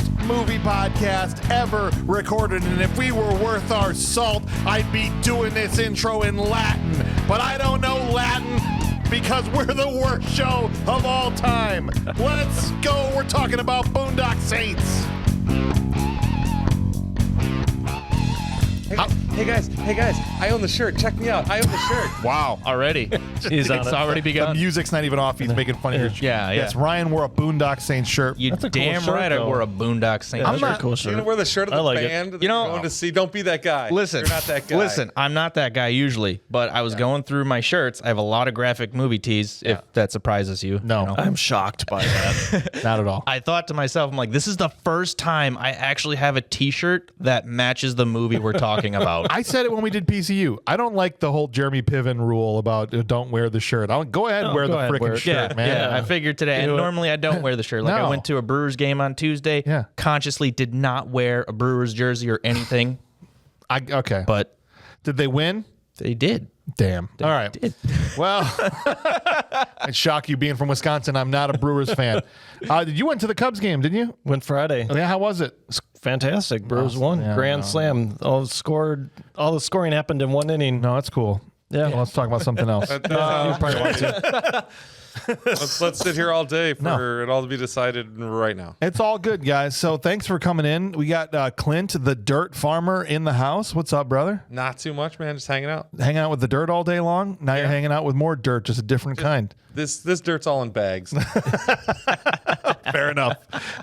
best movie podcast ever recorded. And if we were worth our salt, I'd be doing this intro in Latin. But I don't know Latin because we're the worst show of all time. Let's go. We're talking about Boondock Saints. Hey guys, I own the shirt. Check me out. I own the shirt. Wow. Already. It's already The begun. music's not even off. He's making fun of your shirt. Yeah. Yes, Ryan wore a Boondock Saints shirt. You That's a cool damn shirt, right I though. wore a Boondock Saints That's shirt. a cool You're shirt. gonna wear the shirt of I the like it. band that You know- you're going to see. Don't be that guy. Listen, you're not that guy. Listen, I'm not that guy usually, but I was going through my shirts. I have a lot of graphic movie tees, if that surprises you. No. You know? I'm shocked by that. Not at all. I thought to myself, I'm like, this is the first time I actually have a t-shirt that matches the movie we're talking about. I said it when we did PCU. I don't like the whole Jeremy Piven rule about don't wear the shirt. Go ahead and wear the go ahead, wear freaking it. shirt, man. Yeah, I figured today. And normally I don't wear the shirt. Like I No. went to a Brewers game on Tuesday. Yeah. Consciously did not wear a Brewers jersey or anything, Okay. but Did they win? they did. Damn. All right. did. Well, I shock you being from Wisconsin. I'm not a Brewers fan. You went to the Cubs game, didn't you? Went Friday. Yeah. How was it? It's fantastic. Brewers won. Yeah, Grand slam. All the scoring happened in one inning. No, it's cool. Yeah. Well, let's talk about something else. You probably want to. let's sit here all day for it all to be decided right now. It's all good, guys. So thanks for coming in. We got Clint, the dirt farmer, in the house. What's up, brother? Not too much, man. Just hanging out. Hanging out with the dirt all day long? Now you're hanging out with more dirt, just a different kind. This dirt's all in bags. Fair enough.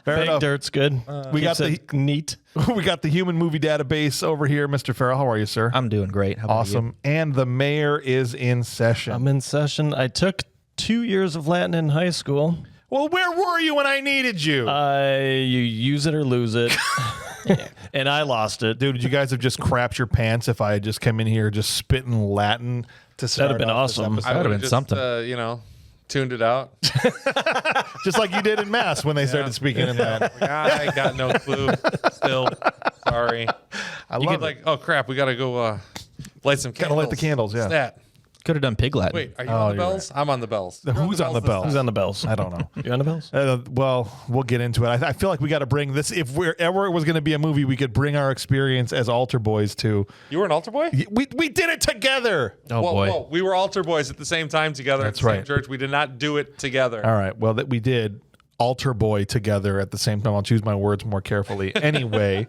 Fair Big enough. dirt's good. We got Keeps it neat. We got the human movie database over here. Mr. Farrell, how are you, sir? I'm doing great. How about Awesome. And the mayor is in session. I'm in session. I took 2 years of Latin in high school. Well, where were you when I needed you? You use it or lose it. And I lost it. Dude, you guys have just crapped your pants if I had just come in here just spitting Latin to start That'd have been off this awesome. episode. I would've would been just, something. Tuned it out. Just like you did in Mass when they started speaking in that. I got no clue. Still, sorry. I You love get like, oh crap, we gotta go light some candles. Gotta light the candles, yeah. Stat. Could have done Pig Latin. Wait, are you on the you're bells? I'm on the bells. Who's on the bells? Who's on the bells? I don't know. You on the bells? Well, we'll get into it. I feel like we got to bring this. If we're ever it was going to be a movie, we could bring our experience as altar boys to. You were an altar boy? We did it together. Oh, boy. Whoa. We were altar boys at the same time together. That's at the same right. Church. We did not do it together. All right. Well, that we did altar boy together at the same time. I'll choose my words more carefully. Anyway,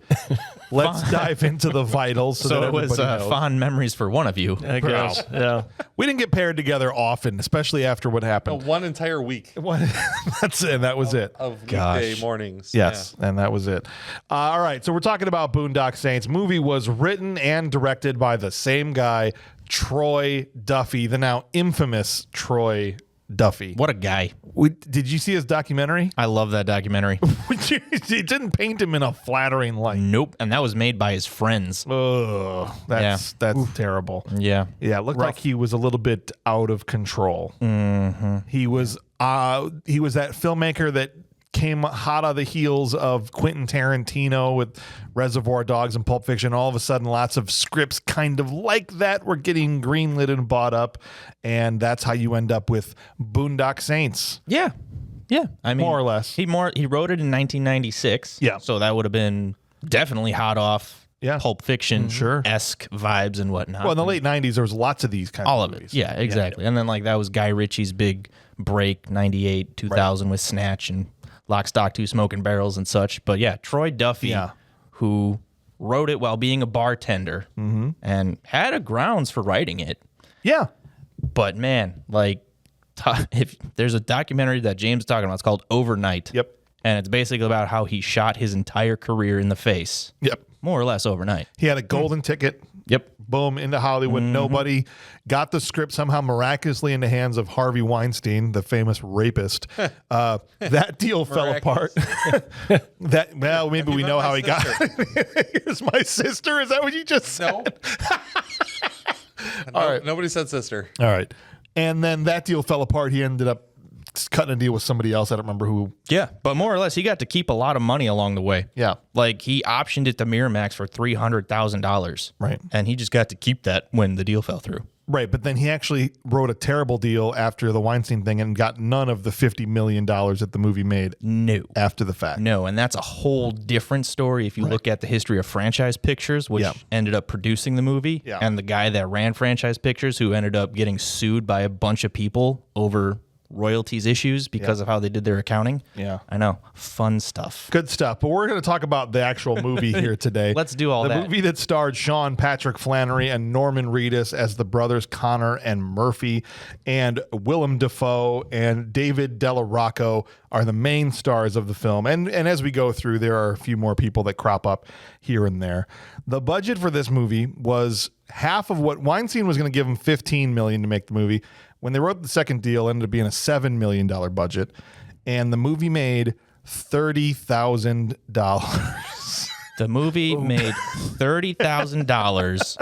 let's dive into the vitals. So that it was everybody knows. fond memories for one of you. I guess. Yeah. We didn't get paired together often, especially after what happened. One entire week That's it. That was it. of Gosh. weekday mornings. Yes, and that was it. All right, so we're talking about Boondock Saints. Movie was written and directed by the same guy, Troy Duffy, the now infamous Troy Duffy. What a guy. Did you see his documentary? I love that documentary. It didn't paint him in a flattering light. Nope. And that was made by his friends. Ugh, that's terrible. Yeah. Yeah, it looked like he was a little bit out of control. Mm-hmm. He was that filmmaker that came hot on the heels of Quentin Tarantino with Reservoir Dogs and Pulp Fiction. All of a sudden, lots of scripts kind of like that were getting greenlit and bought up, and that's how you end up with Boondock Saints. Yeah. Yeah. I mean, More or less. He wrote it in 1996. Yeah. So that would have been definitely hot off Pulp Fiction esque vibes and whatnot. Well, in the late 90s, there was lots of these kind all of of movies. it. Yeah, exactly. And then like that was Guy Ritchie's big break, 98, 2000 with Snatch and Lock, Stock, Two Smoking Barrels and such. But yeah, Troy Duffy, who wrote it while being a bartender and had a grounds for writing it. Yeah. But man, like if there's a documentary that James is talking about, it's called Overnight. Yep. And it's basically about how he shot his entire career in the face. Yep. More or less overnight. He had a golden ticket. Yep. Boom, into Hollywood. Nobody got the script somehow miraculously in the hands of Harvey Weinstein, the famous rapist. That deal fell apart. Maybe we know how he got it. Here's my sister. Is that what you just said? No. All right. Nobody said sister. All right. And then that deal fell apart. He ended up cutting a deal with somebody else. I don't remember who. Yeah. But more or less, he got to keep a lot of money along the way. Yeah. Like he optioned it to Miramax for $300,000. Right. And he just got to keep that when the deal fell through. Right, but then he actually wrote a terrible deal after the Weinstein thing and got none of the $50 million that the movie made. No. After the fact. No, and that's a whole different story if you look at the history of Franchise Pictures, which ended up producing the movie, and the guy that ran Franchise Pictures who ended up getting sued by a bunch of people over royalties issues because of how they did their accounting. Yeah. I know. Fun stuff. Good stuff. But we're going to talk about the actual movie here today. Let's do all that. The movie that starred Sean Patrick Flannery and Norman Reedus as the brothers Connor and Murphy, and Willem Dafoe and David Della Rocco are the main stars of the film. And as we go through, there are a few more people that crop up here and there. The budget for this movie was half of what Weinstein was going to give him, $15 million to make the movie. When they wrote the second deal, it ended up being a $7 million budget, and the movie made $30,000. The movie made $30,000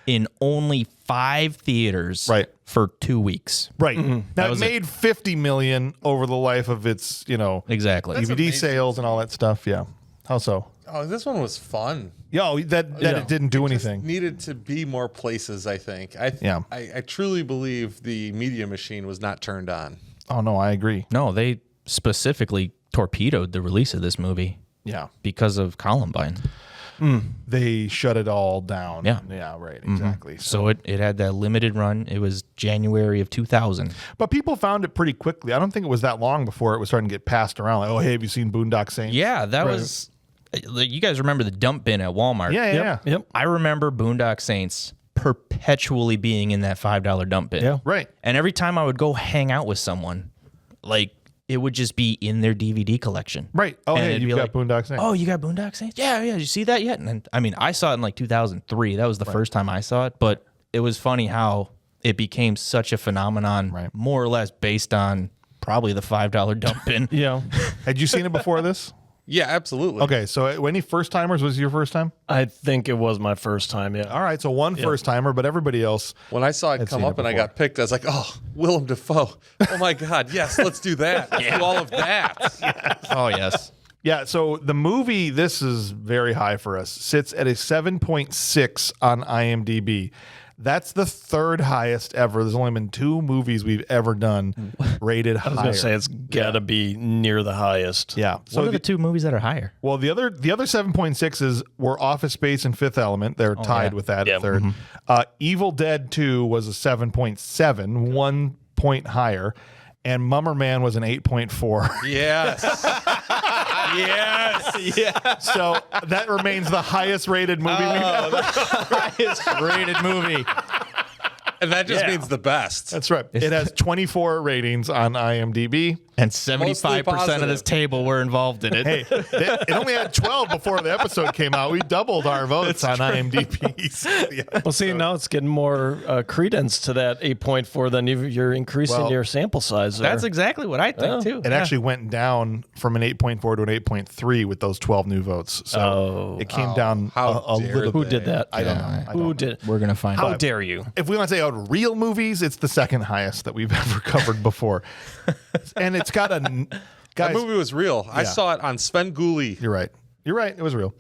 in only 5 theaters for 2 weeks. Right. Now it made $50 million over the life of its, Exactly. DVD sales and all that stuff. Yeah. How so? Oh, this one was fun. Yo, that it didn't do anything. Just needed to be more places, I think. I truly believe the media machine was not turned on. Oh, no, I agree. No, they specifically torpedoed the release of this movie. Yeah. Because of Columbine. They shut it all down. Yeah. Yeah, right. Exactly. So it had that limited run. It was January of 2000. But people found it pretty quickly. I don't think it was that long before it was starting to get passed around. Like, oh, hey, have you seen Boondock Saints? Yeah, that was... You guys remember the dump bin at Walmart? Yeah. Yep. I remember Boondock Saints perpetually being in that $5 dump bin. Yeah. Right. And every time I would go hang out with someone, like, it would just be in their DVD collection. Right. Oh, And hey, it'd you've be got like, Boondock Saints. Oh, you got Boondock Saints? Yeah. Did you see that yet? And then, I saw it in like 2003. That was the first time I saw it. But it was funny how it became such a phenomenon, more or less based on probably the $5 dump bin. Yeah. Had you seen it before this? Yeah, absolutely. Okay, so any first timers? Was it your first time? I think it was my first time, yeah. All right, so one first timer, but everybody else. When I saw it come up and I got picked, I was like, oh, Willem Dafoe. Oh, my God. Yes, let's do that. Let's do all of that. Oh, yes. Yeah, so the movie, this is very high for us, sits at a 7.6 on IMDb. That's the third highest ever. There's only been 2 movies we've ever done rated higher. I was going to say it's got to be near the highest. Yeah. So what are the 2 movies that are higher? Well, the other 7.6s were Office Space and Fifth Element. They're tied with that at third. Evil Dead 2 was a 7.7, 1 point higher, and Mummer Man was an 8.4. Yes. Yes. Yeah. So that remains the highest rated movie we've ever. Highest rated movie. And that just means the best. That's right. It has 24 ratings on IMDb. And 75% of this table were involved in it. Hey, it only had 12 before the episode came out. We doubled our votes on IMDb. Well, see, now it's getting more credence to that 8.4 than you're increasing your sample size there. That's exactly what I think, too. It actually went down from an 8.4 to an 8.3 with those 12 new votes. So it came down a little bit. Who did that? I don't know. Who did? We're going to find How out. dare you? If we want to say out real movies, it's the second highest that we've ever covered before. And it's got a... That Guys, movie was real. I saw it on Sven Gulli. You're right. It was real.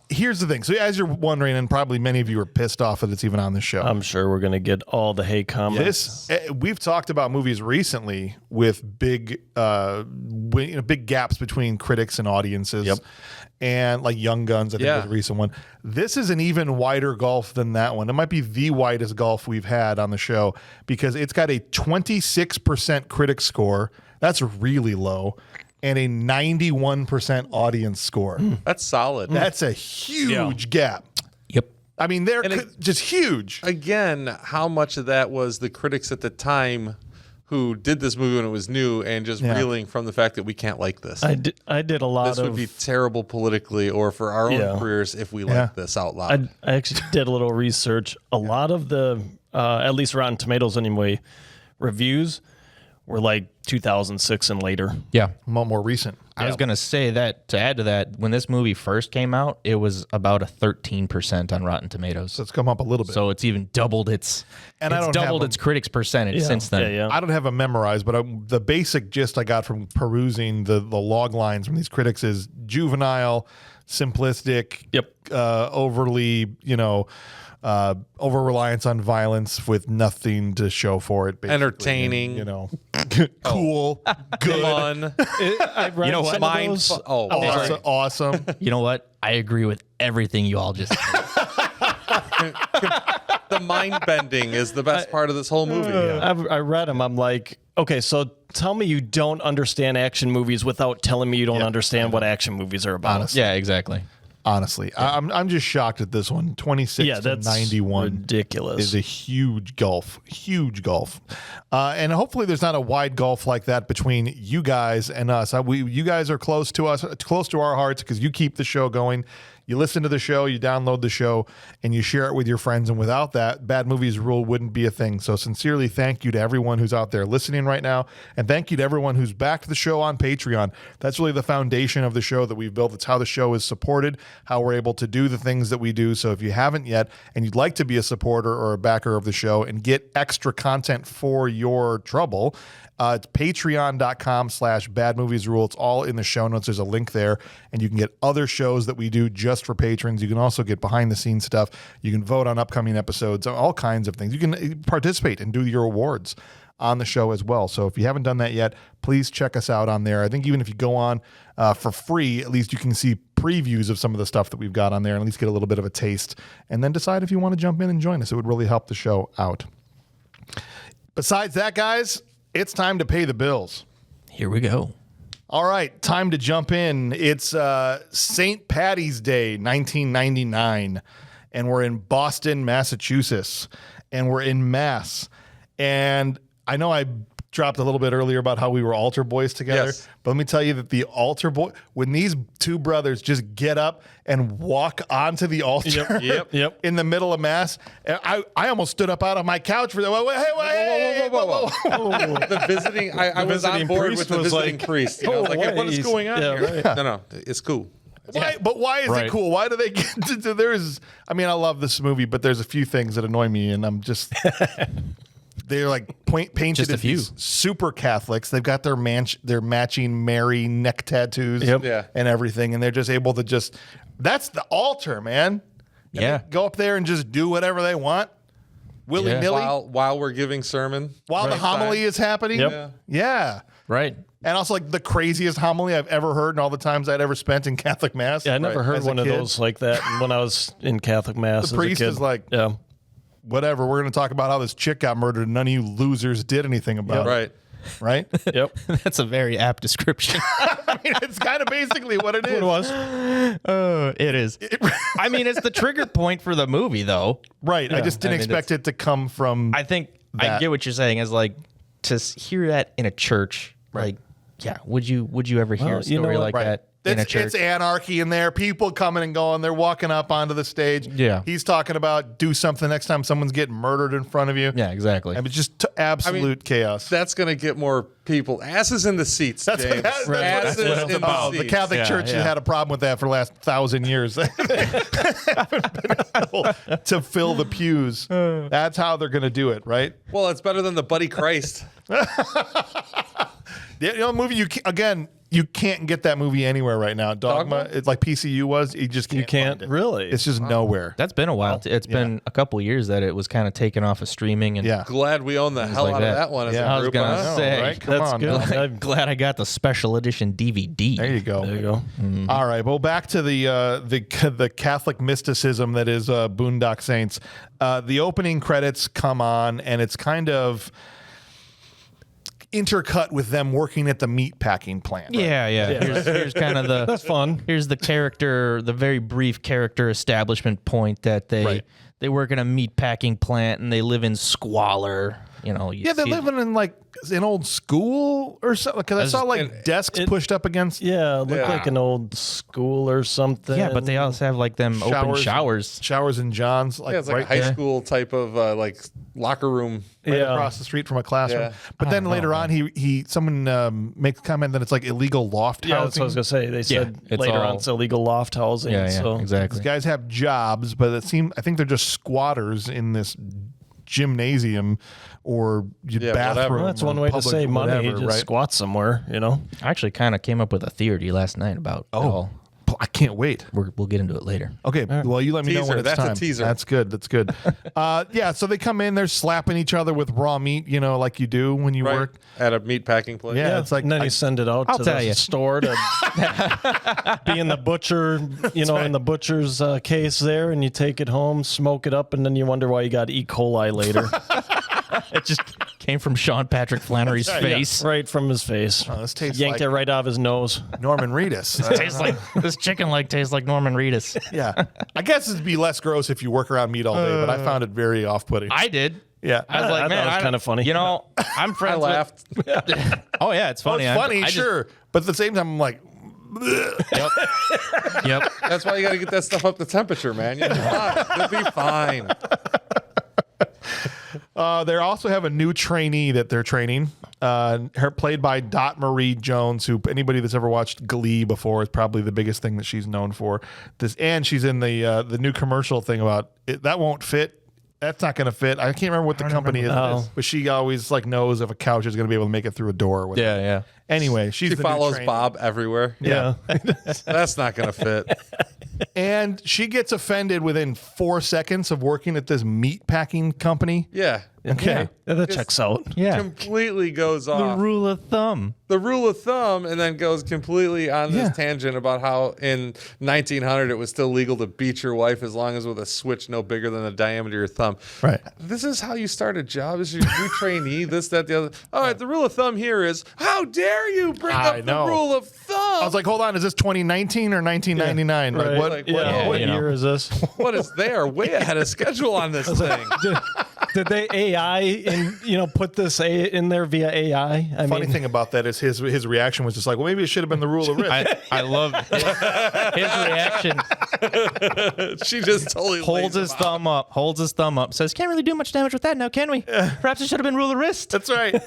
Here's the thing. So as you're wondering, and probably many of you are pissed off that it's even on this show. I'm sure we're going to get all the hate comments. We've talked about movies recently with big gaps between critics and audiences. Yep. And like Young Guns, I think was a recent one. This is an even wider gulf than that one. It might be the widest gulf we've had on the show because it's got a 26% critic score. That's really low. And a 91% audience score. That's solid. That's a huge gap. Yep. I mean, they're just huge. Again, how much of that was the critics at the time who did this movie when it was new and just reeling from the fact that we can't like this? I did a lot This would be terrible politically or for our own careers if we like this out loud. I actually did a little research. A lot of the, at least Rotten Tomatoes anyway, reviews were like 2006 and later. Yeah. More recent. I was going to say that to add to that, when this movie first came out, it was about a 13% on Rotten Tomatoes. So it's come up a little bit. So it's even doubled its its critics percentage since then. Yeah. I don't have them memorized, but the basic gist I got from perusing the log lines from these critics is juvenile, simplistic, overly, over reliance on violence with nothing to show for it. Basically. Entertaining, cool, good, fun. You know what? awesome. You know what? I agree with everything you all just said. The mind bending is the best part of this whole movie. I read them. I'm like, okay, so tell me you don't understand action movies without telling me you don't understand what action movies are about. Honestly. Yeah, exactly. Honestly, I'm just shocked at this one. 26 to 91 ridiculous. is a huge gulf, and hopefully there's not a wide gulf like that between you guys and us. You guys are close to us, close to our hearts, because you keep the show going. You listen to the show, you download the show, and you share it with your friends. And without that, Bad Movies Rule wouldn't be a thing. So sincerely, thank you to everyone who's out there listening right now. And thank you to everyone who's backed the show on Patreon. That's really the foundation of the show that we've built. It's how the show is supported, how we're able to do the things that we do. So if you haven't yet and you'd like to be a supporter or a backer of the show and get extra content for your trouble, it's patreon.com/badmoviesrule. It's all in the show notes. There's a link there, and you can get other shows that we do just for patrons. You can also get behind the scenes stuff. You can vote on upcoming episodes, all kinds of things. You can participate and do your awards on the show as well. So if you haven't done that yet, please check us out on there. I think even if you go on for free, at least you can see previews of some of the stuff that we've got on there and at least get a little bit of a taste, and then decide if you want to jump in and join us. It would really help the show out. Besides that, guys, it's time to pay the bills. Here we go. All right, time to jump in. It's St. Paddy's Day, 1999, and we're in Boston, Massachusetts, and we're in Mass. And I know I dropped a little bit earlier about how we were altar boys together, Yes. but let me tell you that the altar boy, when these two brothers just get up and walk onto the altar Yep. in the middle of Mass, I almost stood up out of my couch for that. Whoa. The visiting, I was on visiting board priest with the was visiting like, priest. I was like, what is going on here? Right. No, it's cool. Why? But why is it cool? Why do they get to there's? I mean, I love this movie, but there's a few things that annoy me, and I'm just. They're like painted Just a as few. these super Catholics. They've got their matching Mary neck tattoos Yeah. and everything, and they're just able to that's the altar, man. And Yeah. they go up there and just do whatever they want, willy-nilly, While we're giving sermon. while the homily is happening. Yep. Yeah. Right. And also like the craziest homily I've ever heard in all the times I'd ever spent in Catholic Mass. Yeah, I never heard As a one of kid. those like that when I was in Catholic Mass as The a priest kid. is like, yeah. whatever, we're going to talk about how this chick got murdered and none of you losers did anything about it. Right. Right? Yep. That's a very apt description. I mean, it's kind of basically what it is. It was. It is. I mean, it's the trigger point for the movie, though. Right. I just didn't expect it to come from. I think I that. get what you're saying. Is like to hear that in a church. Like, yeah, would you ever hear Well, a you know story what? like Right. that in a church? It's anarchy in there. People coming and going. They're walking up onto the stage. Yeah. He's talking about do something next time someone's getting murdered in front of you. Yeah, exactly. I mean, it's just absolute chaos. That's going to get more people. Asses in the seats, That's James. what Asses it's in about. the The seats. Catholic Yeah, Church has yeah. had a problem with that for the last 1,000 years. They haven't been able to fill the pews. That's how they're going to do it, right? Well, it's better than the Buddy Christ. The movie you can't get that movie anywhere right now. Dogma, it's like PCU was. You just can't. You can't find it. really. It's just nowhere. That's been a while. It's been a couple years that it was kind of taken off of streaming. And Yeah. Glad we own the hell like out that. of that one as Yeah. a I was group. gonna huh? say, right? Come That's on. good. man. I'm glad I got the special edition DVD. There you go. There you go. All right. Well, back to the Catholic mysticism that is Boondock Saints. The opening credits come on, and it's kind of intercut with them working at the meat packing plant. Yeah. Here's kind of the That's fun. Here's the character, the very brief character establishment point that they Right. they work in a meat packing plant and they live in squalor. You know, Yeah, they're living in like an old school or something. Because I saw like desks pushed up against. Yeah, it looked like an old school or something. Yeah, but they also have like them open showers. Showers in John's. Like, Yeah, it's like a high school type of like locker room. Right across the street from a classroom. Yeah. But then later on, someone makes a comment that it's like illegal loft Yeah, housing. that's what I was gonna say. They said it's later all- on it's illegal loft housing. Yeah, so. exactly. These guys have jobs, but I think they're just squatters in this gymnasium or whatever. bathroom. Well, that's or one way to public save money. whatever, Just right? squat somewhere, you know. I actually kind of came up with a theory last night about it all. I can't wait. We'll get into it later. Okay, well, you let me know when Teaser, it's that's a time. teaser. That's good. That's good. Yeah, so they come in, they're slapping each other with raw meat, you know, like you do when you Right. work. At a meat packing place. Yeah, it's like and then you send it out I'll to tell the you. store to be in the butcher, in the butcher's case there, and you take it home, smoke it up, and then you wonder why you got E. coli later. It just came from Sean Patrick Flannery's face. Right from his face. this tastes Yanked like it right out of his nose. Norman Reedus. Tastes like this chicken leg tastes like Norman Reedus. Yeah. I guess it'd be less gross if you work around meat all day, but I found it very off-putting. I did. Yeah. I was like, I man, thought it was kind of funny. You know, I'm I friends. laughed. Oh yeah, it's Well, funny. it's funny, sure. But at the same time, I'm like, Yep. That's why you got to get that stuff up to temperature, man. You'll be fine. You'll be fine. they also have a new trainee that they're training. Her played by Dot Marie Jones, who anybody that's ever watched Glee before is probably the biggest thing that she's known for. And she's in the new commercial thing about it, that won't fit. That's not going to fit. I can't remember what the company is, but she always like knows if a couch is going to be able to make it through a door. Or whatever. Yeah. Anyway, she's She the new follows trainee. Bob everywhere. Yeah. That's not going to fit. And she gets offended within 4 seconds of working at this meat packing company. Yeah. Okay. Yeah, that checks out. Yeah. Completely goes The off. rule of thumb. The rule of thumb, and then goes completely on this tangent about how in 1900 it was still legal to beat your wife as long as with a switch no bigger than the diameter of your thumb. Right. This is how you start a job as your new trainee, this, that, the other. All right, the rule of thumb here is, how dare you bring I up know. the rule of thumb? I was like, hold on, is this 2019 or 1999? Right. Like, what? Like, Yeah, what you know. year is this? what is they are way ahead of schedule on this thing. Did they AI put this in there via AI? Funny thing about that is his reaction was just like, well, maybe it should have been the rule of risk. I love his reaction. She just totally Holds lays his him out. thumb up, says, can't really do much damage with that now, can we? Perhaps it should have been rule of wrist. That's right.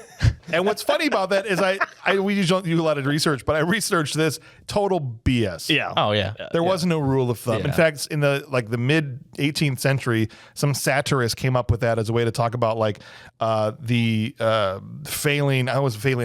And what's funny about that is we usually do a lot of research, but I researched this total BS. Yeah. Oh, yeah. There was no rule of thumb. In Yeah. fact, in the mid 18th century, some satirist came up with that as a way to talk about the failing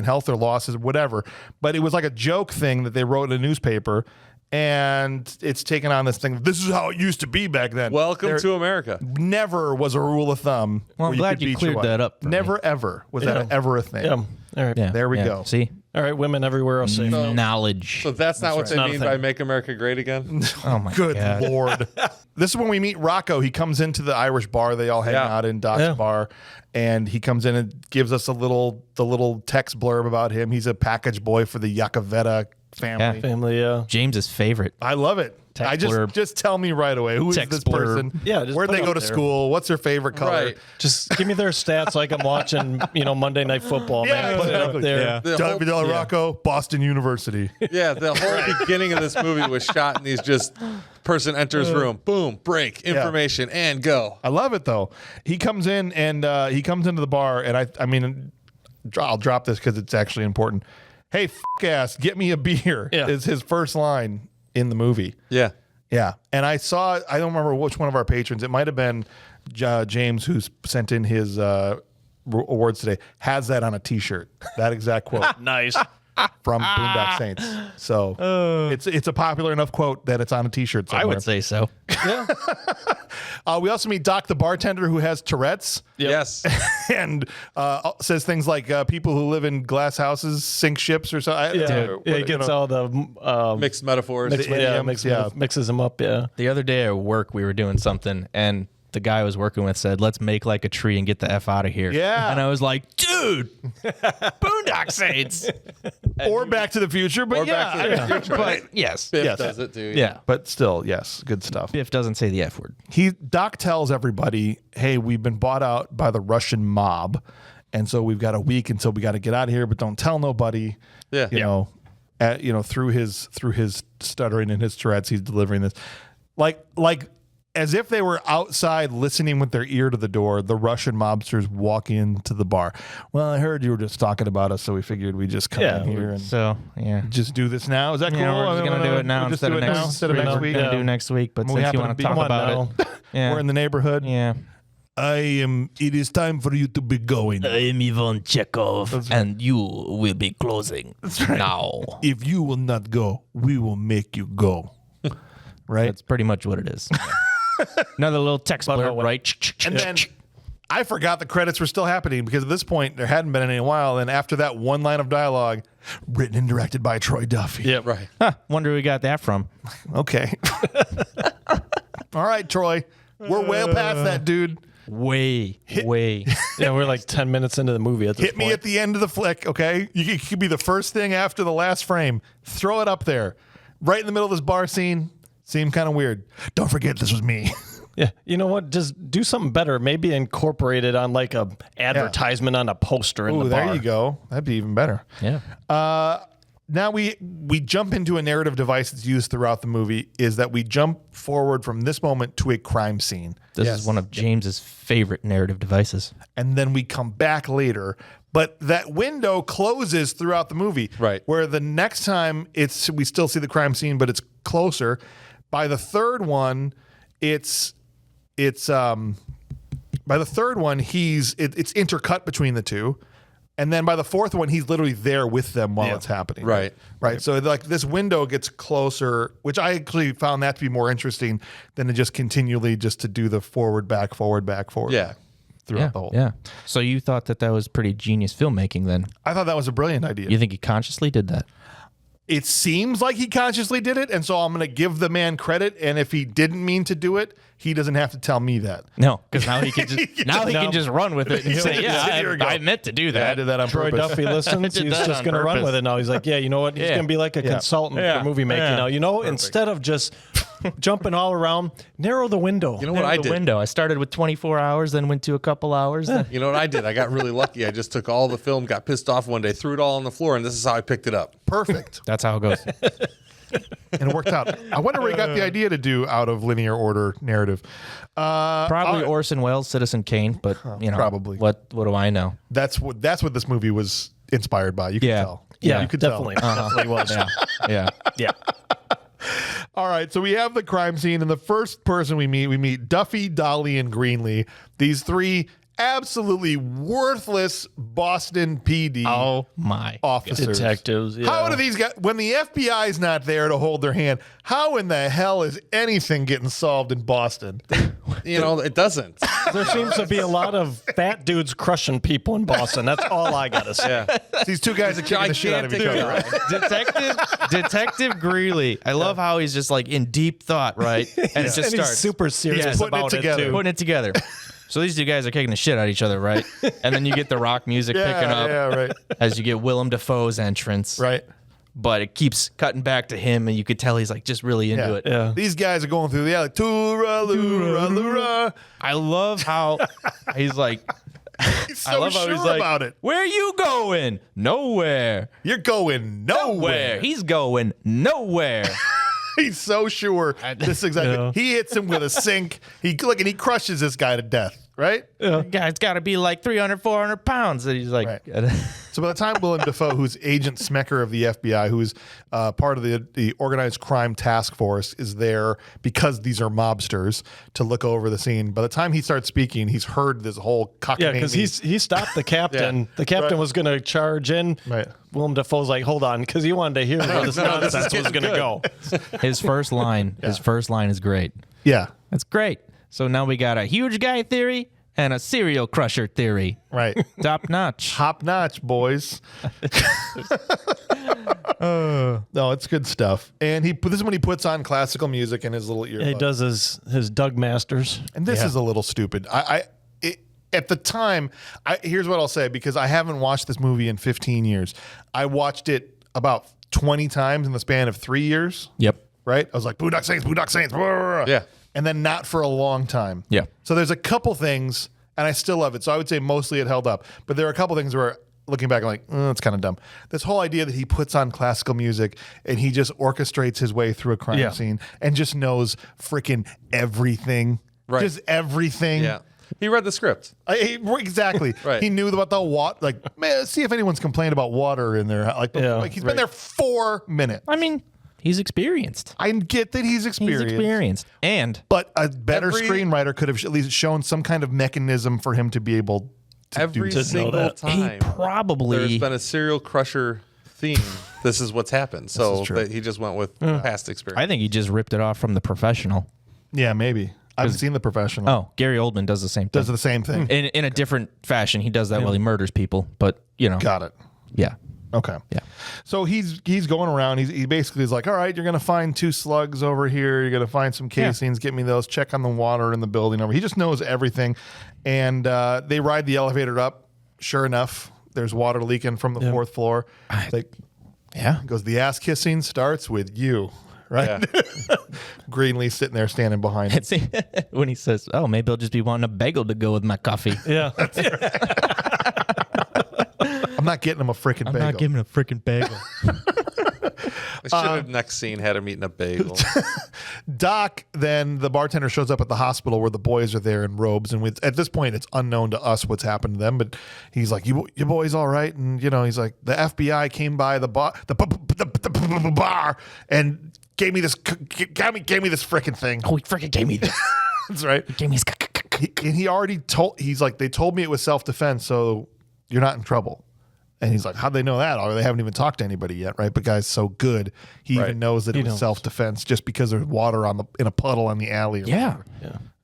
health or losses, whatever. But it was like a joke thing that they wrote in a newspaper, and it's taken on this thing. This is how it used to be back then. Welcome There to America. never was a rule of thumb. Well, I'm where you glad could you beat your cleared wife. that up for me. Never ever was that ever a thing. Yeah. All right. Yeah. There we Yeah. go. See? All right. Women everywhere are safe. Knowledge. So that's not what they Not a mean thing. by make America great again? Oh, my Good God. Lord. This is when we meet Rocco. He comes into the Irish bar. They all hang Yeah. out in Doc's Yeah. bar. And he comes in and gives us the little text blurb about him. He's a package boy for the Yakavetta family. Yeah. Family. Yeah. James's favorite. I love it. Text blurb. Just tell me right away. Who is Text this blurb. person? Yeah, just Where'd put they it go up to there. school? What's their favorite color? Right. Just give me their stats like I'm watching, Monday Night Football. Yeah, man. Put it up exactly. there. Yeah. The David whole- Del Rocco, Boston University. Yeah, the whole beginning of this movie was shot in these just person enters room, boom, break, information, and go. I love it though. He comes in and he comes into the bar, and I'll drop this because it's actually important. Hey, ass, get me a beer. Yeah. Is his first line in the movie. Yeah. Yeah, and I don't remember which one of our patrons. It might have been James, who's sent in his awards today. Has that on a T-shirt? That exact quote Nice. from Boondock Saints. So it's a popular enough quote that it's on a T-shirt somewhere. I would say so. We also meet Doc, the bartender, who has Tourette's. Yes. And says things like people who live in glass houses sink ships or something. Yeah. He gets all the Mixed metaphors. mixes them up. Yeah. The other day at work, we were doing something, and the guy I was working with said, let's make like a tree and get the F out of here. Yeah. And I was like, dude, Boondock Saints. Or Back to the Future, but Or yeah. Back to the Future. But yes. Biff Yes. does it too. Yeah. But still, yes, good stuff. Biff doesn't say the F word. Doc tells everybody, hey, we've been bought out by the Russian mob, And so we've got a week until we got to get out of here, but don't tell nobody. Yeah. You know, through his stuttering and his Tourette's, he's delivering this. Like as if they were outside listening with their ear to the door, the Russian mobsters walk into the bar. Well, I heard you were just talking about us, so we figured we'd just come in here and just do this now. Is that cool? We're just going to do it now instead of next week. We're going to do next week, but since you want to talk about it. We're in the neighborhood. Yeah. It is time for you to be going. I am Ivan Chekhov, and you will be closing now. If you will not go, we will make you go. Right? That's pretty much what it is. Another little text blur, right? And then I forgot the credits were still happening because at this point there hadn't been any in a while. And after that one line of dialogue, written and directed by Troy Duffy. Yeah, right. Huh, wonder where we got that from. Okay. All right, Troy. We're way past that, dude. Way. Yeah, we're like 10 minutes into the movie at this point. Hit me at the end of the flick, okay? You could be the first thing after the last frame. Throw it up there. Right in the middle of this bar scene. Seemed kind of weird. Don't forget this was me. Yeah, you know what? Just do something better. Maybe incorporate it on like a advertisement on a poster in the bar. There you go. That'd be even better. Yeah. Now we jump into a narrative device that's used throughout the movie, is that we jump forward from this moment to a crime scene. This is one of James's favorite narrative devices. And then we come back later, but that window closes throughout the movie. Right. Where the next time we still see the crime scene, but it's closer. By the third one, it's intercut between the two. And then by the fourth one, he's literally there with them while it's happening. Right. Right. So like this window gets closer, which I actually found that to be more interesting than to just continually just to do the forward, back, forward, back, forward. Yeah. Back throughout the whole. Yeah. So you thought that was pretty genius filmmaking then? I thought that was a brilliant idea. You think he consciously did that? It seems like he consciously did it, and so I'm going to give the man credit. And if he didn't mean to do it, he doesn't have to tell me that. No, because now he can just can just run with it and say, "Yeah, I meant to do that." Yeah, I did that on Troy purpose. Duffy listens. He's just going to run with it now. He's like, yeah, you know what? He's going to be like a consultant for movie making now. You know, instead of just jumping all around, narrow the window. You know what I did? Window. I started with 24 hours, then went to a couple hours. Then. You know what I did? I got really lucky. I just took all the film, got pissed off one day, threw it all on the floor, and this is how I picked it up. Perfect. That's how it goes. And it worked out. I wonder where he got the idea to do out of linear order narrative. Probably Orson Welles, Citizen Kane, but you know, probably. What do I know? That's what this movie was inspired by. You can tell. Yeah, you could definitely. tell. Definitely was. Yeah. All right, so we have the crime scene, and the first person we meet Duffy, Dolly, and Greenlee. These three absolutely worthless Boston PD officers. Detectives. Yeah. How do these guys, when the FBI is not there to hold their hand, how in the hell is anything getting solved in Boston? You know, it doesn't. There seems to be a lot of fat dudes crushing people in Boston. That's all I got to say. Yeah. These two guys are kicking the shit out of each other. Right? Detective Greeley. I love how he's just like in deep thought, right? And it just And starts he's super serious putting it about it, together. too. putting it together. So these two guys are kicking the shit out of each other, right? And then you get the rock music picking up right. as you get Willem Dafoe's entrance. Right. But it keeps cutting back to him, and you could tell he's like just really into it. Yeah. These guys are going through the alley. Toora-lura-lura. I love how he's like, He's so sure about it. "Where you going? Nowhere. You're going nowhere. He's going nowhere. He's so sure. This is exactly. Yeah. He hits him with a sink. He crushes this guy to death. Right. Guy's got to be like 300, 400 pounds. And he's like, So by the time Willem Dafoe, who's Agent Smecker of the FBI, who's part of the organized crime task force, is there because these are mobsters to look over the scene. By the time he starts speaking, he's heard this whole cockamamie. Yeah, because he stopped the captain. Yeah. The captain was going to charge in. Right. Willem Dafoe's like, hold on, because he wanted to hear where this nonsense was going to go. his first line is great. Yeah. That's great. So now we got a huge guy theory and a serial crusher theory. Right. Top notch. Top notch, boys. No, it's good stuff. And this is when he puts on classical music in his little earbuds. He does his Doug Masters. And this is a little stupid. At the time, here's what I'll say, because I haven't watched this movie in 15 years. I watched it about 20 times in the span of 3 years. Yep. Right? I was like, Boondock Saints, Boondock Saints. Blah, blah, blah. Yeah. And then not for a long time. Yeah. So there's a couple things, and I still love it. So I would say mostly it held up. But there are a couple things where, looking back, I'm like, it's kind of dumb. This whole idea that he puts on classical music and he just orchestrates his way through a crime scene and just knows freaking everything. Right. Just everything. Yeah. He read the script. Exactly. Right. He knew about the water. Like, man, see if anyone's complained about water in there. Like he's been there 4 minutes. I mean, he's experienced. I get that he's experienced. But a better screenwriter could have at least shown some kind of mechanism for him to be able to every do single time. He probably There's been a serial crusher theme. This is what's happened. So that he just went with past experience. I think he just ripped it off from The Professional. Yeah, maybe. I haven't seen The Professional. Oh, Gary Oldman does the same thing. Does the same thing. In a different fashion. He does that while he murders people. But, you know. Got it. Yeah. Okay. Yeah. So he's going around. He basically is like, all right, you're going to find 2 slugs over here. You're going to find some casings. Get me those. Check on the water in the building over. He just knows everything. And they ride the elevator up. Sure enough, there's water leaking from the 4th floor. Like, goes, the ass kissing starts with you. Right? Yeah. Greenlee sitting there standing behind him. When he says, oh, maybe I'll just be wanting a bagel to go with my coffee. Yeah. I'm not getting him a freaking bagel. I'm not giving him a freaking bagel. I should have next scene had him eating a bagel. Doc, then the bartender shows up at the hospital where the boys are there in robes. And at this point, it's unknown to us what's happened to them. But he's like, you boys all right? And, he's like, the FBI came by the bar and gave me this freaking thing. Oh, he freaking gave me this. That's right. He gave me this. And he already he's like, they told me it was self-defense, so you're not in trouble. And he's like, how'd they know that? Or they haven't even talked to anybody yet, right? But guy's so good, he even knows that it was self-defense just because there's water in a puddle in the alley. Yeah.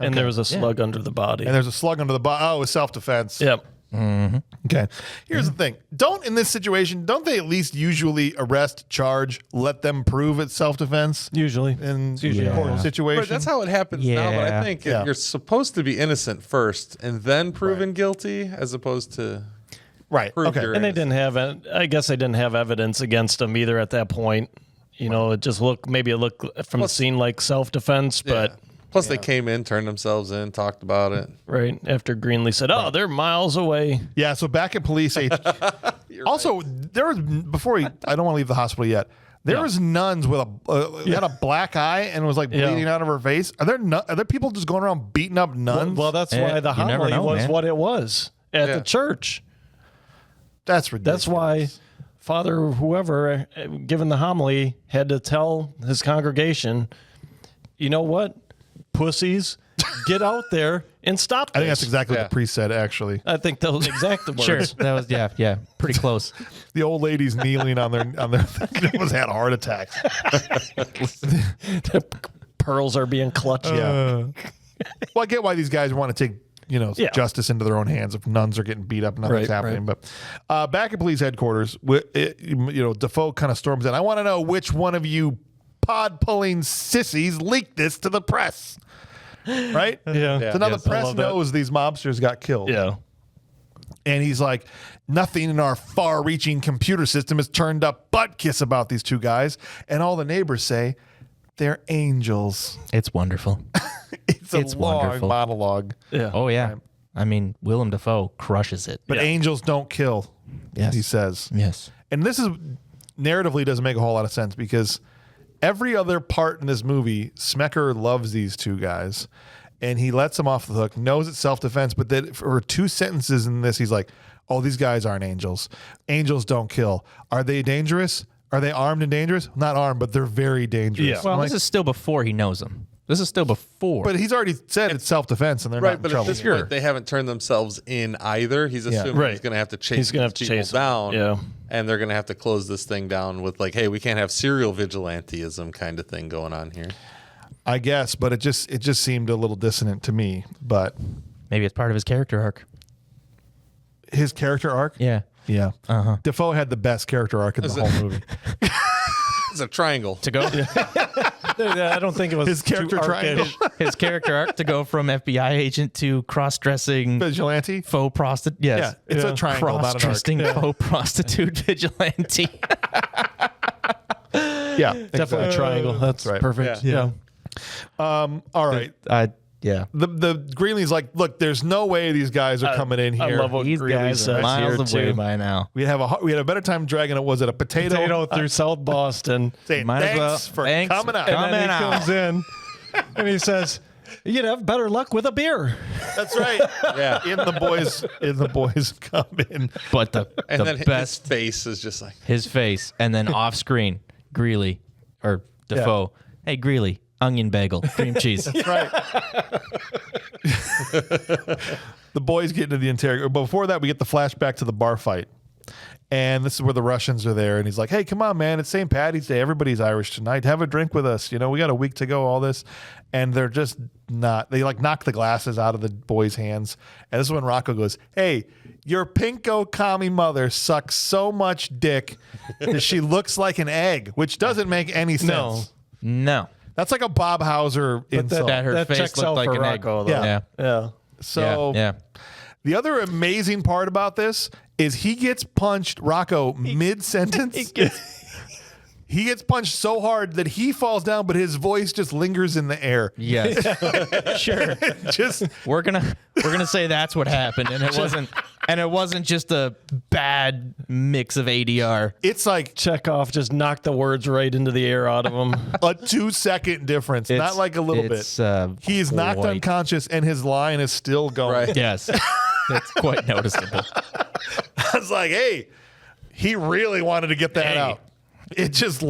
And there was a slug under the body. And there's a slug under the body. Oh, it was self-defense. Yep. Mm-hmm. Okay. Here's the thing. In this situation, don't they at least usually arrest, charge, let them prove it's self-defense? Usually. In important situations. But that's how it happens now. But I think you're supposed to be innocent first and then proven guilty as opposed to... Right. Okay. And they didn't have, I guess they didn't have evidence against him either at that point. It just looked from the scene like self-defense, but. Plus they came in, turned themselves in, talked about it. Right. After Greenlee said, oh, they're miles away. Yeah. So back at police. Also, there was, I don't want to leave the hospital yet. There was nuns with had a black eye and was like bleeding out of her face. Are there people just going around beating up nuns? Well, that's why the homily was what it was at the church. That's ridiculous. That's why Father whoever, given the homily, had to tell his congregation, you know what, pussies, get out there and stop this. I think that's exactly what the priest said, actually. I think those exact words. Sure, that was pretty close. The old ladies kneeling on their almost had heart attacks. The pearls are being clutched. Well, I get why these guys want to take justice into their own hands if nuns are getting beat up and nothing's happening. Right. But back at police headquarters, Dafoe kind of storms in. I want to know which one of you pod-pulling sissies leaked this to the press. Right? Yeah. So now the press knows these mobsters got killed. Yeah. And he's like, nothing in our far-reaching computer system has turned up butt kiss about these 2 guys. And all the neighbors say, they're angels. It's wonderful. It's long wonderful monologue. Yeah. Oh, yeah. I mean, Willem Dafoe crushes it. But angels don't kill, yes. he says. Yes. And this is narratively doesn't make a whole lot of sense because every other part in this movie, Smecker loves these 2 guys and he lets them off the hook, knows it's self-defense, but then for 2 sentences in this, he's like, oh, these guys aren't angels. Angels don't kill. Are they dangerous? Are they armed and dangerous? Not armed, but they're very dangerous. Yeah. Well, this is still before he knows them. This is still before. But he's already said it's self-defense and they're not in but trouble. at this point, they haven't turned themselves in either. He's assuming he's going to have to chase people down. Yeah. And they're going to have to close this thing down with like, hey, we can't have serial vigilantism kind of thing going on here. I guess, but it just seemed a little dissonant to me. But maybe it's part of his character arc. His character arc? Yeah. Yeah. Defoe had the best character arc in the whole movie. It's a triangle. To go? I don't think it was his character triangle. His character arc to go from FBI agent to cross-dressing vigilante faux prostitute. Yes. Yeah, it's a triangle, not an arc. Cross-dressing faux prostitute vigilante. Yeah, definitely a triangle. That's right. Perfect. Yeah. All right. Yeah. The Greeley's like, look, there's no way these guys are coming in here. I love what These Greeley guys says are miles here, away too. by now. We had a better time dragging it. Was it a potato Through South Boston. saying, Might as thanks well- for thanks coming out. for And then he Coming out. comes in and he says, "You'd have better luck with a beer." That's right. Yeah. In the boys come in. But the then best his face is just like, his face, and then off screen, Greeley or Defoe. Hey, Greeley, onion bagel, cream cheese. Right. The boys get into the interrogation. But before that, we get the flashback to the bar fight. And this is where the Russians are there. And he's like, hey, come on, man. It's St. Patty's Day. Everybody's Irish tonight. Have a drink with us. You know, we got a week to go, all this. And they're just not. They like knock the glasses out of the boys' hands. And this is when Rocco goes, hey, your pinko commie mother sucks so much dick that she looks like an egg, which doesn't make any sense. No. That's like a Bob Hauser insult. That her That face checks looked out like for an egg. Rocco, though. Yeah. Yeah. So yeah. the other amazing part about this is he gets punched, Rocco, mid-sentence. He gets punched so hard that he falls down, but his voice just lingers in the air. Yes. Sure. Just We're gonna say that's what happened, and it wasn't just a bad mix of ADR. it's like Chekhov just knocked the words right into the air out of him. a 2-second difference, not like a little bit. He is knocked quite- unconscious, and his line is still going. Right. Yes, it's quite noticeable. I was like, hey, he really wanted to get that out. It just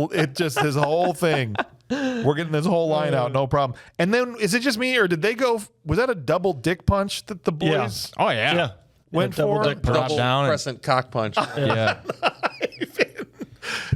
his whole thing. We're getting this whole line out, no problem. And then is it just me, or did they go? Was that a double dick punch that the boys Oh yeah. Yeah. went double for? dick Drop double down and- crescent cock punch. Yeah.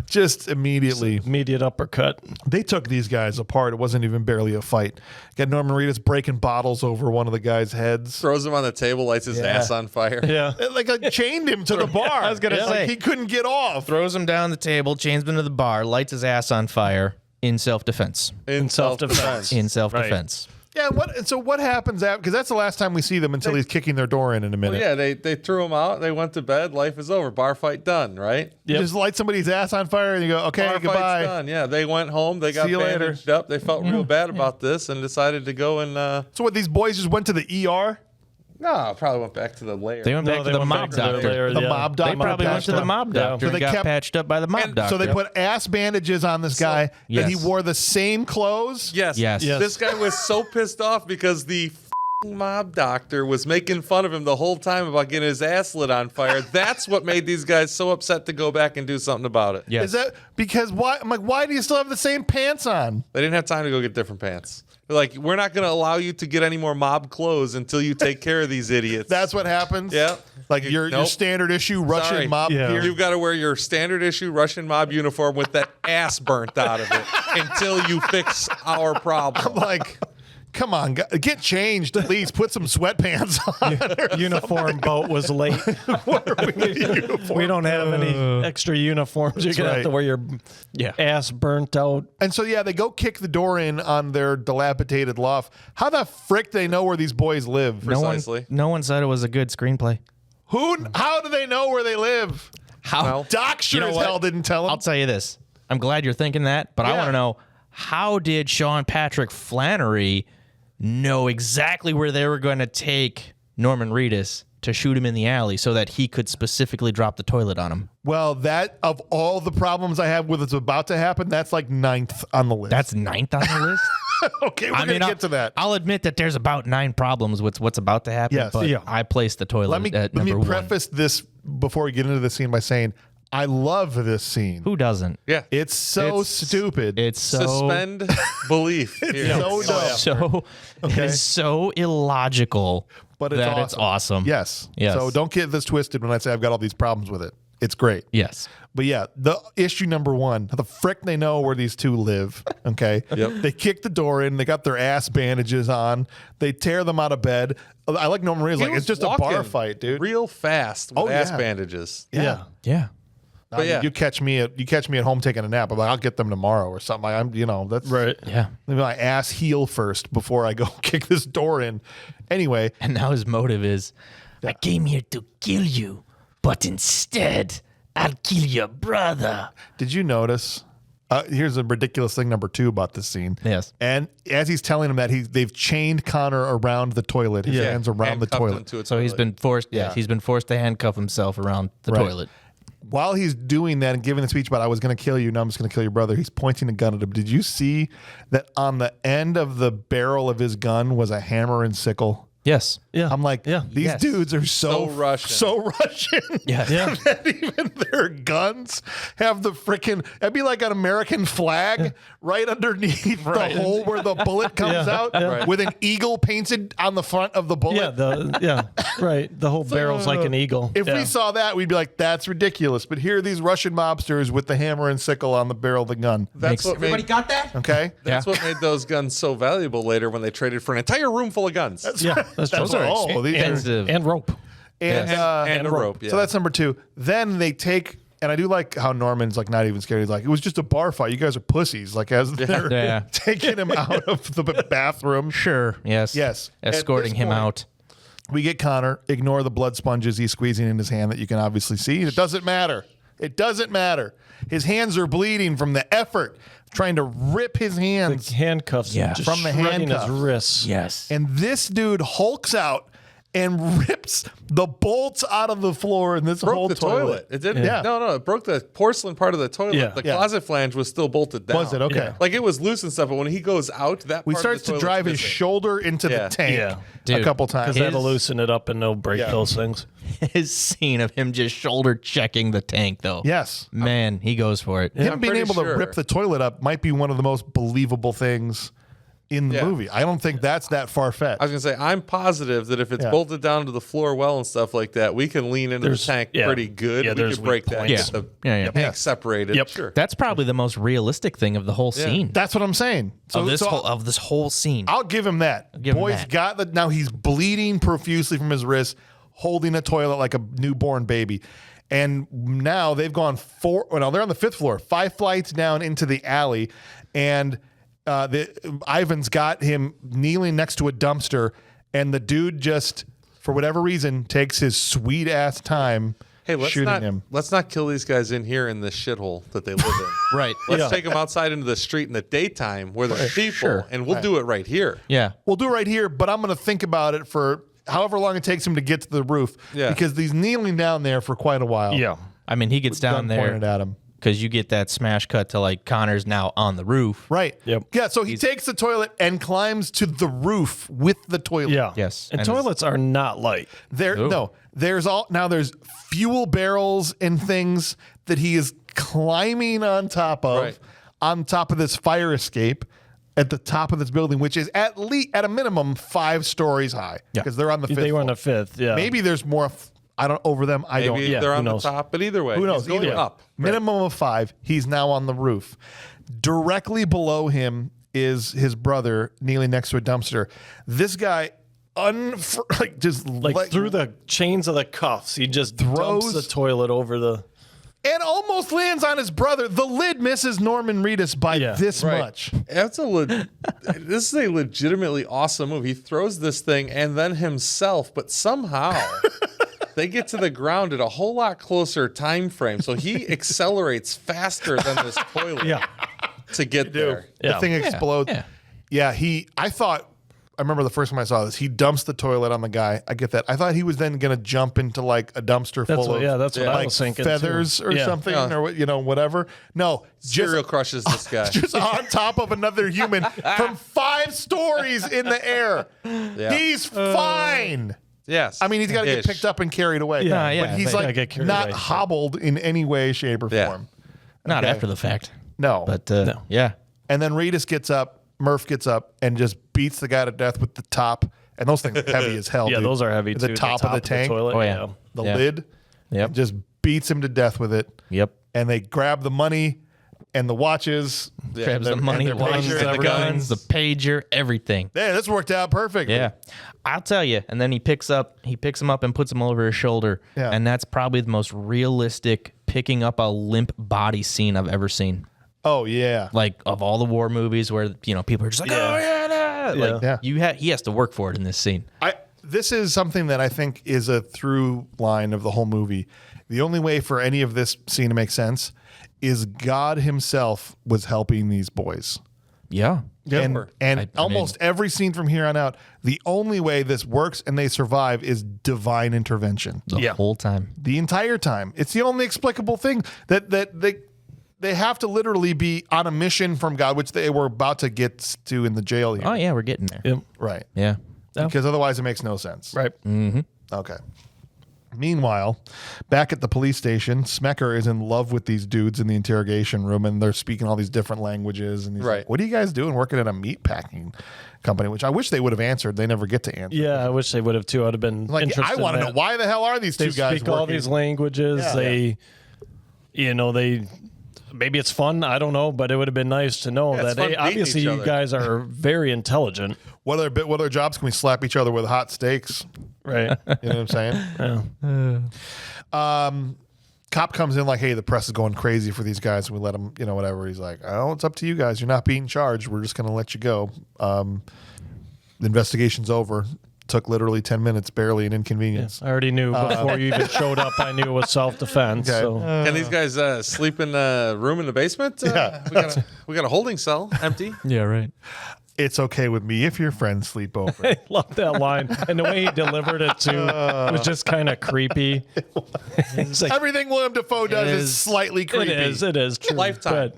Just immediately. Immediate uppercut. They took these guys apart. It wasn't even barely a fight. Got Norman Reedus breaking bottles over one of the guys' heads. Throws him on the table, lights his ass on fire. Yeah. Like chained him to the bar. I was gonna Like say. he couldn't get off. Throws him down the table, chains him to the bar, lights his ass on fire in self-defense. In self-defense. In self-defense. Yeah. What happens after? Because that's the last time we see them until he's kicking their door in a minute. Yeah, they threw him out. They went to bed. Life is over. Bar fight done, right? You just light somebody's ass on fire and you go, okay, Bar goodbye. fight's done. Yeah, they went home. They got See you later. bandaged up. They felt real bad about this and decided to go and So what? These boys just went to the ER. no, probably went back to the lair. They went back to the mob doctor. The mob doctor. They probably went to the mob doctor So they and got kept- patched up by the mob doctor. So they put ass bandages on this guy, and he Yes. wore the same clothes. Yes. Yes. Yes. This guy was so pissed off because the mob doctor was making fun of him the whole time about getting his ass lit on fire. That's what made these guys so upset to go back and do something about it. Yes. Is that because why? I'm like, why do you still have the same pants on? They didn't have time to go get different pants. They're like, we're not going to allow you to get any more mob clothes until you take care of these idiots. That's what happens. Yeah. Like your Nope. standard issue Russian Sorry. mob Yeah. gear. You've got to wear your standard issue Russian mob uniform with that ass burnt out of it until you fix our problem. Like, come on, get changed at least. Put some sweatpants on. Uniform boat was late. We don't have any extra uniforms. You're going to have to right. wear your ass burnt out. And so, yeah, they go kick the door in on their dilapidated loft. How the frick do they know where these boys live? Precisely. No one said it was a good screenplay. How do they know where they live? How? Well, Doc sure You know as what? hell didn't tell them. I'll tell you this. I'm glad you're thinking that, but I Yeah. want to know, how did Sean Patrick Flannery know exactly where they were going to take Norman Reedus to shoot him in the alley so that he could specifically drop the toilet on him? Well, that of all the problems I have with what's about to happen, that's like 9th on the list. That's 9th on the list? okay. We're gonna get to that. I'll admit that there's about 9 problems with what's about to happen, Yes. but Yeah. I placed the toilet Let me at number 1. preface this before we get into the scene by saying I love this scene. Who doesn't? Yeah. It's so It's- stupid. It's so Suspend belief. Here. so dumb. so Okay. it's so illogical, But it's that awesome. it's awesome. Yes. Yes. So don't get this twisted when I say I've got all these problems with it. It's great. Yes. But yeah, the issue number 1, how the frick they know where these two live. Okay. Yep. They kick the door in. They got their ass bandages on. They tear them out of bed. I like Norman Reedus. He Like, was it's just a bar walking fight, dude. Real fast with Oh, ass yeah. bandages. Yeah. Yeah. I mean, yeah. you catch me at home taking a nap. I'm like, I'll get them tomorrow or something. That's Right. Yeah. Maybe my ass heal first before I go kick this door in. Anyway, And now his motive is, I came here to kill you, but instead, I'll kill your brother. did you notice Here's a ridiculous thing, number 2 about this scene. Yes. And as he's telling him that, they've chained Connor around the toilet. His hands around the Handcuffed him toilet. to a So he's toilet. been forced. Yeah, he's been forced to handcuff himself around the toilet. While he's doing that and giving the speech about I was going to kill you, now I'm just going to kill your brother, he's pointing a gun at him. Did you see that on the end of the barrel of his gun was a hammer and sickle? Yes. Yeah. I'm like, these Yes. dudes are so Russian. So Russian. Yes. Yeah. That even their guns have the freaking, that'd be like an American flag right underneath the hole where the bullet comes out with an eagle painted on the front of the bullet. Right. The whole barrel's like an eagle. If we saw that, we'd be like, that's ridiculous. But here are these Russian mobsters with the hammer and sickle on the barrel of the gun. That's what Everybody made, got that? Okay? That's what made those guns so valuable later when they traded for an entire room full of guns. That's That's true. all. These are- Expensive. And rope. and, And a rope, yeah. So that's number 2. Then they take, and I do like how Norman's like not even scared. He's like, it was just a bar fight. You guys are pussies. Like as they're Yeah. taking him out of the bathroom. Sure. Yes. Yes. At Escorting this him point- out. We get Connor. Ignore the blood sponges he's squeezing in his hand that you can obviously see. It doesn't matter. It doesn't matter. His hands are bleeding from the effort of trying to rip his hands. Handcuffs. Yeah. Just From the shredding handcuffs. his wrists. Yes. And this dude hulks out and rips the bolts out of the floor in this whole broke the toilet. It didn't. Yeah. No, it broke the porcelain part of the toilet. Yeah. The Yeah. closet flange was still bolted down. Was it? Okay. Yeah. Like it was loose and stuff, but when he goes out, that He part starts of the to toilet's drive his missing. shoulder into Yeah. the tank Yeah. a Dude, couple times. Because that'll loosen it up and they'll break those things. His scene of him just shoulder checking the tank, though. Yes. Man, he goes for it. Him I'm being pretty able to sure. rip the toilet up might be one of the most believable things in the Yeah. movie. I don't think that's that far-fetched. I was gonna say, I'm positive that if it's Yeah. bolted down to the floor well and stuff like that, we can lean into the tank pretty good. Yeah, we there's could break weak that. points. Get the Yeah. tank separated. Yep. Sure. That's probably the most realistic thing of the whole scene. That's what I'm saying. So, of this so whole scene. I'll give him that. give him Boy's that. got the, now he's bleeding profusely from his wrist, holding a toilet like a newborn baby. And now they've gone they're on the 5th floor, 5 flights down into the alley. And Ivan's got him kneeling next to a dumpster. And the dude just, for whatever reason, takes his sweet ass time shooting him. Let's not kill these guys in here in this shithole that they live in. Right. Let's take them outside into the street in the daytime where there's people, Sure. and we'll do it right here. Yeah. We'll do it right here, but I'm going to think about it for however long it takes him to get to the roof. Yeah. Because he's kneeling down there for quite a while. Yeah. I mean, he gets down Gun pointed there at him. because you get that smash cut to like Connor's now on the roof. Right. Yep. Yeah, so he takes the toilet and climbs to the roof with the toilet. Yeah. Yes. And And toilets are not light. There's fuel barrels and things that he is climbing on top of, Right. on top of this fire escape at the top of this building, which is at a minimum 5 stories high. Yeah. Because they're on the 5th They were on floor. the 5th. Yeah. Maybe there's more. I don't over them. I don't. Maybe yeah, they're who on the knows? top, but either way, Who knows? he's going Either way. up. Minimum of 5. He's now on the roof. Directly below him is his brother kneeling next to a dumpster. This guy, through the chains of the cuffs, he just Throws- dumps the toilet over the. and almost lands on his brother. The lid misses Norman Reedus by this Right. much. This is a legitimately awesome move. He throws this thing and then himself, but somehow they get to the ground at a whole lot closer time frame. So he accelerates faster than this toilet to get there. The Yeah. thing explodes. yeah. I remember the first time I saw this, he dumps the toilet on the guy. I get that. I thought he was then going to jump into like a dumpster full of that's what I like was thinking. feathers too. or something or whatever. No, Serial crushes this guy. just on top of another human from 5 stories in the air. Yeah. He's fine. Yes. I mean, he's got to get Ish. picked up and carried away. Yeah, yeah, but he's but- Yeah, like get carried not away. hobbled in any way, shape, or Yeah. form. Not Okay. after the fact. No. But No. yeah. And then Reedus gets up, Murph gets up, and just beats the guy to death with the top. And those things are heavy as hell. Yeah, dude. those are heavy The too. top of the tank, toilet. Oh, yeah. the Yeah. lid, Yep. just beats him to death with it. Yep. And they grab the money and the watches. Grabs the and money, their runs pager to and the guns, the pager, everything. Yeah, this worked out perfectly. Yeah. I'll tell you. And then he picks him up and puts him over his shoulder. Yeah. And that's probably the most realistic picking up a limp body scene I've ever seen. Oh, yeah. Like of all the war movies where, people are just like, oh yeah, nah. Like Yeah. he has to work for it in this scene. This is something that I think is a through line of the whole movie. The only way for any of this scene to make sense is God himself was helping these boys. Yeah. And almost every scene from here on out, the only way this works and they survive is divine intervention. The whole time. The entire time. It's the only explicable thing that they have to literally be on a mission from God, which they were about to get to in the jail here. Oh, yeah, we're getting there. Yep. Right. Yeah. Because otherwise it makes no sense. Right. Okay. Meanwhile, back at the police station, Smecker is in love with these dudes in the interrogation room, and they're speaking all these different languages. And he's like, what are you guys doing working at a meat packing company? Which I wish they would have answered. They never get to answer. Yeah, I wish they would have too. I'd have been Like, interested I want to know, why the hell are these two guys speak all working? these languages. Maybe it's fun. I don't know, but it would have been nice to know that hey, obviously you guys are very intelligent. What other jobs can we slap each other with hot steaks? Right. You know what I'm saying? Cop comes in like, hey, the press is going crazy for these guys. And we let them, whatever. He's like, oh, it's up to you guys. You're not being charged. We're just going to let you go. The investigation's over. Took literally 10 minutes, barely an inconvenience. I already knew before you even showed up. I knew it was self-defense. Okay. So. Can these guys sleep in a room in the basement? We got a holding cell empty. Yeah, right. It's okay with me if your friends sleep over. I love that line. And the way he delivered it, too, was just kind of creepy. It's like, Everything Willem Dafoe does is slightly creepy. It is true. Lifetime.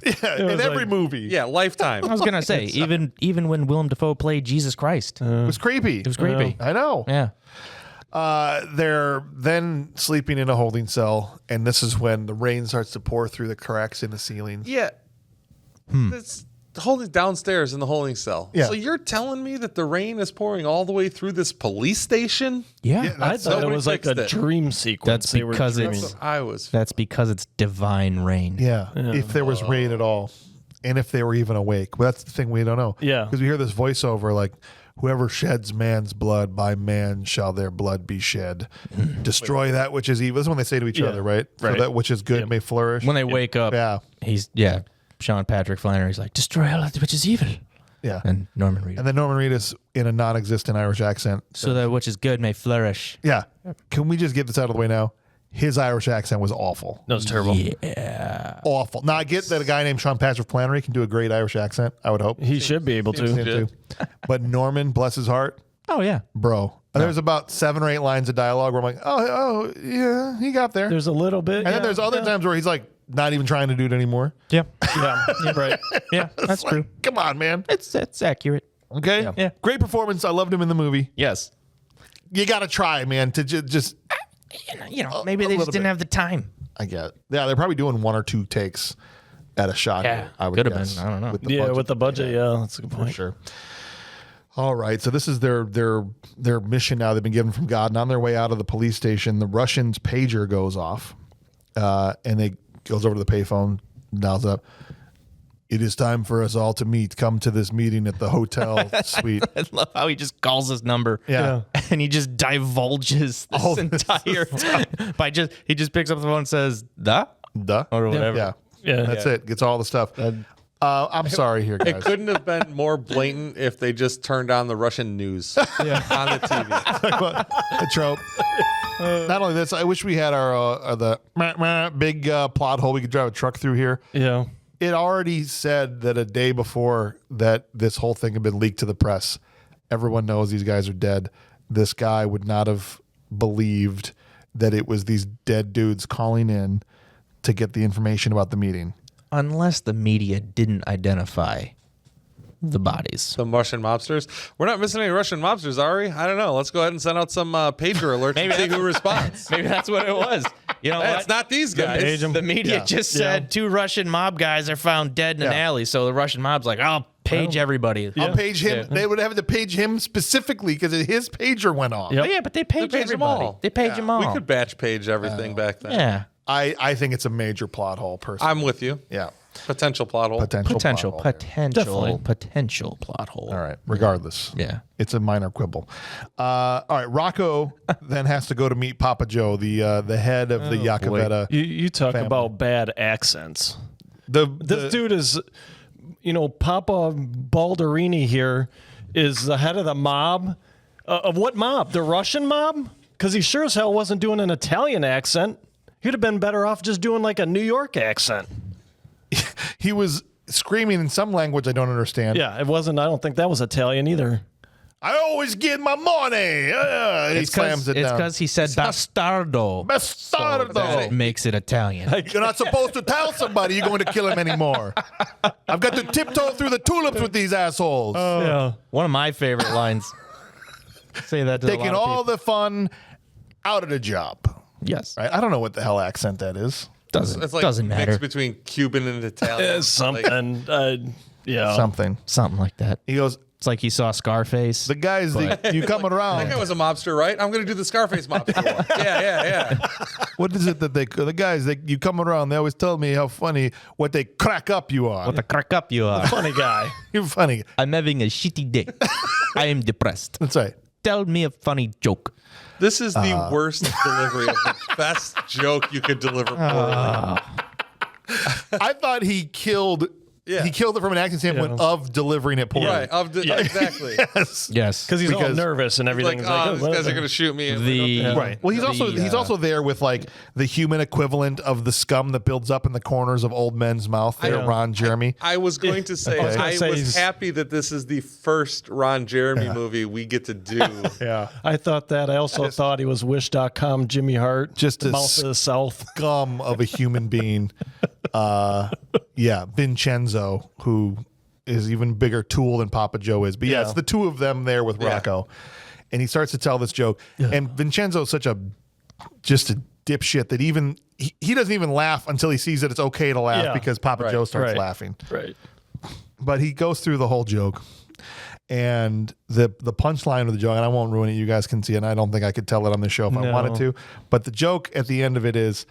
Yeah, in was every like- movie. Yeah, Lifetime. I was going to say, even when Willem Dafoe played Jesus Christ, It was creepy. it was creepy. I know. Yeah. They're then sleeping in a holding cell, and this is when the rain starts to pour through the cracks in the ceiling. Yeah. It's holding downstairs in the holding cell. Yeah. So you're telling me that the rain is pouring all the way through this police station? Yeah. I thought it Nobody was like a fixed it. dream sequence. That's They were because dreaming. it's I was. that's because it's divine rain. Yeah, if there was rain at all, and if they were even awake. Well, that's the thing we don't know. Yeah. Because we hear this voiceover like, whoever sheds man's blood, by man shall their blood be shed. Destroy that which is evil. This is when they say to each other, right? Right. So that which is good may flourish. When they wake up, Yeah. Sean Patrick Flannery's like, destroy all that which is evil. Yeah. And Norman Reedus. And then Norman Reedus in a non-existent Irish accent. So that which is good may flourish. Yeah. Can we just get this out of the way now? His Irish accent was awful. That was terrible. Yeah. Awful. Now, I get that a guy named Sean Patrick Flannery can do a great Irish accent. I would hope. He should be able to. Him too. But Norman, bless his heart, Oh, yeah. bro. There's about 7 or 8 lines of dialogue where I'm like, oh, yeah, he got there. There's a little bit. And then there's other times where he's like, not even trying to do it anymore. Yeah. Yeah, right. Yeah. That's Like, true. Come on, man. It's accurate. Okay. Yeah. Great performance. I loved him in the movie. Yes. You got to try, man, to just. Maybe a they little just didn't bit. have the time. I get it. Yeah, they're probably doing 1 or 2 takes at a shot. Yeah, here, I would could have guess, been. I don't know. with the Yeah, budget. with the budget. Yeah, that's a good point. Sure. All right. So this is their mission now. They've been given from God. And on their way out of the police station, the Russian's pager goes off, and they goes over to the payphone, dials up. It is time for us all to meet. Come to this meeting at the hotel suite. I love how he just calls his number. Yeah. And he just divulges this entire he just picks up the phone and says, "Da?" Duh. Or whatever. Yeah. Yeah. That's it. Gets all the stuff. I'm sorry here, It guys. couldn't have been more blatant if they just turned on the Russian news on the TV. The trope. Not only this, I wish we had the big plot hole we could drive a truck through here. Yeah. It already said that a day before that this whole thing had been leaked to the press. Everyone knows these guys are dead. This guy would not have believed that it was these dead dudes calling in to get the information about the meeting. Unless the media didn't identify the bodies. Some Russian mobsters. We're not missing any Russian mobsters, are we? I don't know. Let's go ahead and send out some pager alerts and see who responds. Maybe that's what it was. You know Hey, what? it's not these guys. The media just said 2 Russian mob guys are found dead in an Yeah. alley. So the Russian mob's like, I'll page everybody. I'll page him. They would have to page him specifically because his pager went off. Yep. But yeah, but they page page 'em everybody. all. They page them all. We could batch page everything back then. Yeah. I think it's a major plot hole, personally. I'm with you. Yeah. Potential plot hole. Potential plot hole here. potential plot hole. All right. Regardless. Yeah. It's a minor quibble. All right. Rocco then has to go to meet Papa Joe, the head of the Yakavetta. You talk family. about bad accents. This This dude is, Papa Balderini here is the head of the mob. Of what mob? The Russian mob? Because he sure as hell wasn't doing an Italian accent. You'd have been better off just doing like a New York accent. He was screaming in some language I don't understand. Yeah, it wasn't. I don't think that was Italian either. I always get my money. He slams it down. It's because he said bastardo. Bastardo. That makes it Italian. You're not supposed to tell somebody you're going to kill him anymore. I've got to tiptoe through the tulips with these assholes. Yeah. One of my favorite lines. Say that to Taking a lot of all people. the fun out of the job. Yes. Right? I don't know what the hell accent that is. It's like doesn't mix matter. between Cuban and Italian. Something. Yeah. Something. Something like that. He goes, It's like he saw Scarface. the guys, you coming That around. guy was a mobster, right? I'm going to do the Scarface mobster one. Yeah. What is it that the guys, you come around, they always tell me how funny, what they crack up you are. What the crack up you are. Funny guy. You're funny. I'm having a shitty day. I am depressed. That's right. Tell me a funny joke. This is the worst delivery of the best joke you could deliver poorly. I thought he killed. Yeah. He killed it from an acting standpoint of delivering it poorly. Right. Exactly. Yes. Yes. Because he's all Because- nervous and Like, everything. He's oh, these guys are going to shoot me. Right. Well, he's also there with like the human equivalent of the scum that builds up in the corners of old men's mouth. There, Ron Jeremy. I was going to say, was gonna I say was he's- happy that this is the first Ron Jeremy movie we get to do. Yeah. I thought that. I also thought he was Wish.com Jimmy Hart. Just the a mouth of the South. Scum of a human being. Vincenzo, who is even bigger tool than Papa Joe is. But yeah, it's the two of them there with Rocco. And he starts to tell this joke. And Vincenzo is such just a dipshit that even he doesn't even laugh until he sees that it's okay to laugh because Papa Joe starts laughing. Right. But he goes through the whole joke. And the punchline of the joke, and I won't ruin it, you guys can see it, and I don't think I could tell it on the show if I wanted to. But the joke at the end of it is,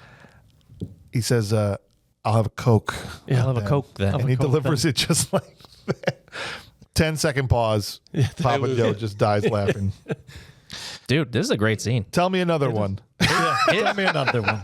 he says, I'll have a Coke. Yeah, I'll have a Coke then. And he delivers it just like that. 10-second pause. Papa Joe just dies laughing. Dude, this is a great scene. Tell me another one. Tell me another one.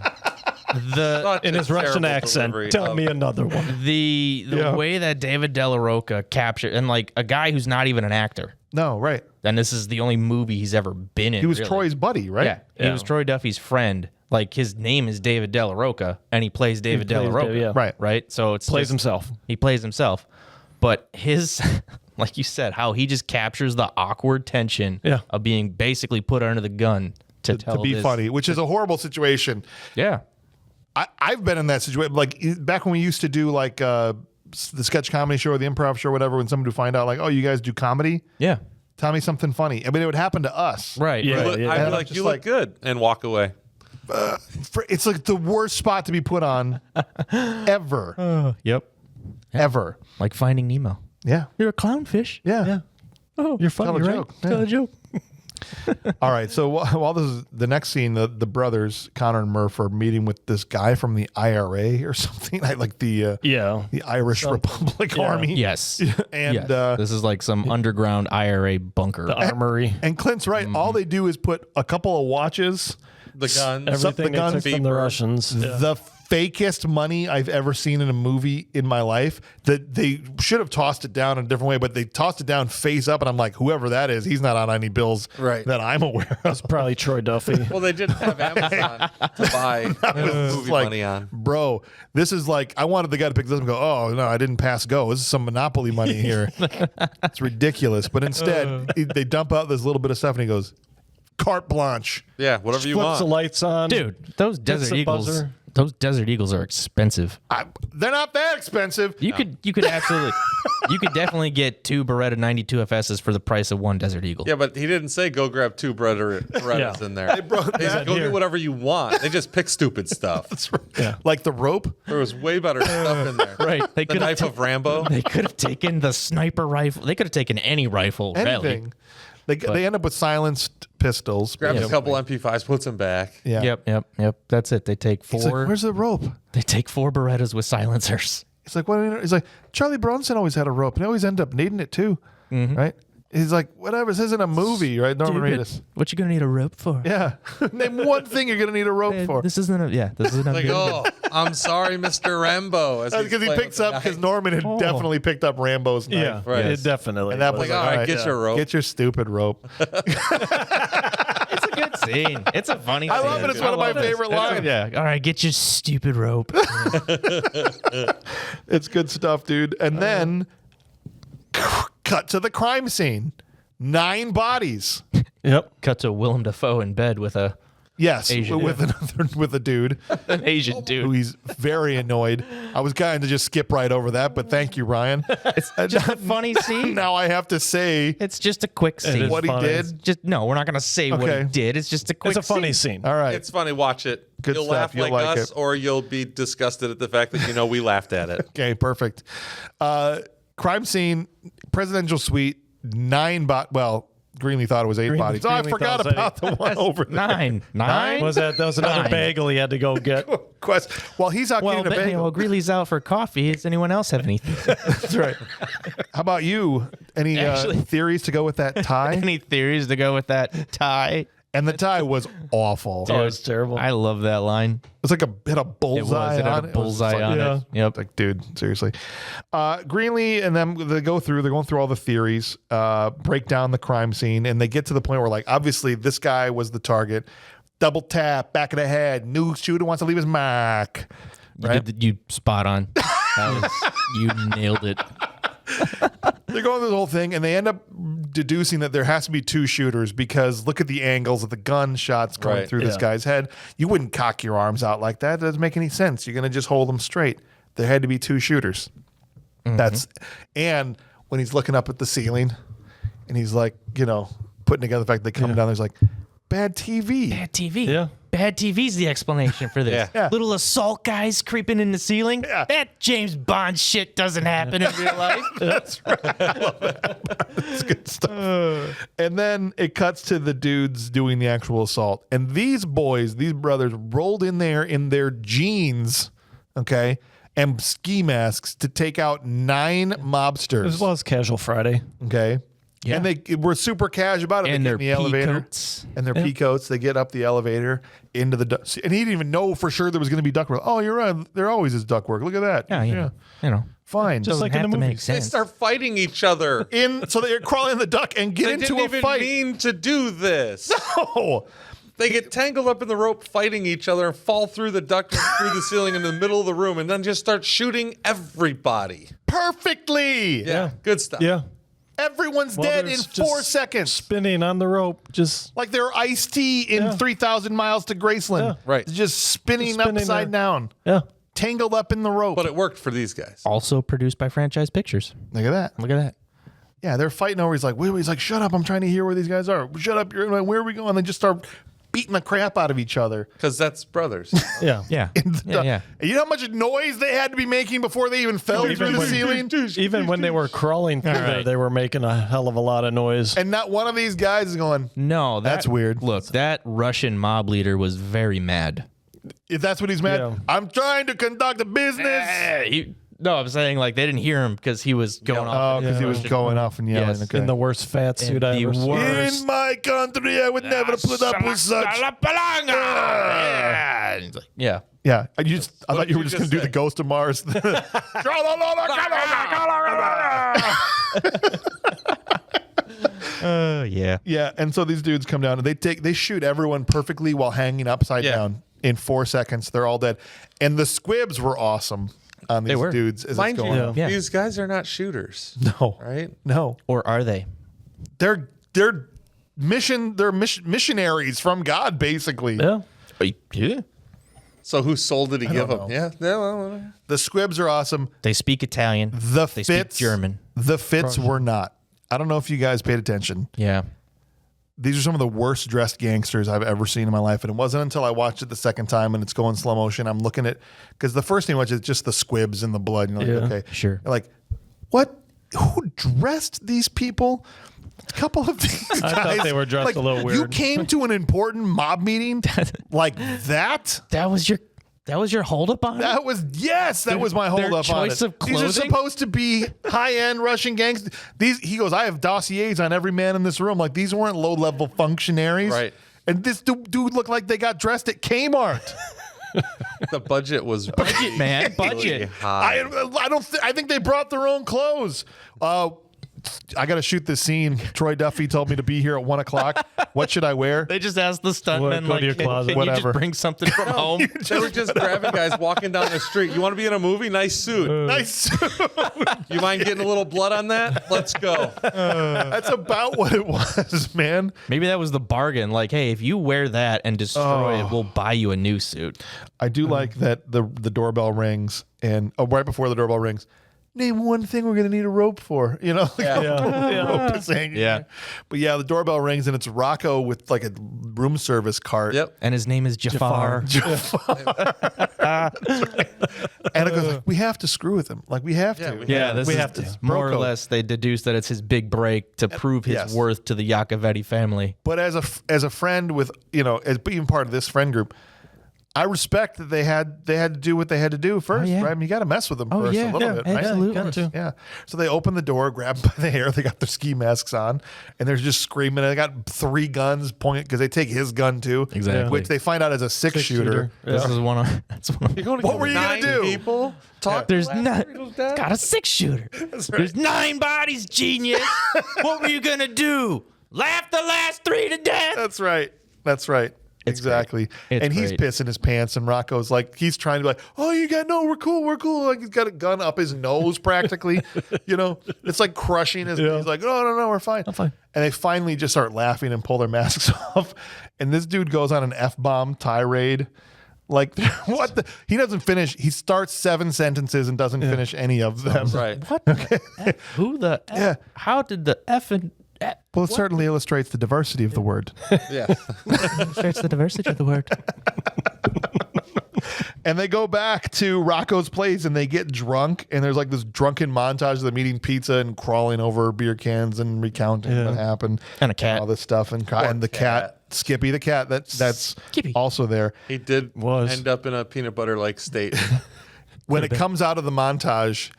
In his Russian accent. Tell me another one. The way that David De La Rocca captured, and like a guy who's not even an actor. No, right. And this is the only movie he's ever been in. He was really. Troy's buddy, right? Yeah, he was Troy Duffy's friend. Like his name is David De La Rocca, and he plays David De La plays Rocca. David, yeah. Right. Right. So it's Plays just- himself. He plays himself, but his, like you said, how he just captures the awkward tension of being basically put under the gun to tell To be this. funny, which is a horrible situation. Yeah. I've been in that situation. Like back when we used to do like the sketch comedy show or the improv show or whatever, when somebody would find out like, oh, you guys do comedy? Yeah. Tell me something funny. I mean, it would happen to us. Right. Yeah. Right. I'd And be I'm like, just you like- look good, and walk away. It's like the worst spot to be put on ever. Yep. Ever. Like Finding Nemo. Yeah. You're a clownfish. Yeah. Oh, you're funny, Tell a right? joke. Tell a joke. All right. So while this is the next scene, the brothers, Connor and Murph, are meeting with this guy from the IRA or something, like the Irish Republic Army. Yes. And Yes. This is like some underground IRA bunker. The armory. and Clint's right. All they do is put a couple of watches, The guns. Everything the guns, they took from the Russians. Yeah. the fakest money I've ever seen in a movie in my life. That they should have tossed it down in a different way, but they tossed it down face up, and I'm like, whoever that is, he's not on any bills that I'm aware of. Probably Troy Duffy. Well, they didn't have Amazon to buy movie like, money on. Bro, this is like, I wanted the guy to pick this up and go, oh, no, I didn't pass go. This is some Monopoly money here. It's ridiculous. But instead, they dump out this little bit of stuff, and he goes, carte blanche. Yeah, whatever you Flips want. the lights on. Dude, those Desert the Eagles. buzzer. Those Desert Eagles are expensive. They're not that expensive. You could absolutely, you could definitely get 2 Beretta 92 FSs for the price of 1 Desert Eagle. Yeah, but he didn't say go grab 2 Berettas in there. He said go do whatever you want. They just pick stupid stuff. That's right. Like the rope. There was way better stuff in there. Right. They The could knife of Rambo. They could have taken the sniper rifle. They could have taken any rifle. Anything. Really. They end up with silenced pistols. Grabs a couple MP5s, puts them back. Yeah. Yep. That's it. They take He's 4. like, where's the rope? They take 4 Berettas with silencers. He's like, what? He's like, Charlie Bronson always had a rope, and he always ended up needing it too, right? He's like, whatever. This isn't a movie, right? Norman Reedus. What you gonna need a rope for? Yeah. Name one thing you're gonna need a rope for. This isn't a This isn't a Like, oh, I'm sorry, Mr. Rambo. Because he picks up, because Norman had definitely picked up Rambo's knife. Yeah, Right. it definitely. And that was Like, like, all right, get your rope. Get your stupid rope. It's a good scene. It's a funny scene. I love it. It's one of my favorite lines. Yeah. All right, get your stupid rope. It's good stuff, dude. And then cut to the crime scene. 9 bodies. Yep. Cut to Willem Dafoe in bed with a Yes, Asian. with a dude an Asian who dude. he's very annoyed. I was going to just skip right over that, but thank you, Ryan. It's just a funny scene. Now I have to say It's just a quick scene. is what he funny. did. Just no, we're not gonna say what he Okay. did. It's just a quick. It's a funny scene. All right. It's funny. Watch it. Good you'll stuff. laugh You'll like like us, it. or you'll be disgusted at the fact that we laughed at it. Okay, perfect. Crime scene, presidential suite, 9 well, Greenlee thought it was 8 bodies. Oh, I Greenlee forgot thought it about the one over there. Nine. Was that was another 9. bagel he had to go get? Quest. While he's out Well, getting a bagel. Greeley's out for coffee. Does anyone else have anything? That's right. How about you? Any Actually- theories to go with that tie? Any theories to go with that tie? And the tie was awful. Oh, it's terrible. I love that line. It's like hit a bullseye It on had a it. bullseye on Yeah. it. Yep. Like, dude, seriously. Greenlee and them, they're going through all the theories, break down the crime scene, and they get to the point where, like, obviously this guy was the target. Double tap, back of the head. New shooter wants to leave his mark. Right? You spot on. You nailed it. They're going through the whole thing, and they end up deducing that there has to be 2 shooters because look at the angles of the gunshots going Right. through this Yeah. guy's head. You wouldn't cock your arms out like that. That doesn't make any sense. You're going to just hold them straight. There had to be 2 shooters. And when he's looking up at the ceiling, and he's like, putting together the fact they come down, there's like, bad TV. Bad TV. Yeah. Bad TV's the explanation for this. Yeah. Little assault guys creeping in the ceiling. Yeah. That James Bond shit doesn't happen in real life. That's right. I love that. It's good stuff. And then it cuts to the dudes doing the actual assault. And these brothers, rolled in there in their jeans, okay, and ski masks to take out 9 mobsters. As well as Casual Friday. Okay. Yeah. And they were super cash about it. And They their get in the elevator. peacoats. And their peacoats. They get up the elevator into the and he didn't even know for sure there was going to be ductwork. Oh, you're right. There always is ductwork. Look at that. Yeah, you know. Fine. Just Doesn't like in have the to make movies. They sense. start fighting each other. So they're crawling in the duck and get They into didn't a even fight. mean to do this. Oh. They get tangled up in the rope fighting each other and fall through the duct through the ceiling in the middle of the room and then just start shooting everybody. Perfectly. Yeah. Good stuff. Yeah. Everyone's Well, dead in there's 4 just seconds. Spinning on the rope. Just Like they're Ice-T in Yeah. 3,000 Miles to Graceland. Yeah. Right. Just spinning, Just spinning upside there. down. yeah. Tangled up in the rope. But it worked for these guys. Also produced by Franchise Pictures. Look at that. Look at that. Yeah, they're fighting over. He's like, wait, he's like, shut up. I'm trying to hear where these guys are. Shut up. You're like, where are we going? They just start beating the crap out of each other. Because that's brothers. Yeah. Yeah. Yeah. And you know how much noise they had to be making before they even fell through the ceiling? Even when they were crawling through there, they were making a hell of a lot of noise. And not one of these guys is going, No, That's weird. Look, that Russian mob leader was very mad. if that's what he's mad, Yeah. I'm trying to conduct a business. No, I'm saying like they didn't hear him because he was going Oh, off. because he was going off and yelling. Yes. Okay. In the worst fat suit I the ever saw. worst. In my country, I would never put up with such. Yeah. Yeah, I thought you were you just going just to do the say? Ghost of Mars. Yeah. Yeah, and so these dudes come down and they shoot everyone perfectly while hanging upside Yeah. down in 4 seconds. They're all dead, and the squibs were awesome on these were. dudes. As Mind it's you, going on. Yeah. these guys are not shooters. No, Right? no, Or are they? they're missionaries from God, basically. Yeah. Yeah. So whose soul did he give don't them? know. Yeah. Yeah, well, The squibs are awesome. They speak Italian. The They fits, speak German. The fits were not. I don't know if you guys paid attention. Yeah. These are some of the worst dressed gangsters I've ever seen in my life. And it wasn't until I watched it the second time and it's going slow motion. I'm looking at, because the first thing I watched is just the squibs and the blood. And you're like, Yeah. okay. Sure. You're like, what? Who dressed these people? A couple of these guys. thought they were dressed like, a little You weird. came to an important mob meeting like that? That was your holdup on it? That was that was my their hold up on it. choice of These are clothing? supposed to be high end Russian gangsters. He goes, I have dossiers on every man in this room. Like these weren't low level functionaries, Right. And this dude looked like they got dressed at Kmart. the budget was budget, man, budget. high. I think they brought their own clothes. I got to shoot this scene. Troy Duffy told me to be here at 1 o'clock. What should I wear? They just asked the stuntmen, Go to your closet. can you Whatever. just bring something from home? They were just grabbing guys walking down the street. You want to be in a movie? Nice suit. Nice. You mind getting a little blood on that? Let's go. That's about what it was, man. Maybe that was the bargain. Like, hey, if you wear that and destroy it, we'll buy you a new suit. I do like that the doorbell rings, and right before the doorbell rings, name one thing we're going to need a rope for. You know, rope is hanging. Yeah. But yeah, the doorbell rings, and it's Rocco with like a room service cart. Yep. And his name is Jafar. And it goes like, we have to screw with him. Like we have to. Yeah, this We is have to. more or Bro code. less they deduce that it's his big break to prove his yes. worth to the Iacovetti family. But as a friend with, you know, as being part of this friend group, I respect that they had to do what they had to do first, yeah. right? I mean, you got to mess with them first a little bit, right? absolutely. Got to. Yeah. So they open the door, grab them by the hair. They got their ski masks on, and they're just screaming. They got 3 guns pointed because they take his gun too, Exactly. which they find out is a six-shooter. This is one of that's one of You're going to What were you gonna 9 do? people? Talk. There's last not people's dead? got a 6-shooter. There's 9 bodies, genius. What were you gonna do? Laugh the last 3 to death? That's right. That's right. Exactly. It's and he's great. pissing his pants, and Rocco's like, he's trying to be like, oh, we're cool. Like he's got a gun up his nose practically. You know, it's like crushing his. He's like, no, we're fine. I'm fine. And they finally just start laughing and pull their masks off. And this dude goes on an F-bomb tirade. Like, what the? He doesn't finish. He starts 7 sentences and doesn't finish any of them. Right. What? The F? Who the? F? Yeah. How did the F and Well, it certainly illustrates the diversity of the word. Yeah. illustrates the diversity of the word? And they go back to Rocco's place and they get drunk. And there's like this drunken montage of them eating pizza and crawling over beer cans and recounting what happened. And a cat. all this stuff. And the cat, Skippy the cat, that's Skippy. also there. He did Was. end up in a peanut butter like state. When it comes out of the montage,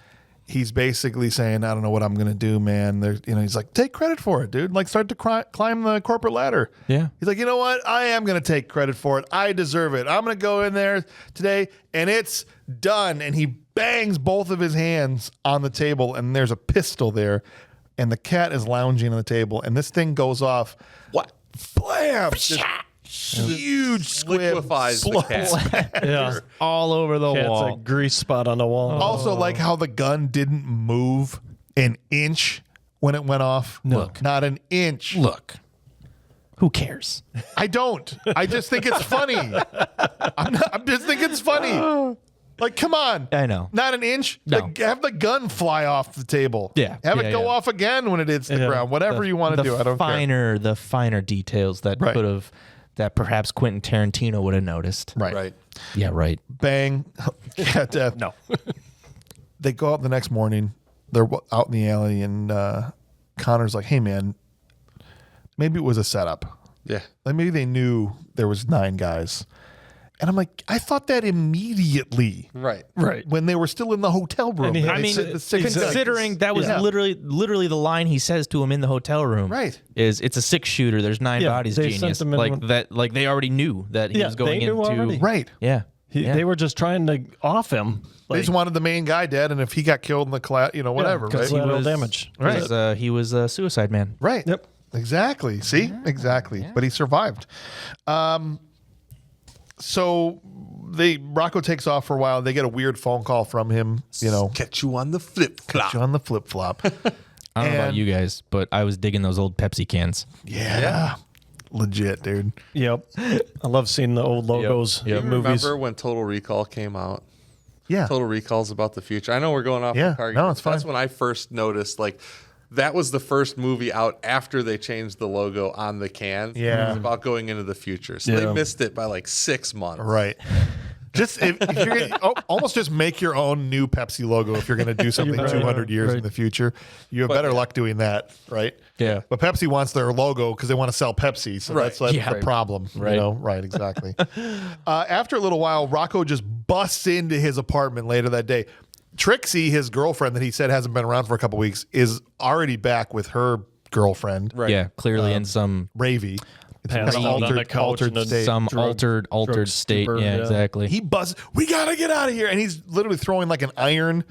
he's basically saying, I don't know what I'm going to do, man. There's, he's like, take credit for it, dude. Like, start to climb the corporate ladder. Yeah. He's like, you know what? I am going to take credit for it. I deserve it. I'm going to go in there today, and it's done. And he bangs both of his hands on the table, and there's a pistol there, and the cat is lounging on the table, and this thing goes off. What? Blam! Just huge squib. Liquefies the blows cat. Yeah. All over the Cat's a wall. grease spot on the wall. Also, like how the gun didn't move an inch when it went off. Look. Not an inch. Look. Who cares? I don't. I just think it's funny. I just think it's funny. Like, come on. I know. Not an inch. No. Like, have the gun fly off the table. Yeah. Have it Yeah, go yeah. off again when it hits the ground. Whatever you want to do. I don't care. The finer details that Right. could have, that perhaps Quentin Tarantino would have noticed. Right. Right. Yeah, right. Bang. Cat death. No. They go out the next morning. They're out in the alley, and Connor's like, hey, man, maybe it was a setup. Yeah. Like maybe they knew there was 9 guys. And I'm like, I thought that immediately Right. Right. when they were still in the hotel room. And he- They I mean, said the 6 guys. considering that was Yeah. literally the line he says to him in the hotel room. Right. Is it's a 6-shooter. There's 9 Yeah, bodies. they Genius. sent him in Like one- that. Like they already knew that he Yeah, was going they knew into. already. Right. Yeah. They were just trying to off him. They just wanted the main guy dead, and if he got killed in the whatever, because right? collateral damage. Right. He was a suicide man. Right. Yep. Exactly. See? Exactly. But he survived. So Rocco takes off for a while. They get a weird phone call from him, Catch you on the flip flop. on the flip flop. I don't know about And- you guys, but I was digging those old Pepsi cans. Yeah. Legit, dude. Yep. I love seeing the old logos Yep. in You movies. remember when Total Recall came out? Yeah. Total Recall's about the future. I know we're going off Yeah, the car. no, it's That's fine. when I first noticed, like, that was the first movie out after they changed the logo on the can. Yeah. It was about going into the future. So Yeah. they missed it by like 6 months. Right. Just if you're gonna, almost just make your own new Pepsi logo if you're going to do something Right. 200 years in Right. the future. You have better luck doing that, right? Yeah. But Pepsi wants their logo because they want to sell Pepsi, so Right. that's the Yeah. problem, Right. Right, exactly. After a little while, Rocco just busts into his apartment later that day. Trixie, his girlfriend that he said hasn't been around for a couple weeks, is already back with her girlfriend, Right. Yeah, clearly in some Ravy. It's Passed kinda out on the couch altered in a- state. some Drug altered state. stupor, Yeah, yeah. exactly. He buzzes, we gotta get out of here, and he's literally throwing like an iron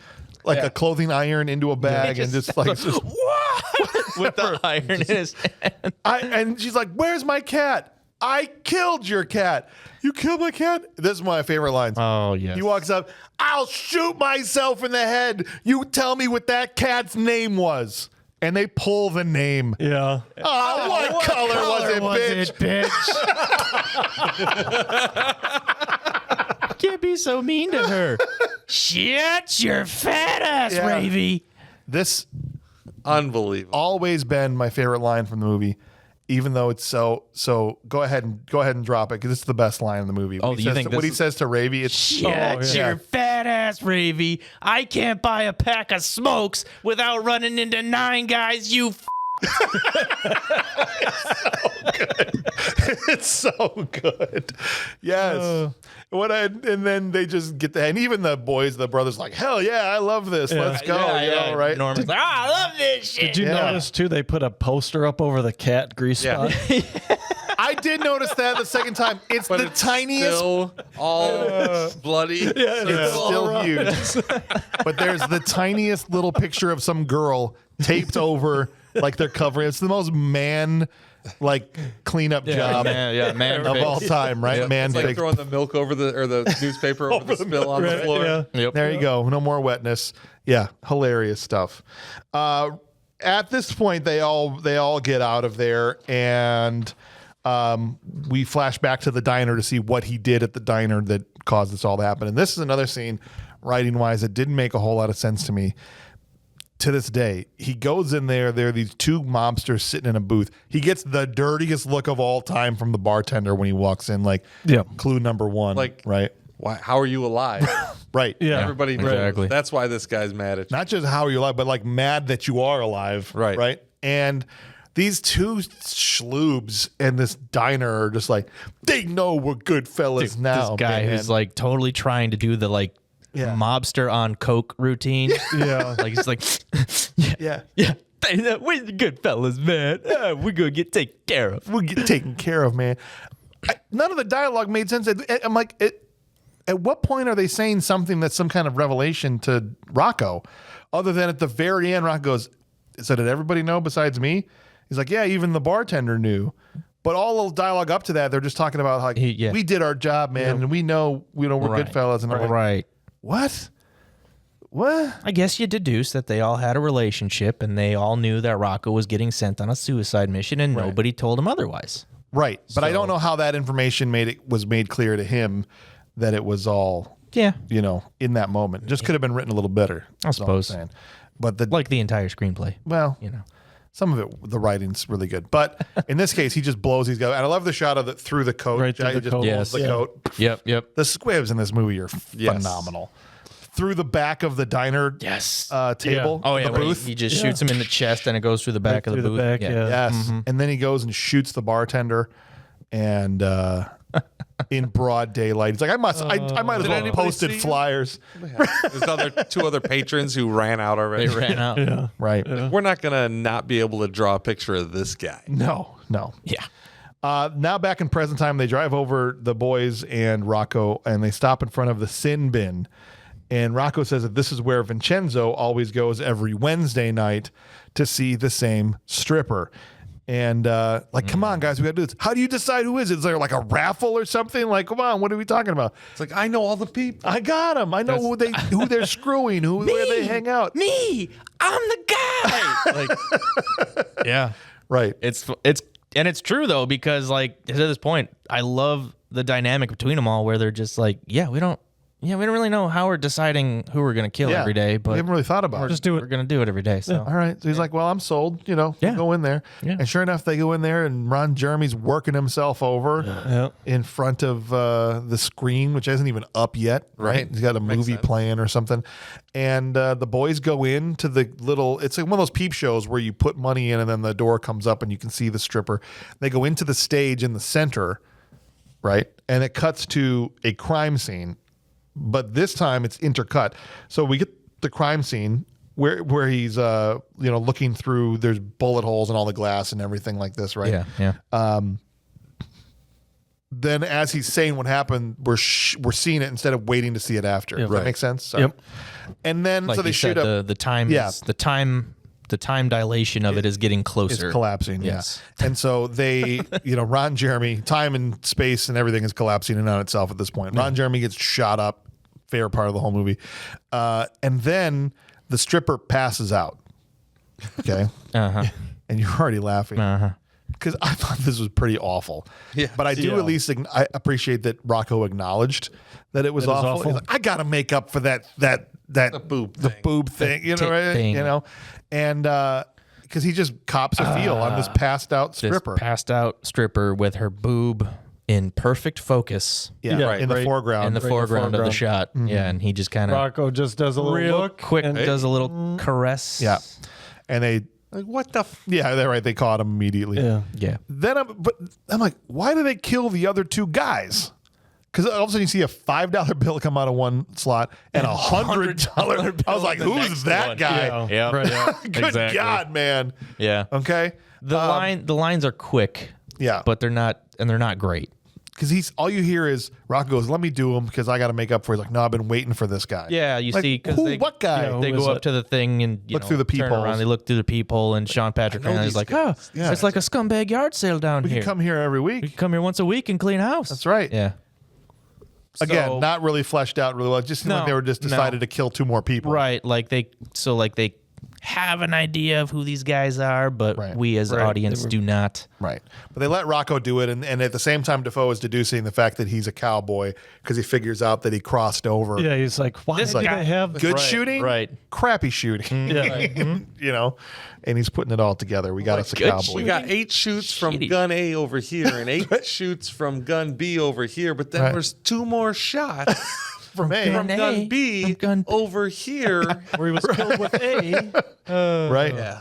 like a clothing iron into a bag and just like with the iron in his hand. and she's like, "Where's my cat? I killed your cat. You killed my cat?" This is one of my favorite lines. Oh, yes. He walks up, "I'll shoot myself in the head. You tell me what that cat's name was." And they pull the name. Yeah. Oh, what color was it, bitch? Can't be so mean to her. Shut your fat ass, Yeah. Ravy. This Unbelievable. always been my favorite line from the movie, even though it's so. Go ahead and drop it because it's the best line in the movie. Oh, What he you says think to, what he this says to Ravy? It's Shut your fat ass, Ravy. I can't buy a pack of smokes without running into 9 guys, you It's so good. Yes. And then they just get and even the brothers like, hell yeah, I love this. Let's go. Right? Norman's like, I love this shit. Did you notice too? They put a poster up over the cat grease spot. I did notice that the second time. It's But the it's tiniest. still all bloody. It's still huge. But there's the tiniest little picture of some girl taped over like they're covering. It's the most man cleanup job man of all time, right? Yep. Man It's like fix. throwing the milk over the newspaper over the spill on the floor. Yeah. Yep. There you go. No more wetness. Yeah, hilarious stuff. At this point, they all get out of there, and we flash back to the diner to see what he did at the diner that caused this all to happen. And this is another scene, writing wise, that didn't make a whole lot of sense to me. To this day, he goes in there. There are these 2 mobsters sitting in a booth. He gets the dirtiest look of all time from the bartender when he walks in. Like, clue number 1. Like, right, why? How are you alive? right, Yeah. Everybody knows. exactly. That's why this guy's mad at you. Not just how are you alive, but like mad that you are alive. Right. Right. And these 2 schloobs in this diner are just like, they know we're good fellas now. This guy man. who's like totally trying to do the mobster on coke routine. Yeah. Like he's like, Yeah. we're the good fellas, man. We're gonna get taken care of. We'll get taken care of, man. None of the dialogue made sense. I'm like, at what point are they saying something that's some kind of revelation to Rocco? Other than at the very end, Rocco goes, so did everybody know besides me? He's like, yeah, even the bartender knew. But all the dialogue up to that, they're just talking about like, we did our job, man, and we know we're good fellas. And I'm like, Right. what? I guess you deduce that they all had a relationship and they all knew that Rocco was getting sent on a suicide mission and nobody told him otherwise. Right. But I don't know how that information was made clear to him that it was all, in that moment. It just could have been written a little better. I suppose. Saying. But Like the entire screenplay. well, You know. some of it, the writing's really good. But in this case, he just blows these guys. And I love the shot of it through the coat. Right through He the just coat. pulls Yes. the Yeah. coat. Yep. The squibs in this movie are phenomenal. Through the back of the diner table. Oh, yeah. The When booth. he just shoots him in the chest and it goes through the back of the through booth. the back, yeah. Yes. And then he goes and shoots the bartender and in broad daylight. He's like, I might as well have anybody posted see him? flyers. There's 2 other patrons who ran out already. They ran out. Yeah. Right. We're not going to not be able to draw a picture of this guy. No. Yeah. Now back in present time, they drive over the boys and Rocco, and they stop in front of the sin bin. And Rocco says that this is where Vincenzo always goes every Wednesday night to see the same stripper. And come on, guys, we got to do this. How do you decide who is it? Is there like a raffle or something? Like, come on, what are we talking about? It's like, I know all the people. I got them. I know who they're screwing, where they hang out. Me, I'm the guy. Yeah. Right. It's true though, because like to this point, I love the dynamic between them all, where they're just like, we don't really know how we're deciding who we're gonna kill every day, but we haven't really thought about it. Just do we're it. gonna do it every day. So All right. So he's like, well, I'm sold. We'll go in there. Yeah. And sure enough, they go in there, and Ron Jeremy's working himself over in front of the screen, which isn't even up yet. Right. He's got a movie playing or something. And the boys go into the little, it's like one of those peep shows where you put money in and then the door comes up and you can see the stripper. They go into the stage in the center. Right. And it cuts to a crime scene. But this time it's intercut. So we get the crime scene where he's looking through, there's bullet holes in all the glass and everything like this, right? yeah. then as he's saying what happened, we're seeing it instead of waiting to see it after. Does that make sense? So, Yep. And then Like so they you shoot said, up. the time. Yeah. Is, the time dilation of it is getting It's closer. collapsing, Yes. yeah. And so they, Ron Jeremy, time and space and everything is collapsing in on itself at this point. Ron Jeremy gets shot up, favorite part of the whole movie. And then the stripper passes out. Okay? Uh-huh. And you're already laughing. Because I thought this was pretty awful. Yeah. But I do at least I appreciate that Rocco acknowledged that it was awful. He's like, I got to make up for that boob the thing. boob thing, tit right? thing. And because he just cops a feel on this passed out This stripper. passed out stripper with her boob in perfect focus Yeah, in the right. foreground. in the foreground of the shot. Yeah, and he just kind of Rocco just does a little real look. quick and does a little caress. Yeah. And they, Like, what the? they're right. They caught him immediately. Yeah. Yeah. Then I'm like, why do they kill the other two guys? Because all of a sudden you see a $5 bill come out of one slot and $100. I was like, who's that guy? Yeah. Right. Good God, man. Yeah. Okay. The lines are quick. Yeah. But they're not great. Because all you hear is Rocco goes, let me do him because I got to make up for it. He's like, no, I've been waiting for this guy. Yeah, you Like, see, because what guy? they Who go is up it? to the thing and Look through the turn peepholes. around. They look through the peephole, and Sean Patrick know is these like, guys. Yeah. it's like a scumbag yard sale down We here. can come here every week. We can come here once a week and clean house. That's right. Yeah. Again, So- not really fleshed out really well. It just seemed like No, they were just decided no. to kill two more people. Right. Like they have an idea of who these guys are, but Right. we as an audience do not. Right. But they let Rocco do it. And at the same time, Defoe is deducing the fact that he's a cowboy because he figures out that he crossed over. Yeah, he's like, why This do guy- they have Good Right, shooting, right. crappy shooting. Yeah. And he's putting it all together. We got us a good cowboy. We got 8 shoots from Shitty. gun A over here and 8 shoots from gun B over here, but then Right. there's 2 more shots From A. from A, gun B from gun- over here. where he was killed with A. Right. Yeah.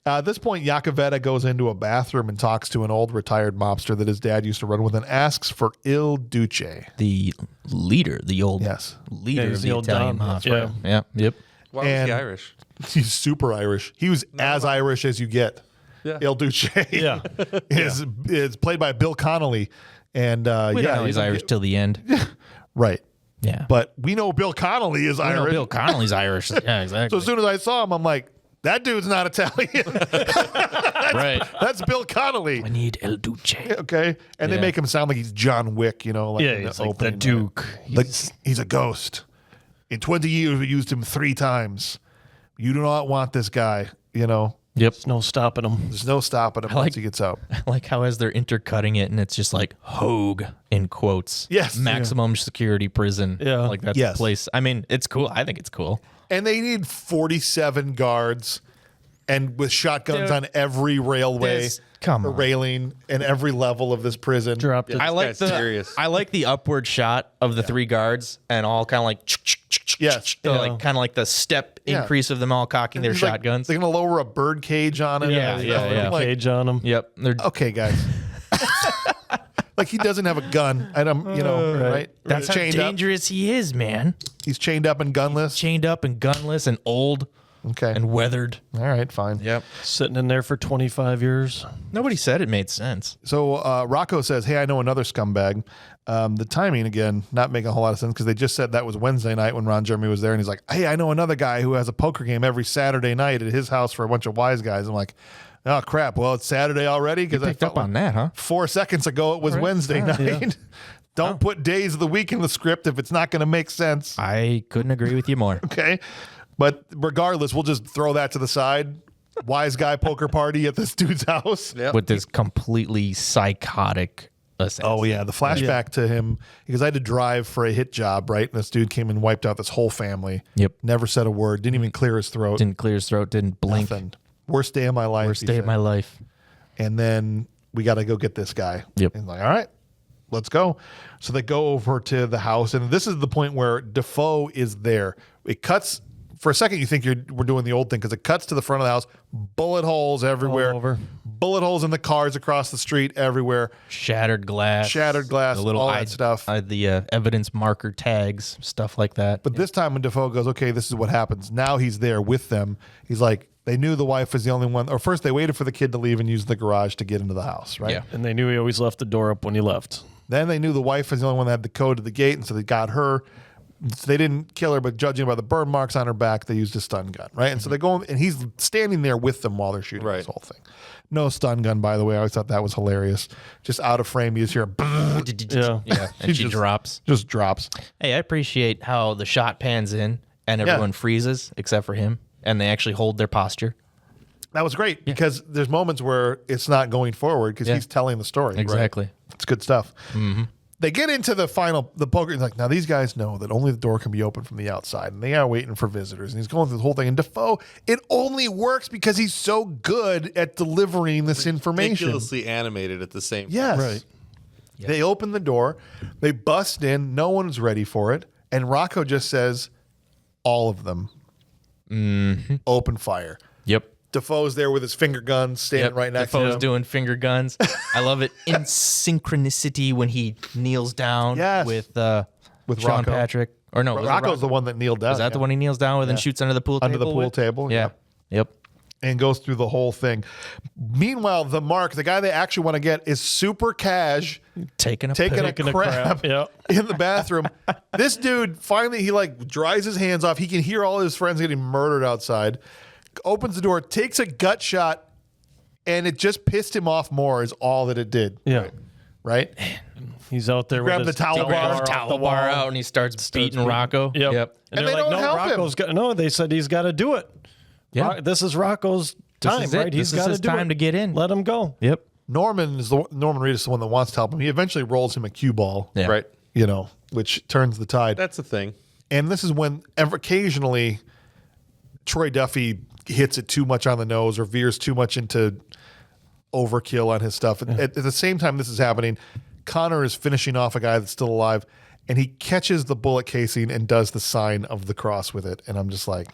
At this point, Yakavetta goes into a bathroom and talks to an old retired mobster that his dad used to run with and asks for Il Duce. The leader, the old Yes. leader Yeah, of he's the the old Italian Don. mafia. Yeah. Yeah. Yep. Why was And- he Irish? He's super Irish. He was as Irish as you get. Yeah. Il Duce Yeah. is played by Bill Connolly. And We don't know he's Irish till the end. Right. Yeah. But we know Bill Connolly is I know Irish. Bill Connolly's Irish. Yeah, exactly. So as soon as I saw him, I'm like, that dude's not Italian. right. That's Bill Connolly. I need El Duce. Okay. And they Yeah. make him sound like he's John Wick, like Yeah, in the he's like the opening. Duke. Like, he's a ghost. In 20 years, we used him 3 times. You do not want this guy, Yep. There's no stopping him. There's no stopping him once he gets out. I like how as they're intercutting it and it's just like Hogue in quotes. Yes. Maximum security prison. Yeah. Like that's Yes. the place. I mean, it's cool. I think it's cool. And they need 47 guards and with shotguns Dude. on every railway This- come or on. railing and every level of this prison. Dropped it. I like guy's the serious. I like the upward shot of the 3 guards and all kind of like Yes. like kind of like the step Yeah. increase of them all cocking their He's like, shotguns. they're going to lower a bird cage on him. Yeah, and yeah, everything. yeah. I'm like, Cage on him. Yep. They're okay, guys. Like he doesn't have a gun. And I'm, right? That's how chained up. dangerous he is, man. He's chained up and gunless. Chained up and gunless and old Okay. and weathered. All right, fine. Yep. Sitting in there for 25 years. Nobody said it made sense. So Rocco says, hey, I know another scumbag. The timing, again, not making a whole lot of sense because they just said that was Wednesday night when Ron Jeremy was there. And he's like, hey, I know another guy who has a poker game every Saturday night at his house for a bunch of wise guys. I'm like, oh, crap. Well, it's Saturday already because I Picked felt up on that, huh? 4 seconds ago it was Wednesday night. Don't put days of the week in the script if it's not going to make sense. I couldn't agree with you more. Okay. But regardless, we'll just throw that to the side. Wise guy poker party at this dude's house. Yep. With this completely psychotic assassin. Oh, yeah. The flashback to him, because I had to drive for a hit job, right? And this dude came and wiped out this whole family. Yep. Never said a word. Didn't even clear his throat. Didn't clear his throat, didn't blink. Nothing. Worst day of my life. Worst he day of said. my life. And then we got to go get this guy. Yep. And like, all right, let's go. So they go over to the house. And this is the point where Defoe is there. It cuts. For a second, you think we're doing the old thing because it cuts to the front of the house, bullet holes everywhere, All over. bullet holes in the cars across the street everywhere, Shattered glass. Shattered glass, the little all that stuff. The evidence marker tags, stuff like that. But this time when Defoe goes, okay, this is what happens. Now he's there with them. He's like, they knew the wife was the only one. Or first they waited for the kid to leave and use the garage to get into the house, right? Yeah. And they knew he always left the door up when he left. Then they knew the wife was the only one that had the code to the gate, and so they got her. So they didn't kill her, but judging by the burn marks on her back, they used a stun gun, right? And so they go, and he's standing there with them while they're shooting this whole thing. No stun gun, by the way. I always thought that was hilarious. Just out of frame, you just hear, Yeah, and she drops. just drops. Hey, I appreciate how the shot pans in and everyone freezes except for him, and they actually hold their posture. That was great because there's moments where it's not going forward because he's telling the story. Exactly. Right? It's good stuff. They get into the poker. He's like, now these guys know that only the door can be opened from the outside, and they are waiting for visitors. And he's going through the whole thing. And Dafoe, it only works because he's so good at delivering this information. Ridiculously animated at the same time. Yes. Right. Yep. They open the door. They bust in. No one's ready for it. And Rocco just says, all of them. Open fire. Yep. Defoe's there with his finger guns standing right next to Defoe's him. doing finger guns. I love it in synchronicity when he kneels down with Sean Rocco. Patrick. Or no, was it Rocco's the one that kneeled down. Is that the one he kneels down with and shoots under the pool table? Under the pool table. Yeah. Yep. And goes through the whole thing. Meanwhile, the guy they actually want to get, is super cash, Taking a crap in the bathroom. This dude, finally, he like dries his hands off. He can hear all his friends getting murdered outside. Opens the door, takes a gut shot, and it just pissed him off more is all that it did. Yeah. Right? He's out there Grab with the his towel bar. towel bar out and he starts beating Rocco. Yep. And they're they like, don't no, help him. Rocco's got, no, they said he's got to do it. Yeah. This is Rocco's time, is it. right? This is got his do time it. to get in. Let him go. Yep. Norman Reedus is the one that wants to help him. He eventually rolls him a cue ball, Yeah. Right. Which turns the tide. That's a thing. And this is when occasionally Troy Duffy hits it too much on the nose or veers too much into overkill on his stuff. At the same time this is happening, Connor is finishing off a guy that's still alive, and he catches the bullet casing and does the sign of the cross with it. And I'm just like,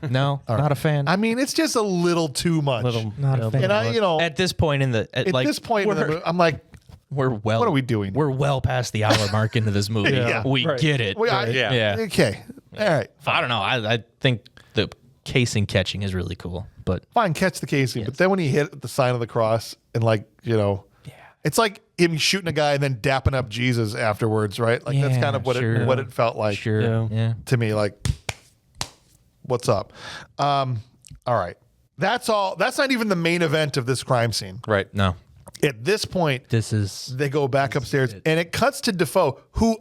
No, not a fan. I mean, it's just a little too much. Not a fan. And At this point in the at this point in the movie, I'm like, what are we doing? We're well past the hour mark into this movie. Yeah. We get it. Yeah. Okay. All right. I don't know. I think the casing catching is really cool, but Fine, catch the casing. But then when he hit the sign of the cross and it's like him shooting a guy and then dapping up Jesus afterwards, right? Like that's kind of what it felt like yeah. to me. Like, what's up? All right. That's all. That's not even the main event of this crime scene. Right. No, At this point, they go back upstairs and it cuts to Dafoe, who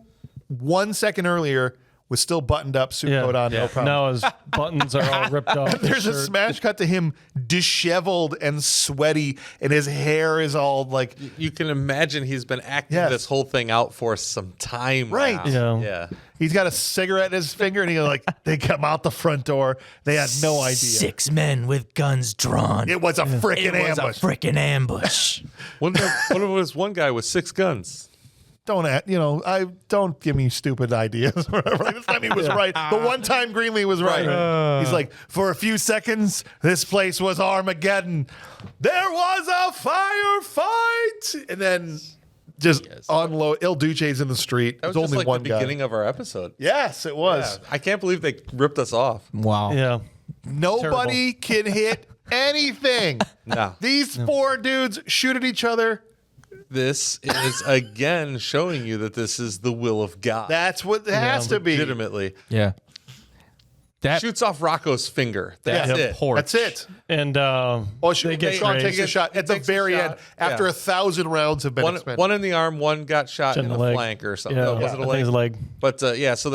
1 second earlier was still buttoned up, suit coat on, no problem. Now his buttons are all ripped off. There's a smash cut to him disheveled and sweaty, and his hair is all like. You can imagine he's been acting this whole thing out for some time. Right. Now. Yeah. Yeah. He's got a cigarette in his finger, and he's like, they come out the front door. They had no idea. 6 men with guns drawn. It was a freaking ambush. Freaking ambush. One was one guy with 6 guns. Don't give me stupid ideas. This time he was right. The one time Greenlee was right. He's like, for a few seconds, this place was Armageddon. There was a firefight, and then just unload. Il Duce's in the street. That was There's just only like one the guy. beginning of our episode. Yes, it was. Yeah. I can't believe they ripped us off. Wow. Yeah. Nobody can hit anything. No. These 4 dudes shoot at each other. This is again showing you that this is the will of God. That's what it has to be. Legitimately. Yeah. That Shoots off Rocco's finger. That's it. porch. That's it. And They get Sean grazed. takes a shot at the takes a very shot. end after 1,000 rounds have been expended. One in the arm, one got shot in the leg. flank or something. Yeah, No, was it a I think leg? it's a leg. But so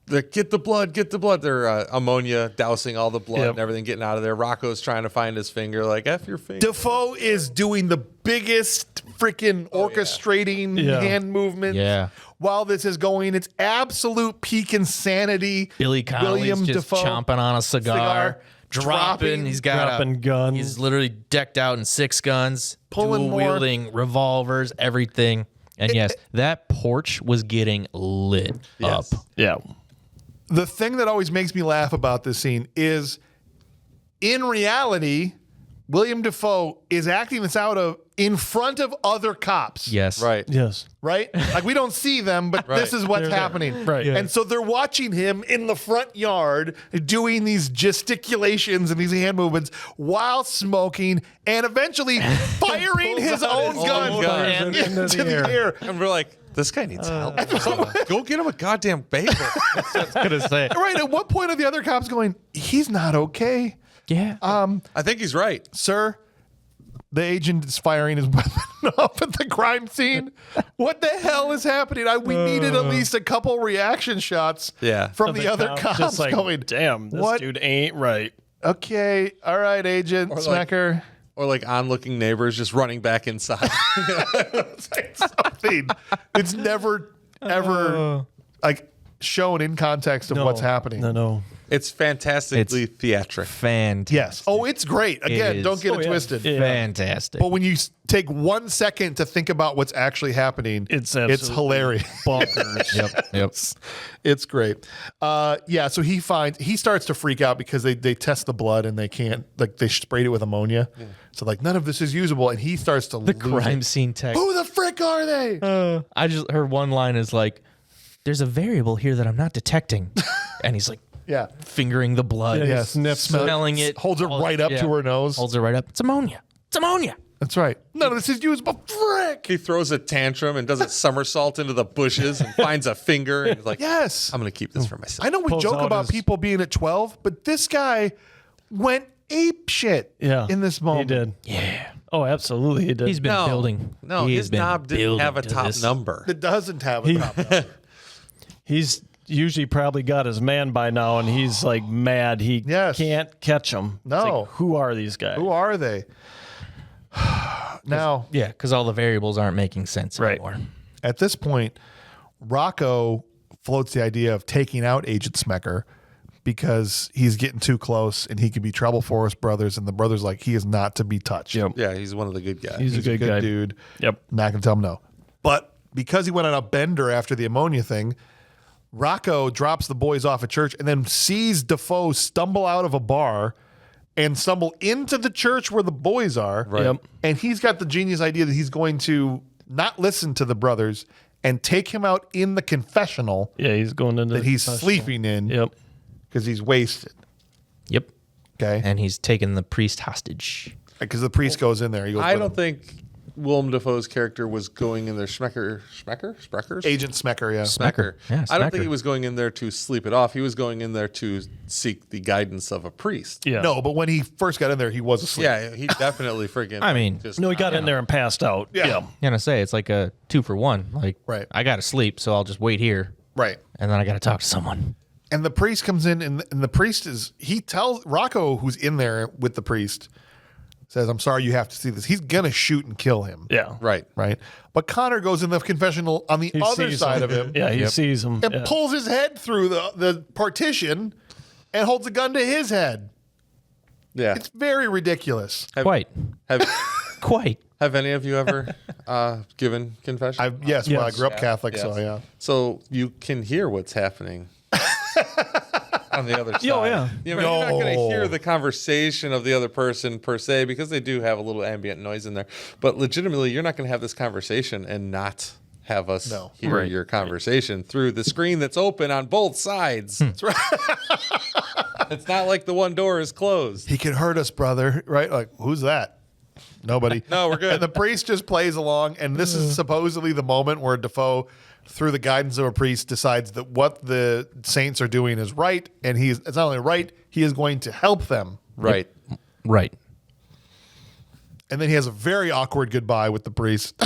they get the blood. They're ammonia dousing all the blood and everything, getting out of there. Rocco's trying to find his finger, like F your finger. Defoe is doing the biggest freaking orchestrating hand movement. Yeah. While this is going, it's absolute peak insanity. Billy Connolly's just chomping on a cigar, dropping. He's got dropping guns. He's literally decked out in 6 guns, Pulling more. dual-wielding revolvers, everything. And yes, that porch was getting lit up. Yeah. The thing that always makes me laugh about this scene is, in reality, William Dafoe is acting this out in front of other cops. Yes. Right. Yes. Right? Like we don't see them, but this is what's happening. Right. Yeah. And so they're watching him in the front yard doing these gesticulations and these hand movements while smoking and eventually firing his own gun into the air. And we're like, this guy needs help. Go get him a goddamn bagel. Gonna say. Right. At what point are the other cops going, he's not okay? Yeah. I think he's right. Sir, the agent is firing his weapon up at the crime scene. What the hell is happening? We needed at least a couple reaction shots from the other cops just like, going, damn, this what? dude ain't right. Okay, all right, Agent Smecker. Or like onlooking neighbors just running back inside. Something. It's never, ever like shown in context of what's happening. No. It's fantastically theatric. Fantastic. Yes. Oh, it's great. Again, don't get it twisted. Yeah. Fantastic. But when you take 1 second to think about what's actually happening, It's hilarious. Bonkers. Yep. It's great. So he starts to freak out because they test the blood and they can't, like they sprayed it with ammonia. Yeah. So like none of this is usable. And he starts to The crime scene tech. Who the frick are they? Her one line is like, "There's a variable here that I'm not detecting," and he's like, Yeah. fingering the blood, Yeah, he sniffs smelling it, Holds it right up to her nose. holds it right up. It's ammonia. It's ammonia. That's right. None of this is usable. Frick. He throws a tantrum and does a somersault into the bushes and finds a finger and is like, Yes. I'm going to keep this for myself. I know we Pulls joke out about his- people being at 12, but this guy went ape shit in this moment. He did. Yeah. Oh, absolutely, he did. He's been building. No, He his has been knob didn't building have a to top this. number. It doesn't have a top number. He's usually probably got his man by now, and he's like mad. He can't catch him. No. It's like, who are these guys? Who are they? Now, Yeah, because all the variables aren't making sense anymore. at this point, Rocco floats the idea of taking out Agent Smecker because he's getting too close and he could be trouble for us brothers. And the brother's like, he is not to be touched. Yep. Yeah, he's one of the good guys. He's a good guy. dude. Yep. Not going to tell him no. But because he went on a bender after the ammonia thing, Rocco drops the boys off at church and then sees Dafoe stumble out of a bar and stumble into the church where the boys are. Right. Yep. And he's got the genius idea that he's going to not listen to the brothers and take him out in the confessional Yeah, he's going into that he's the sleeping in Yep. because he's wasted. Yep. Okay. And he's taking the priest hostage. Because the priest goes in there. He goes, I with don't him. think Willem Dafoe's character was going in there. Spreckers? Agent Smecker, yeah. Smecker. Yeah, I don't Smecker. think he was going in there to sleep it off. He was going in there to seek the guidance of a priest. Yeah. No, but when he first got in there, he was asleep. Yeah, he definitely freaking. I mean, just No, he got in there and passed out. Yeah. I'm gonna say it's like a 2-for-1. Like, Right. I gotta sleep, so I'll just wait here, Right. and then I gotta talk to someone. And the priest comes in, and the priest he tells Rocco, who's in there with the priest, says, I'm sorry you have to see this. He's going to shoot and kill him. Yeah. Right. Right. But Connor goes in the confessional on the He other sees side him. of him Yeah, he sees him. and Yeah. pulls his head through the partition and holds a gun to his head. Yeah. It's very ridiculous. Quite. Have any of you ever given confession? Yes, well, I Yes. grew up Catholic, Yes. so yeah. So you can hear what's happening on the other side. Oh, yeah. You know, you're not going to No. hear the conversation of the other person per se because they do have a little ambient noise in there. But legitimately, you're not going to have this conversation and not have us hear Right. your conversation through the screen that's open on both sides. That's right. It's not like the one door is closed. He can hurt us, brother. Right? Like, who's that? Nobody. No, we're good. And the priest just plays along, and this is supposedly the moment where Dafoe, through the guidance of a priest, decides that what the saints are doing is right, and it's not only right, he is going to help them. Right. Right. And then he has a very awkward goodbye with the priest.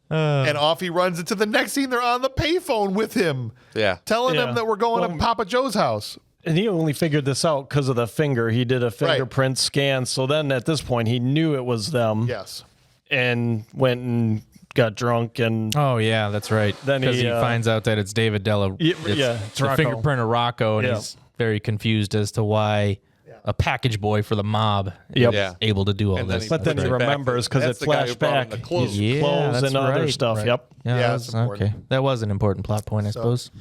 And off he runs into the next scene. They're on the payphone with him, Yeah. telling Yeah. them that we're going to Papa Joe's house. And he only figured this out because of the finger. He did a fingerprint scan. So then at this point, he knew it was them Yes. and went and got drunk. And Oh yeah, that's right. Then Because he, he finds out that it's David Della. Yeah, it's yeah, it's the Rocco. fingerprint of Rocco, and Yeah. he's very confused as to why a package boy for the mob Yep. is Yeah. able to do all And then this. but then he Puts it back. remembers because it That's the guy who flashed brought him back. the clothes. Yeah, Clothes that's and other right. stuff. Right. Yep. Yeah, Yeah, that's that's important. okay. That was an important plot point, I suppose.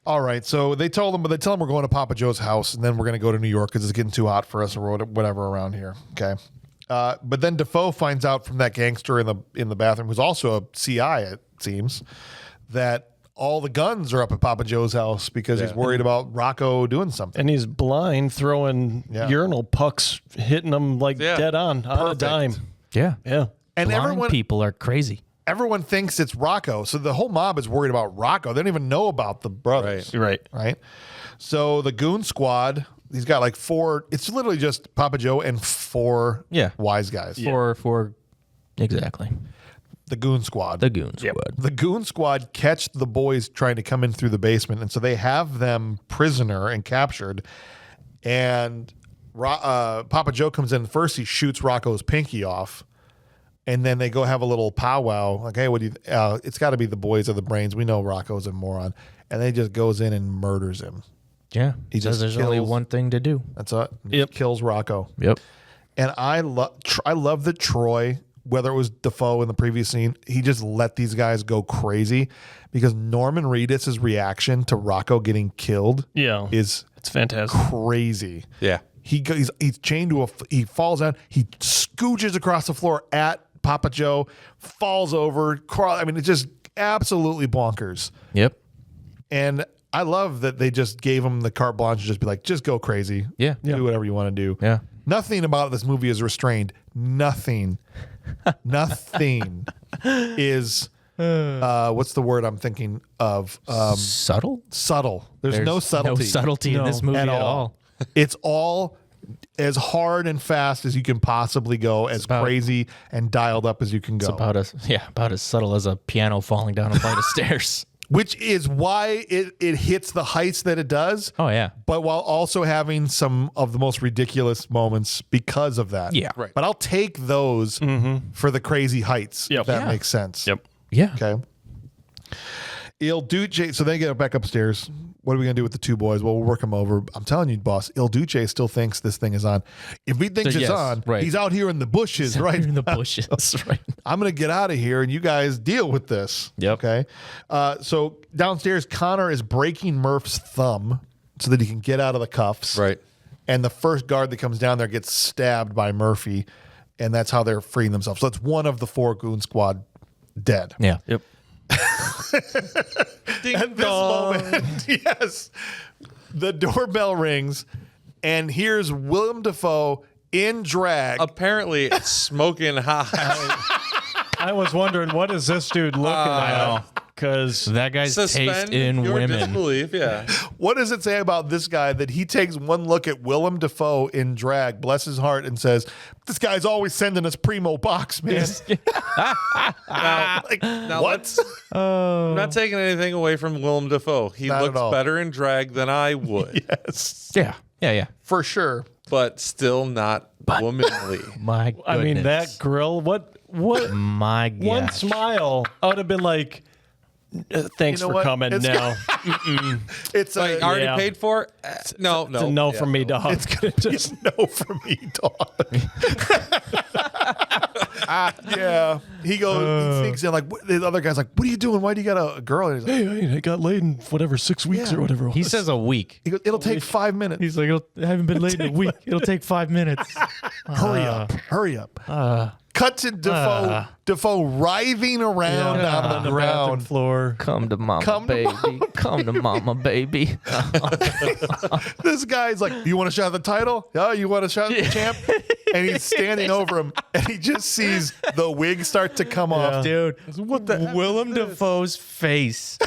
All right, so they tell him we're going to Papa Joe's house, and then we're going to go to New York because it's getting too hot for us or whatever around here. Okay, but then Dafoe finds out from that gangster in the bathroom, who's also a CI, it seems, that all the guns are up at Papa Joe's house because he's worried about Rocco doing something. And he's blind, throwing urinal pucks, hitting them like dead on a dime. Yeah. Yeah. And Blind people are crazy. everyone thinks it's Rocco. So the whole mob is worried about Rocco. They don't even know about the brothers. Right. So the goon squad, he's got like four. It's literally just Papa Joe and four wise guys. Exactly. The goon squad. The goon squad. The goon squad catch the boys trying to come in through the basement. And so they have them prisoner and captured. And Papa Joe comes in first. He shoots Rocco's pinky off. And then they go have a little powwow. Like, hey, what do you? It's got to be the boys or the brains. We know Rocco's a moron. And then he just goes in and murders him. Yeah. He says just there's only kills- one thing to do. That's it. He kills Rocco. Yep. And I love that Troy, whether it was Dafoe in the previous scene, he just let these guys go crazy because Norman Reedus' reaction to Rocco getting killed is it's fantastic. Crazy. Yeah. He's chained to he falls down, he scooches across the floor at Papa Joe, falls over, it's just absolutely bonkers. Yep. And I love that they just gave him the carte blanche to just be like, just go crazy. Yeah. Do whatever you want to do. Yeah. Nothing about this movie is restrained. Nothing is, what's the word I'm thinking of? Subtle? Subtle. There's no subtlety. No subtlety in this movie at all. It's all as hard and fast as you can possibly go, as crazy and dialed up as you can go. It's about as subtle as a piano falling down a flight of stairs. Which is why it hits the heights that it does. Oh, yeah. But while also having some of the most ridiculous moments because of that. Yeah. Right. But I'll take those for the crazy heights, if that makes sense. Yep. Yeah. Okay. Il Duce, so they get back upstairs. What are we going to do with the two boys? Well, we'll work them over. I'm telling you, boss, Il Duce still thinks this thing is on. If he thinks it's on, he's out here in the bushes, right? In the bushes, right. I'm going to get out of here and you guys deal with this. Yep. Okay. So downstairs, Connor is breaking Murph's thumb so that he can get out of the cuffs. Right. And the first guard that comes down there gets stabbed by Murphy. And that's how they're freeing themselves. So it's one of the four goon squad dead. Yeah. Yep. At this moment, yes, the doorbell rings, and here's Willem Dafoe in drag. Apparently smoking hot. I was wondering, what is this dude looking at? Because That guy's taste Suspend in your women. disbelief, yeah. What does it say about this guy that he takes one look at Willem Dafoe in drag, bless his heart, and says, "This guy's always sending us primo box, man." Now What? I'm not taking anything away from Willem Dafoe. He Not at looks all. better in drag than I would, Yes, Yeah. for sure. but still not womanly. My goodness. I mean, that grill, what My God. one smile, I would have been like, thanks You know for what? coming. It's- No, It's Like, already Yeah. paid for? No. it's a no from me, dog. It's gonna just no for me, dog. Yeah, he goes. He sneaks in like the other guy's like, "What are you doing? Why do you got a girl?" And he's like, Hey, I got laid in whatever 6 weeks or whatever. It was. He says a week. he goes, "It'll take 5 minutes. He's like, I haven't been late in a week. It'll take 5 minutes. Hurry up." Cut to Defoe writhing around on the bathroom ground. floor. Come to mama, Come to baby. Come to mama, baby. This guy's like, "You want a shot at the title? Yeah, you want a shot at the champ?" And he's standing over him, and he just sees the wig start to come off. Dude, what the Willem Dafoe's face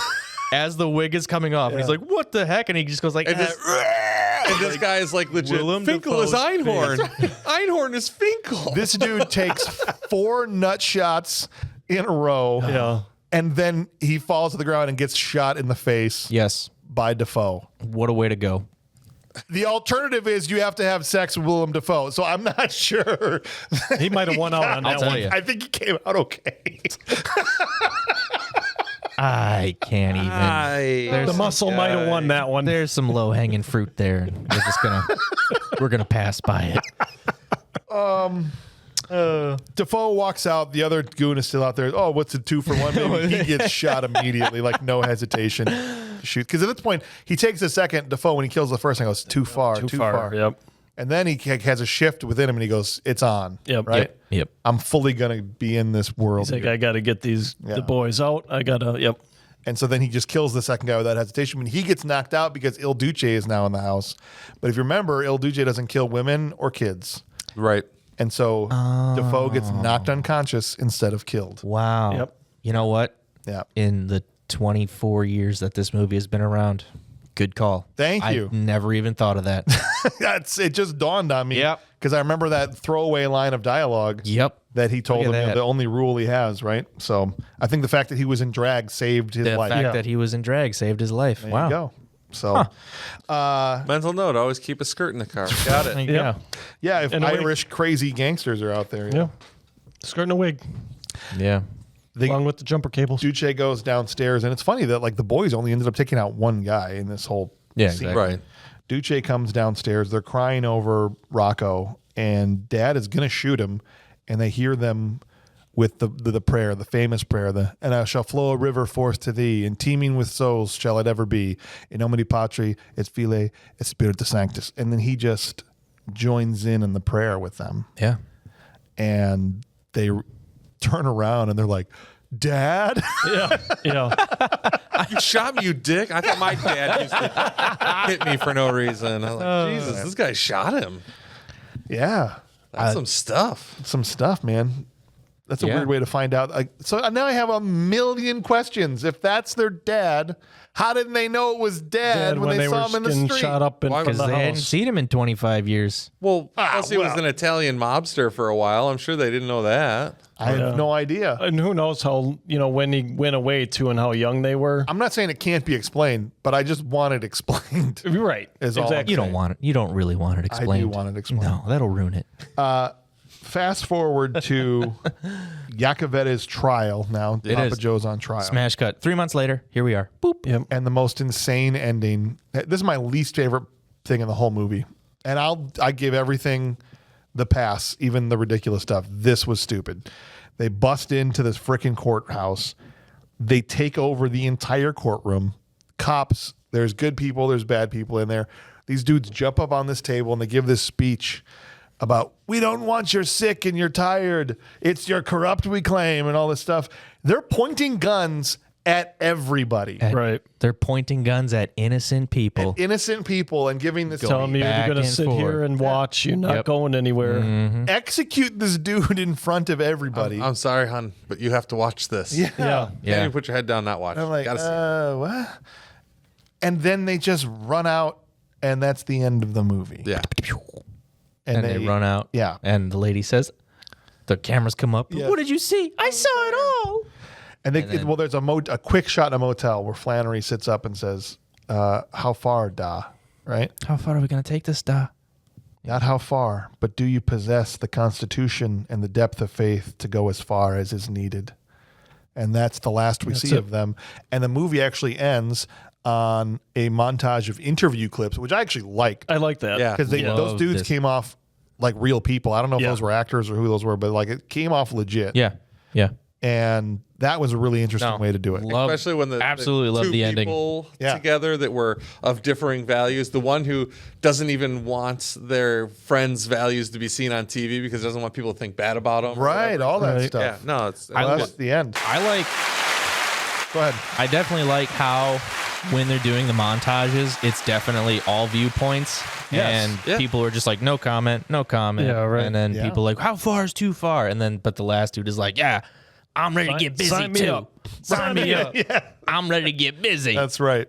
as the wig is coming off. And he's like, what the heck? And he just goes like, And this guy is like legit. Willem Finkel is Dafoe's Einhorn. Einhorn is Finkel. This dude takes 4 nut shots in a row. Yeah. And then he falls to the ground and gets shot in the face yes, by Defoe. what a way to go. The alternative is you have to have sex with Willem Dafoe. So I'm not sure. He might have won out on that tell one. you. I think he came out okay. I can't even. The muscle might have won that one. There's some low hanging fruit there. And we're gonna pass by it. Defoe walks out. The other goon is still out there. Oh, what's a 2-for-1? Maybe he gets shot immediately, like no hesitation. shoot. Because at this point, he takes a second, Dafoe, when he kills the first thing, goes, too far. Yep. And then he has a shift within him and he goes, it's on. Yep. Right? Yep. I'm fully going to be in this world. He's like, here. I got to get the boys out. I got to, yep. And so then he just kills the second guy without hesitation. When he gets knocked out because Il Duce is now in the house. But if you remember, Il Duce doesn't kill women or kids. Right. And so Dafoe gets knocked unconscious instead of killed. Wow. Yep. You know what? Yeah. In the 24 years that this movie has been around, good call. Thank you. I never even thought of that. It just dawned on me. Yep. Because I remember that throwaway line of dialogue. Yep. That he told Look him at that. the only rule he has, right? So I think the fact that he was in drag saved his The life. fact that he was in drag saved his life. There Wow. you go. So, Mental note: always keep a skirt in the car. Got it. Yeah. yeah, if And a wig. Irish crazy gangsters are out there. Yeah. Skirt and a wig, Yeah. along with the jumper cables. Duce goes downstairs, and it's funny that like the boys only ended up taking out one guy in this whole Yeah, scene. exactly. Right. Duce comes downstairs. They're crying over Rocco, and Dad is going to shoot him. And they hear them with the prayer, the famous prayer, and I shall flow a river forth to thee, and teeming with souls shall it ever be. In nomine Patri, et Filii, et Spiritus Sanctus. And then he just joins in the prayer with them. Yeah. And they turn around and they're like, Dad? Yeah. You shot me, you dick. I thought my dad used to hit me for no reason. I was like, Jesus, this guy shot him. Yeah. That's some stuff. Some stuff, man. That's a Yeah. weird way to find out. So now I have a million questions. If that's their dad, how didn't they know it was dad when they saw him in the getting street? shot up in Why front was of the They hadn't house. seen him in 25 years. Well, plus he was well. an Italian mobster for a while. I'm sure they didn't know that. I have no idea. And who knows how, when he went away to and how young they were. I'm not saying it can't be explained, but I just want it explained. You're right. Is all I'm Exactly. You don't want it. You don't really want it explained. want it explained. No, that'll ruin it. Fast forward to Yakovetta's trial now. It Papa is. Joe's on trial. Smash cut. 3 months later, here we are. Boop. Yep. And the most insane ending. This is my least favorite thing in the whole movie. And I give everything the pass, even the ridiculous stuff. This was stupid. They bust into this freaking courthouse. They take over the entire courtroom. Cops, there's good people, there's bad people in there. These dudes jump up on this table and they give this speech about, we don't want your sick and you're tired. It's your corrupt we claim and all this stuff. They're pointing guns at everybody. Right. They're pointing guns at innocent people. Innocent people and giving this Telling me you're back going to and sit forth. here and watch. You're not Yep. going anywhere. execute this dude in front of everybody. I'm sorry, hon, but you have to watch this. yeah. Yeah. Can't Yeah. even put your head down, not watch. I'm like, Gotta see it. what? And then they just run out, and that's the end of the movie. Yeah. And they run out. Yeah. And the lady says, the cameras come up. Yeah. What did you see? I saw it all. And there's a quick shot in a motel where Flannery sits up and says, how far, Da? Right? How far are we going to take this, Da? Not how far, but do you possess the constitution and the depth of faith to go as far as is needed? And that's the last we see of them. And the movie actually ends on a montage of interview clips, which I actually liked. I like that. Yeah. Because those Love dudes this. came off like real people. I don't know if Yeah. those were actors or who those were, but like it came off legit. Yeah. Yeah. And that was a really interesting way to do it. Love, Especially when the absolutely love two the ending. people Yeah. together that were of differing values. The one who doesn't even want their friends' values to be seen on TV because doesn't want people to think bad about them. Right, all that Right. stuff. Yeah. No, it's Well, that's the end. Go ahead. I definitely like how when they're doing the montages, it's definitely all viewpoints. Yes. And Yeah. people are just like, no comment, no comment. Yeah, right. And then Yeah. people like, how far is too far? And then, but the last dude is like, yeah, I'm ready to get busy sign me too. up. Sign me up. Yeah, I'm ready to get busy. that's right.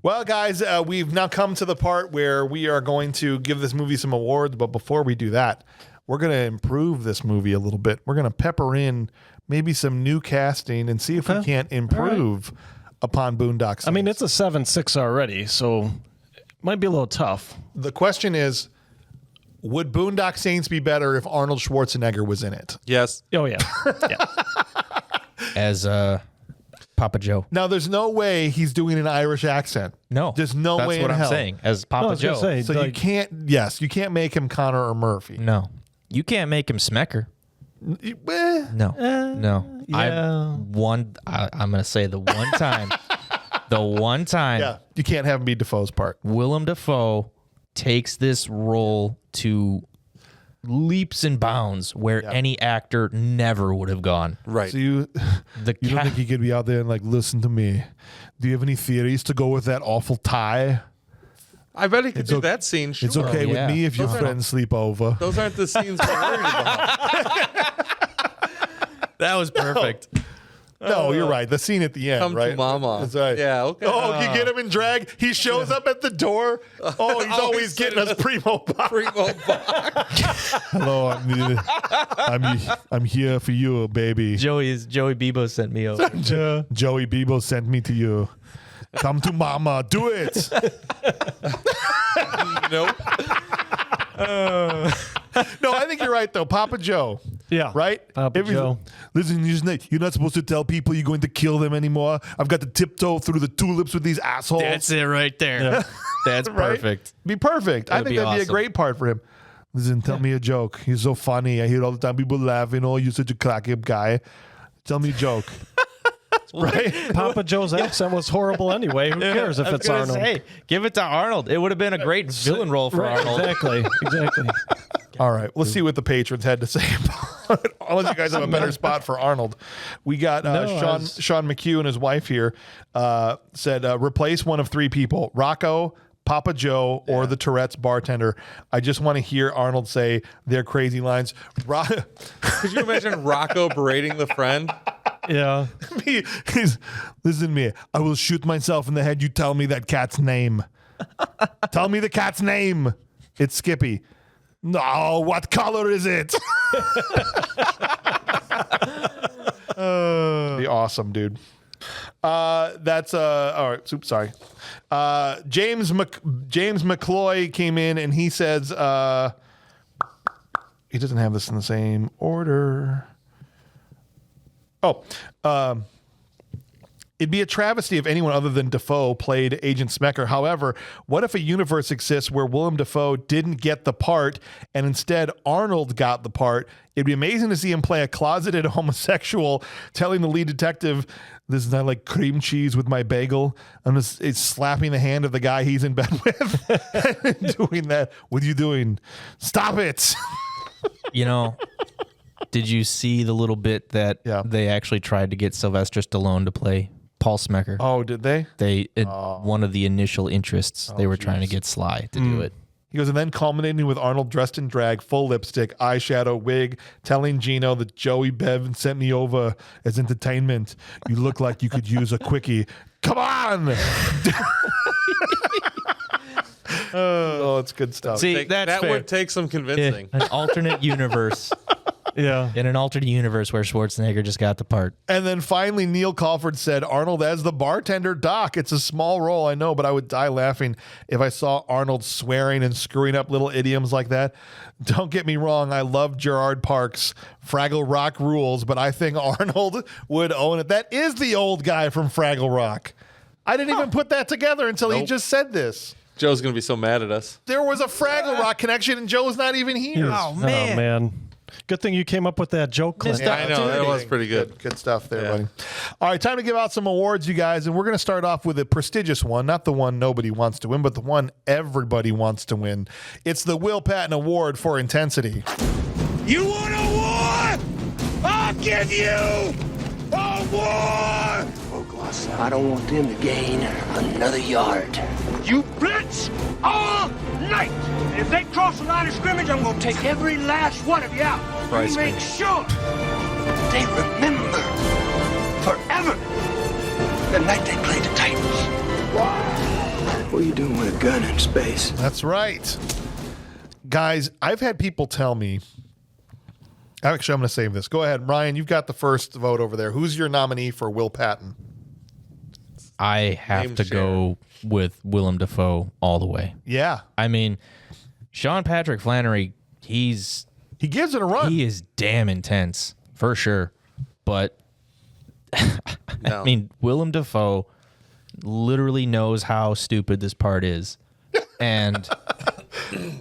Well, guys, we've now come to the part where we are going to give this movie some awards. But before we do that, we're going to improve this movie a little bit. We're going to pepper in maybe some new casting and see if we can't improve upon Boondock Saints. I mean, it's a 7.6 already, so it might be a little tough. The question is, would Boondock Saints be better if Arnold Schwarzenegger was in it? yes. Oh, yeah. Yeah. As Papa Joe. Now, there's no way he's doing an Irish accent. No. There's no That's way what in I'm hell. saying. As I Papa was Joe. going to say, So you like, can't make him Connor or Murphy. No. You can't make him Smecker. Eh, No. No. yeah. I'm going to say the one time The one time Yeah, you can't have him be Defoe's part. Willem Dafoe takes this role to leaps and bounds where any actor never would have gone. Right. So you don't think he could be out there and like, listen to me? Do you have any theories to go with that awful tie? I bet he could do okay. that scene. Sure. It's okay with me if your friends sleep over. Those aren't the scenes we're worried about. That was perfect. No, you're right. The scene at the end, Come right? to mama. That's right. Yeah, okay. Oh, you get him in drag. He shows up at the door. Oh, he's always getting us primo box. Primo box. Hello, I'm here for you, baby. Joey Bebo sent me over. Joey Bebo sent me to you. Come to mama. Do it. Nope. No, I think you're right, though. Papa Joe. Yeah. Right? Papa Joe. Listen, you're not supposed to tell people you're going to kill them anymore. I've got to tiptoe through the tulips with these assholes. That's it right there. Yeah. That's Right? perfect. Be perfect. I That'd think be that'd be a awesome. great part for him. Listen, tell me a joke. He's so funny. I hear all the time people laughing. Oh, you're such a crack-up guy. Tell me a joke. Right? Papa Joe's accent was horrible anyway. Who cares if I was it's gonna Arnold? say, give it to Arnold. It would have been a great villain role for Right, Arnold. exactly. All right. Let's see what the patrons had to say about it. Unless you guys have a better spot for Arnold. We got Sean McHugh and his wife here said replace one of three people. Rocco, Papa Joe, or the Tourette's bartender. I just want to hear Arnold say their crazy lines. Could you imagine Rocco berating the friend? Yeah. Listen to me. I will shoot myself in the head. You tell me that cat's name. Tell me the cat's name. It's Skippy. No, what color is it? Be awesome, dude. That's all right. Oops, sorry. James McCloy came in and he says he doesn't have this in the same order. It'd be a travesty if anyone other than Dafoe played Agent Smecker. However, what if a universe exists where Willem Dafoe didn't get the part and instead Arnold got the part? It'd be amazing to see him play a closeted homosexual telling the lead detective, this is not like cream cheese with my bagel. It's slapping the hand of the guy he's in bed with. Doing that. What are you doing? Stop it. You know, did you see the little bit that they actually tried to get Sylvester Stallone to play Paul Smecker? Oh, did they? One of the initial interests, they were trying to get Sly to do it. He goes, and then culminating with Arnold dressed in drag, full lipstick, eyeshadow, wig, telling Gino that Joey Bevan sent me over as entertainment. You look like you could use a quickie. Come on! Oh, it's good stuff. See, that would take some convincing. An alternate universe. Yeah. In an alternate universe where Schwarzenegger just got the part. And then finally, Neil Calford said, Arnold as the bartender Doc. It's a small role, I know, but I would die laughing if I saw Arnold swearing and screwing up little idioms like that. Don't get me wrong, I love Gerard Parks. Fraggle Rock rules, but I think Arnold would own it. That is the old guy from Fraggle Rock. I didn't even put that together until he just said this. Joe's going to be so mad at us. There was a Fraggle Rock connection, and Joe's not even here. Oh, man. Good thing you came up with that joke, Clint. Yeah, I know. That was pretty good. Good stuff there, buddy. All right, time to give out some awards, you guys. And we're going to start off with a prestigious one, not the one nobody wants to win, but the one everybody wants to win. It's the Will Patton Award for Intensity. You want a war? I'll give you a war! I don't want them to gain another yard. You blitz all night! And if they cross the line of scrimmage, I'm gonna take every last one of you out. Price You make me. sure They remember forever the night they played the Titans. What are you doing with a gun in space? That's right. Guys, I've had people tell me. Actually, I'm going to save this. Go ahead, Ryan. You've got the first vote over there. Who's your nominee for Will Patton? I have Name to share. go with Willem Dafoe all the way. Yeah. I mean, Sean Patrick Flannery, He gives it a run. he is damn intense for sure. But No. I mean, Willem Dafoe literally knows how stupid this part is, and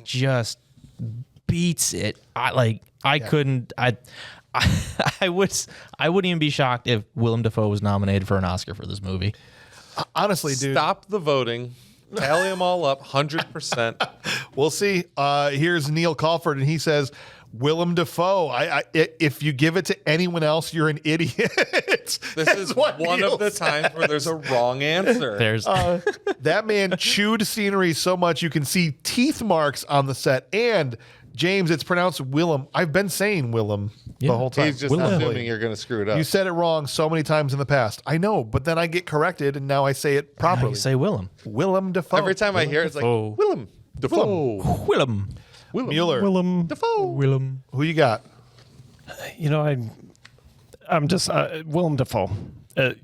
just beats it. I wouldn't even be shocked if Willem Dafoe was nominated for an Oscar for this movie. Honestly, dude. Stop the voting. Tally them all up, 100%. We'll see. Here's Neil Calford, and he says, Willem Dafoe. If you give it to anyone else, you're an idiot. This is one of the times where there's a wrong answer. There's That man chewed scenery so much you can see teeth marks on the set. And James, it's pronounced Willem. I've been saying Willem the whole time. He's just assuming you're going to screw it up. You said it wrong so many times in the past. I know, but then I get corrected, and now I say it properly. you say Willem. Willem Dafoe. Every time I hear it, it's like, Dafoe. Willem Dafoe. Willem. Mueller. Willem. Dafoe. Willem. Who you got? You know, I'm just Willem Dafoe.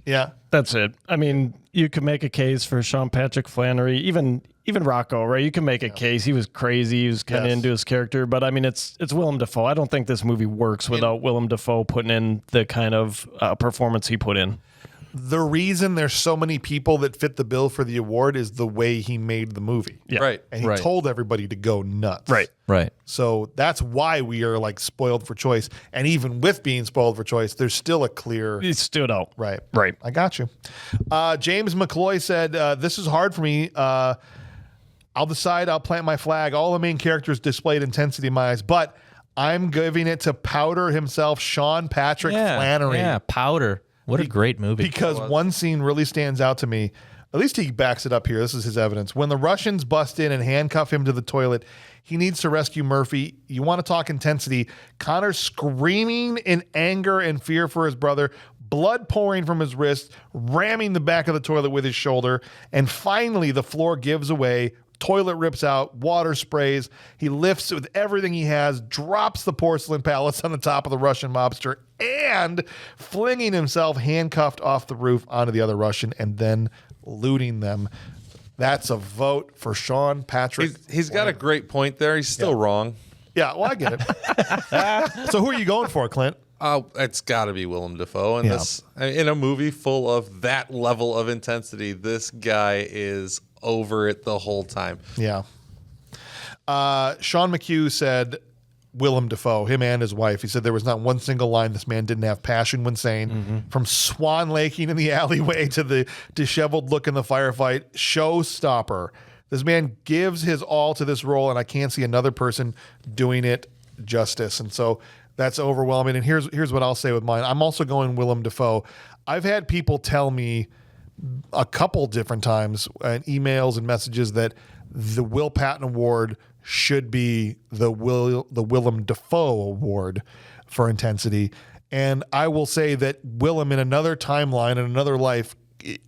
Yeah. That's it. I mean, you could make a case for Sean Patrick Flannery, even Rocco, right? You can make a case. He was crazy. He was kind of into his character, but I mean, it's Willem Dafoe. I don't think this movie works without Willem Dafoe putting in the kind of performance he put in. The reason there's so many people that fit the bill for the award is the way he made the movie. Yeah. Right. And he told everybody to go nuts. Right. So that's why we are like spoiled for choice. And even with being spoiled for choice, there's still a clear. It stood out. Right. Right. I got you. James McCloy said, this is hard for me. I'll decide. I'll plant my flag. All the main characters displayed intensity in my eyes, but I'm giving it to Powder himself, Sean Patrick Flannery. Yeah, Powder. What a great movie. Because one scene really stands out to me. At least he backs it up here. This is his evidence. When the Russians bust in and handcuff him to the toilet, he needs to rescue Murphy. You want to talk intensity. Connor screaming in anger and fear for his brother, blood pouring from his wrist, ramming the back of the toilet with his shoulder. And finally, the floor gives away. Toilet rips out, water sprays. He lifts it with everything he has, drops the porcelain pallets on the top of the Russian mobster, and flinging himself handcuffed off the roof onto the other Russian and then looting them. That's a vote for Sean Patrick. He's got a great point there. He's still wrong. Yeah, well, I get it. So who are you going for, Clint? It's got to be Willem Dafoe. And in a movie full of that level of intensity, this guy is over it the whole time. Yeah. Sean McHugh said Willem Dafoe, him and his wife. He said there was not one single line this man didn't have passion when saying. From swan laking in the alleyway to the disheveled look in the firefight, showstopper. This man gives his all to this role, and I can't see another person doing it justice. And so that's overwhelming. And here's what I'll say with mine. I'm also going Willem Dafoe. I've had people tell me a couple different times and emails and messages that the Will Patton Award should be the Willem Dafoe Award for intensity. And I will say that Willem, in another timeline, in another life,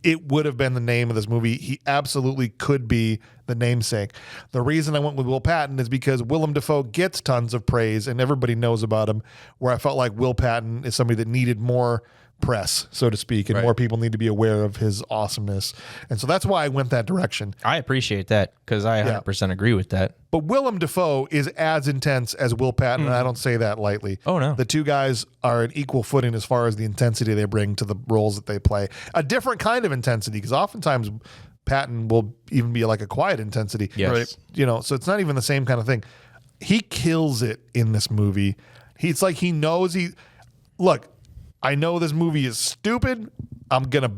it would have been the name of this movie. He absolutely could be the namesake. The reason I went with Will Patton is because Willem Dafoe gets tons of praise and everybody knows about him, where I felt like Will Patton is somebody that needed more press, so to speak, and more people need to be aware of his awesomeness. And so that's why I went that direction. I appreciate that because I 100% agree with that. But Willem Dafoe is as intense as Will Patton, and I don't say that lightly. Oh, no. The two guys are an equal footing as far as the intensity they bring to the roles that they play. A different kind of intensity, because oftentimes Patton will even be like a quiet intensity. Yes. Right? You know, so it's not even the same kind of thing. He kills it in this movie. It's like he knows look, I know this movie is stupid. I'm going to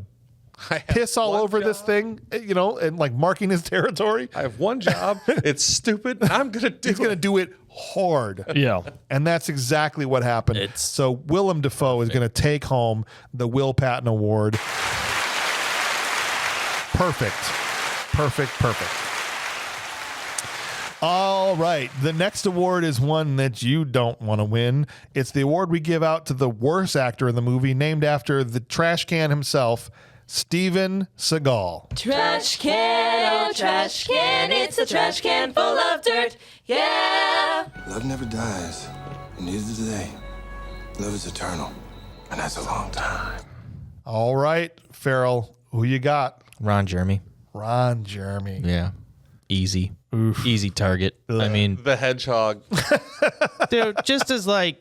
piss all over this thing, you know, and like marking his territory. I have one job. It's stupid. I'm going to do He's going to do it hard. Yeah. And that's exactly what happened. So Willem Dafoe is going to take home the Will Patton Award. Perfect. All right. The next award is one that you don't want to win. It's the award we give out to the worst actor in the movie, named after the trash can himself, Steven Seagal. Trash can, oh trash can, it's a trash can full of dirt, yeah. Love never dies, and neither do they. Love is eternal, and that's a long time. All right, Farrell, who you got? Ron Jeremy. Yeah. Easy. Easy target. I mean, the hedgehog. dude, just as like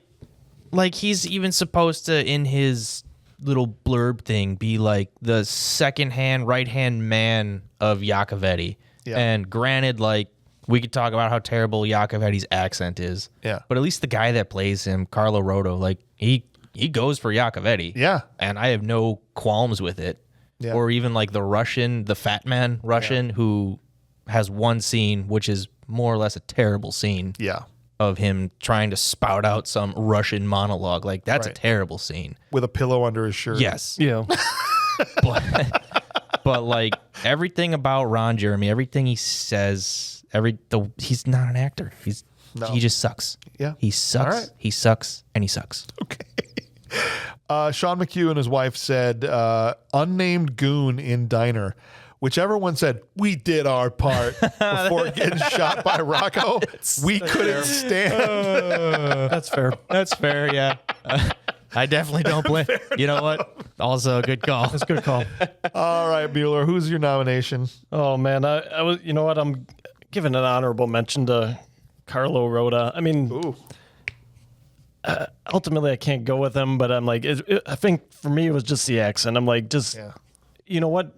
he's even supposed to, in his little blurb thing, be like the second-hand, right-hand man of Iacovetti. Yeah. And granted, like, we could talk about how terrible Iacovetti's accent is. Yeah. But at least the guy that plays him, Carlo Roto, like, he goes for Iacovetti. Yeah. And I have no qualms with it. Yeah. Or even like the fat man Russian who has one scene which is more or less a terrible scene. Yeah. Of him trying to spout out some Russian monologue. Like, that's a terrible scene. With a pillow under his shirt. Yes. Yeah. But like everything about Ron Jeremy, everything he says, he's not an actor. He just sucks. Yeah. He sucks. All right. He sucks and he sucks. Okay. Sean McHugh and his wife said, unnamed goon in diner. Whichever one said, we did our part before getting shot by Rocco, we couldn't stand. That's fair. That's fair, yeah. I definitely don't blame. You know what? Also a good call. That's a good call. All right, Bueller, who's your nomination? Oh man, I was. You know what? I'm giving an honorable mention to Carlo Rota. I mean, ultimately I can't go with him, but I'm like, I think for me it was just the accent. I'm like, you know what?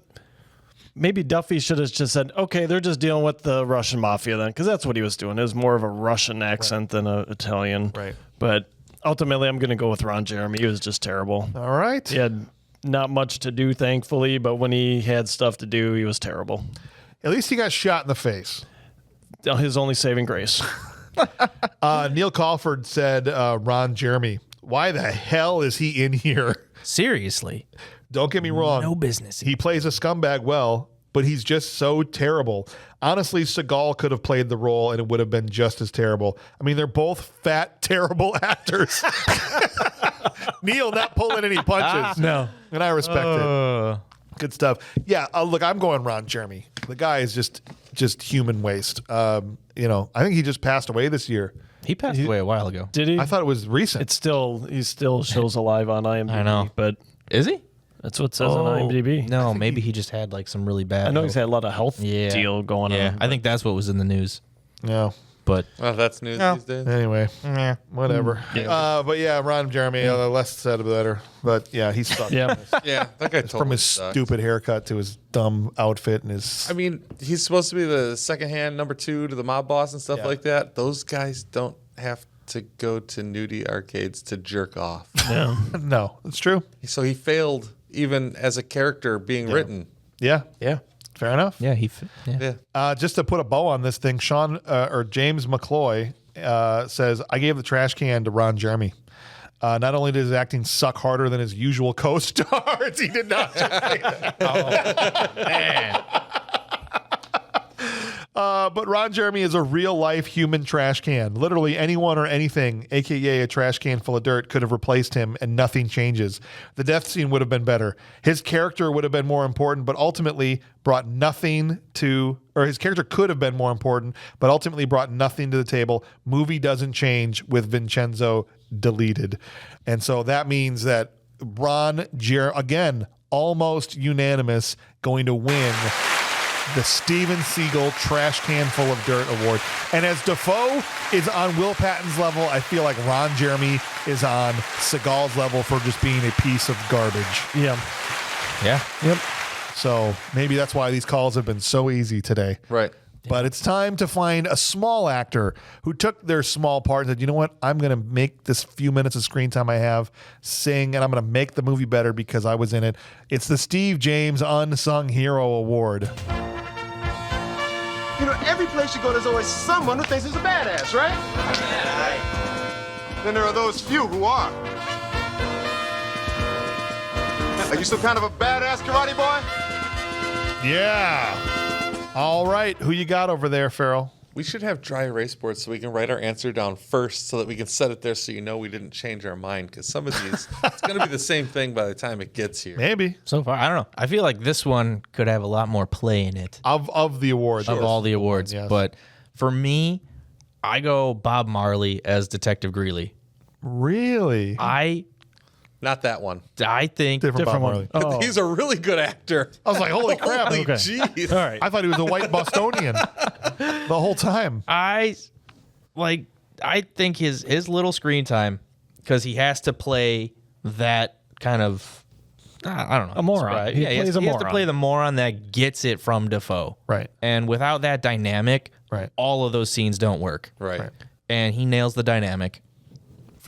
Maybe Duffy should have just said, okay, they're just dealing with the Russian mafia then, because that's what he was doing. It was more of a Russian accent than an Italian. Right. But ultimately, I'm going to go with Ron Jeremy. He was just terrible. All right. He had not much to do, thankfully, but when he had stuff to do, he was terrible. At least he got shot in the face. His only saving grace. Neil Crawford said, Ron Jeremy, why the hell is he in here? Seriously. Don't get me wrong. No business. He plays a scumbag well, but he's just so terrible. Honestly, Seagal could have played the role and it would have been just as terrible. I mean, they're both fat, terrible actors. Neil not pulling any punches. No. And I respect it. Good stuff. Yeah, look, I'm going Ron Jeremy. The guy is just human waste. I think he just passed away this year. He passed away a while ago. Did he? I thought it was recent. He still shows alive on IMDb. I know. But Is he? that's what it says on IMDb. No, maybe he just had like some really bad. I know he's had a lot of health Yeah. deal going Yeah, on. I think that's what was in the news. No. But Well, that's news these days. Anyway, whatever. But yeah, Ron Jeremy, the less said the better. But yeah, he sucked. Yeah. Yeah, that guy totally From his sucks. stupid haircut to his dumb outfit and his. I mean, he's supposed to be the second-hand number 2 to the mob boss and stuff like that. Those guys don't have to go to nudie arcades to jerk off. No, it's true. So he failed even as a character being written. Yeah. yeah, Fair enough. yeah, Yeah. Just to put a bow on this thing, James McCloy says, I gave the trash can to Ron Jeremy. Not only did his acting suck harder than his usual co-stars, he did not. But Ron Jeremy is a real-life human trash can. Literally anyone or anything, a.k.a. a trash can full of dirt, could have replaced him and nothing changes. The death scene would have been better. His character would have been more important, but ultimately brought nothing to... Or his character could have been more important, but ultimately brought nothing to the table. Movie doesn't change with Vincenzo deleted. And so that means that Ron Jeremy, again, almost unanimous, going to win the Steven Seagal Trash Can Full of Dirt Award. And as Dafoe is on Will Patton's level, I feel like Ron Jeremy is on Seagal's level for just being a piece of garbage. Yeah. yeah. Yep. So maybe that's why these calls have been so easy today. Right. But it's time to find a small actor who took their small part and said, you know what? I'm going to make this few minutes of screen time I have sing, and I'm going to make the movie better because I was in it. It's the Steve James Unsung Hero Award. You know, every place you go, there's always someone who thinks he's a badass, right? Then there are those few who are. Are you some kind of a badass karate boy? Yeah. All right. Who you got over there, Farrell? We should have dry erase boards so we can write our answer down first so that we can set it there so you know we didn't change our mind. Because some of these, it's going to be the same thing by the time it gets here. Maybe. So far, I don't know. I feel like this one could have a lot more play in it Of the awards. of all the awards. Yes. But for me, I go Bob Marley as Detective Greeley. Really? Not that one. I think Different Bob one. Marley. Oh. He's a really good actor. I was like, holy crap. Holy Okay. jeez. All right. I thought he was a white Bostonian the whole time. I think his little screen time, because he has to play that kind of, I don't know, A moron. He Yeah, plays a he has to moron. play the moron that gets it from Dafoe. Right. And without that dynamic, Right. all of those scenes don't work. Right. And he nails the dynamic.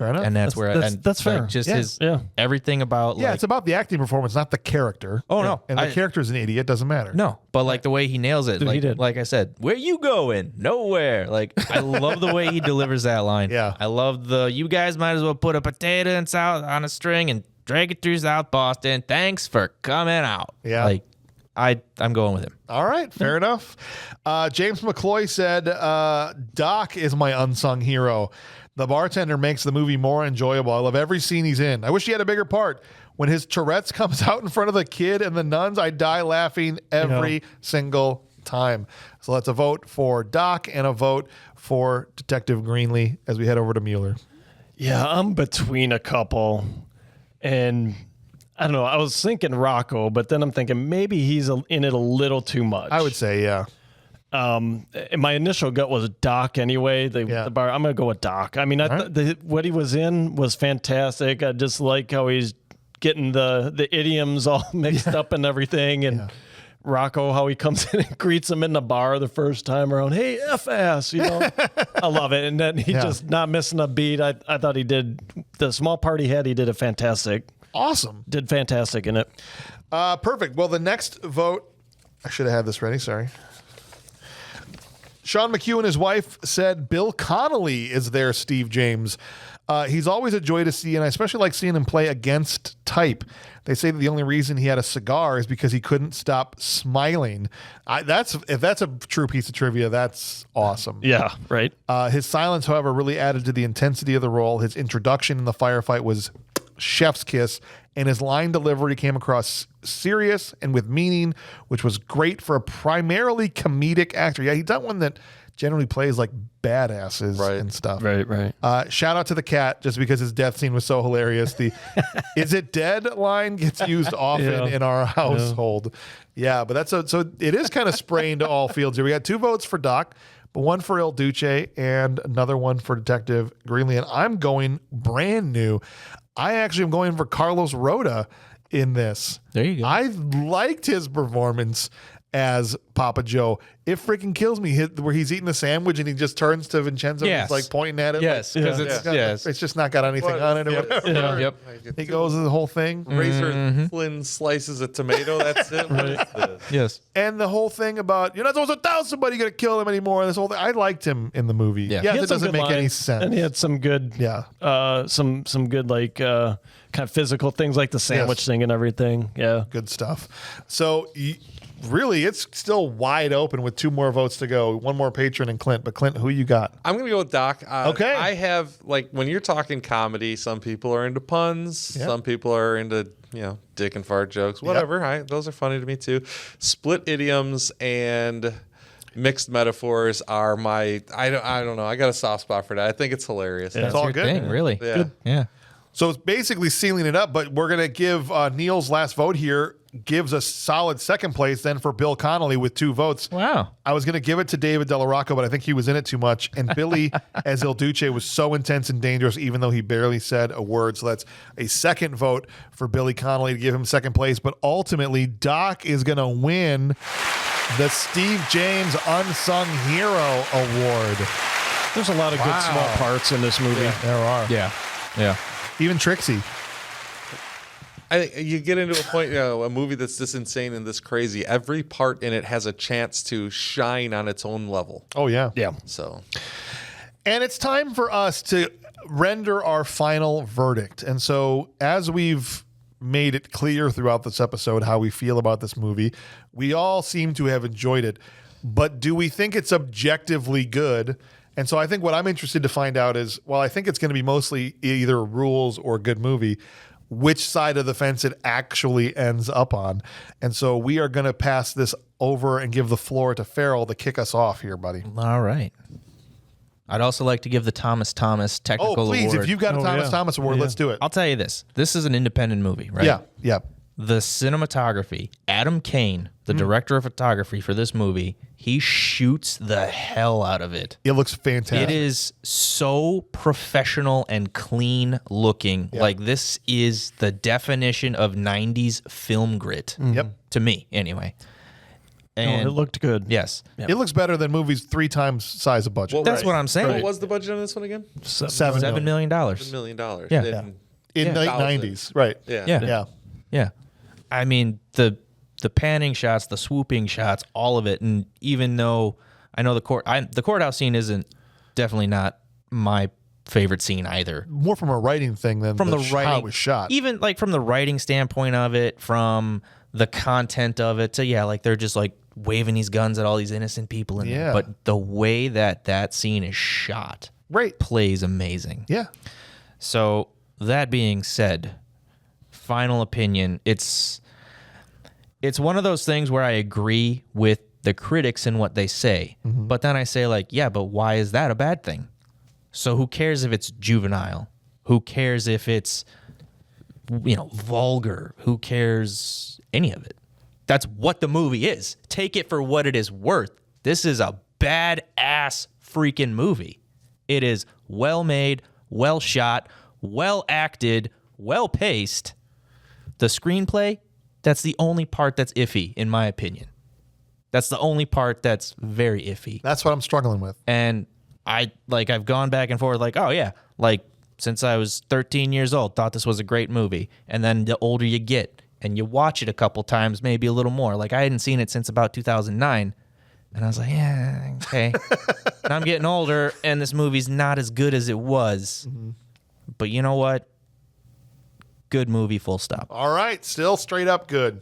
Fair enough. And that's where that's fair. Just Yeah. his everything about It's about the acting performance, not the character. Oh, no. And the character's an idiot. Doesn't matter. no, but like the way he nails it, like I said, where you going? Nowhere. Like I love the way he delivers that line. Yeah. I love you guys might as well put a potato in South on a string and drag it through South Boston. Thanks for coming out. Yeah. Like I'm going with him. All right, fair enough. James McCloy said, Doc is my unsung hero. The bartender makes the movie more enjoyable. I love every scene he's in. I wish he had a bigger part. When his Tourette's comes out in front of the kid and the nuns, I die laughing every single time. So that's a vote for Doc and a vote for Detective Greenlee as we head over to Mueller. Yeah, I'm between a couple. And I don't know. I was thinking Rocco, but then I'm thinking maybe he's in it a little too much. I would say, yeah. And my initial gut was Doc anyway. The bar. I'm going to go with Doc. I mean, what he was in was fantastic. I just like how he's getting the idioms all mixed up and everything. And Rocco, how he comes in and greets him in the bar the first time around. Hey, F-ass, I love it. And then he just not missing a beat. I thought he did, the small part he had, he did a fantastic. Awesome. Did fantastic in it. Perfect. Well, the next vote, I should have had this ready. Sorry. Sean McHugh and his wife said Bill Connolly is their Steve James. He's always a joy to see, and I especially like seeing him play against type. They say that the only reason he had a cigar is because he couldn't stop smiling. If that's a true piece of trivia, that's awesome. Yeah, right. His silence, however, really added to the intensity of the role. His introduction in the firefight was chef's kiss, and his line delivery came across serious and with meaning, which was great for a primarily comedic actor. Yeah, he's not one that generally plays like badasses and stuff. Right. Shout out to the cat, just because his death scene was so hilarious. The "Is it dead?" line gets used often in our household. Yeah, but so it is kind of spraying to all fields here. We got 2 votes for Doc, but 1 for Il Duce and another 1 for Detective Greenlee. And I'm going brand new. I actually am going for Carlos Rhoda in this. There you go. I liked his performance as Papa Joe. It freaking kills me where he's eating the sandwich and he just turns to Vincenzo and he's like pointing at it. Yes, like, because it's just not got anything on it or whatever. Yep. He goes the whole thing. Razor thin slices of tomato. That's it. What is this? Yes. And the whole thing about you're not supposed to tell somebody you're gonna kill them anymore. This whole thing. I liked him in the movie. Yeah. Yes, He had it some doesn't good make any lines, sense. and he had some good, some good like kind of physical things like the sandwich thing and everything. Yeah, good stuff. So really, it's still wide open with 2 more votes to go. 1 more patron and Clint. But Clint, who you got? I'm going to go with Doc. Okay. I have, when you're talking comedy, some people are into puns. Some people are into, dick and fart jokes. Whatever. Those are funny to me, too. Split idioms and mixed metaphors are my, I don't know. I got a soft spot for that. I think it's hilarious. It's all good. Thing, really. Yeah. Good. Yeah. So it's basically sealing it up, but we're going to give Neil's last vote here, gives a solid second place then for Bill Connolly with 2 votes. Wow. I was going to give it to David Della Rocca, but I think he was in it too much. And Billy as Il Duce was so intense and dangerous, even though he barely said a word. So that's a second vote for Billy Connolly to give him second place. But ultimately, Doc is going to win the Steve James Unsung Hero Award. there's a lot of good small parts in this movie. Yeah, there are. Yeah. Even Trixie. I think you get into a point, a movie that's this insane and this crazy. Every part in it has a chance to shine on its own level. Oh, yeah. Yeah. So, and it's time for us to render our final verdict. And so, as we've made it clear throughout this episode how we feel about this movie, we all seem to have enjoyed it. But do we think it's objectively good? And so I think what I'm interested to find out is, well, I think it's going to be mostly either rules or good movie, which side of the fence it actually ends up on. And so we are going to pass this over and give the floor to Farrell to kick us off here, buddy. All right. I'd also like to give the Thomas Technical Award. Oh, please, if you've got a Thomas Award, let's do it. I'll tell you this. This is an independent movie, right? Yeah. The cinematography, Adam Kane, the director of photography for this movie, he shoots the hell out of it. It looks fantastic. It is so professional and clean looking. Yeah. Like, this is the definition of 90s film grit. Yep. To me, anyway. And it looked good. yes, It looks better than movies 3 times size of budget. that's what I'm saying. What was the budget on this one again? $7 $7 million. $1 million. Yeah. in late Thousand. 90s, right? Yeah. Yeah. Yeah. I mean, the panning shots, the swooping shots, all of it. And even though I know the courthouse scene isn't definitely not my favorite scene either. More from a writing thing than From the how writing, it was shot. even like from the writing standpoint of it, from the content of it, to like they're just like waving these guns at all these innocent people in there. Yeah. But the way that scene is shot, Right. plays amazing. Yeah. So that being said, final opinion, it's one of those things where I agree with the critics and what they say, but then I say like, yeah, but why is that a bad thing? So who cares if it's juvenile? Who cares if it's vulgar? Who cares any of it? That's what the movie is. Take it for what it is worth. This is a badass freaking movie. It is well made, well shot, well acted, well paced. The screenplay, that's the only part that's iffy, in my opinion. That's the only part that's very iffy. That's what I'm struggling with. And I've gone back and forth like, oh yeah, like since I was 13 years old, thought this was a great movie. And then the older you get and you watch it a couple times, maybe a little more. Like I hadn't seen it since about 2009. And I was like, yeah, okay. And I'm getting older and this movie's not as good as it was. But you know what? Good movie, full stop. All right. Still straight up good.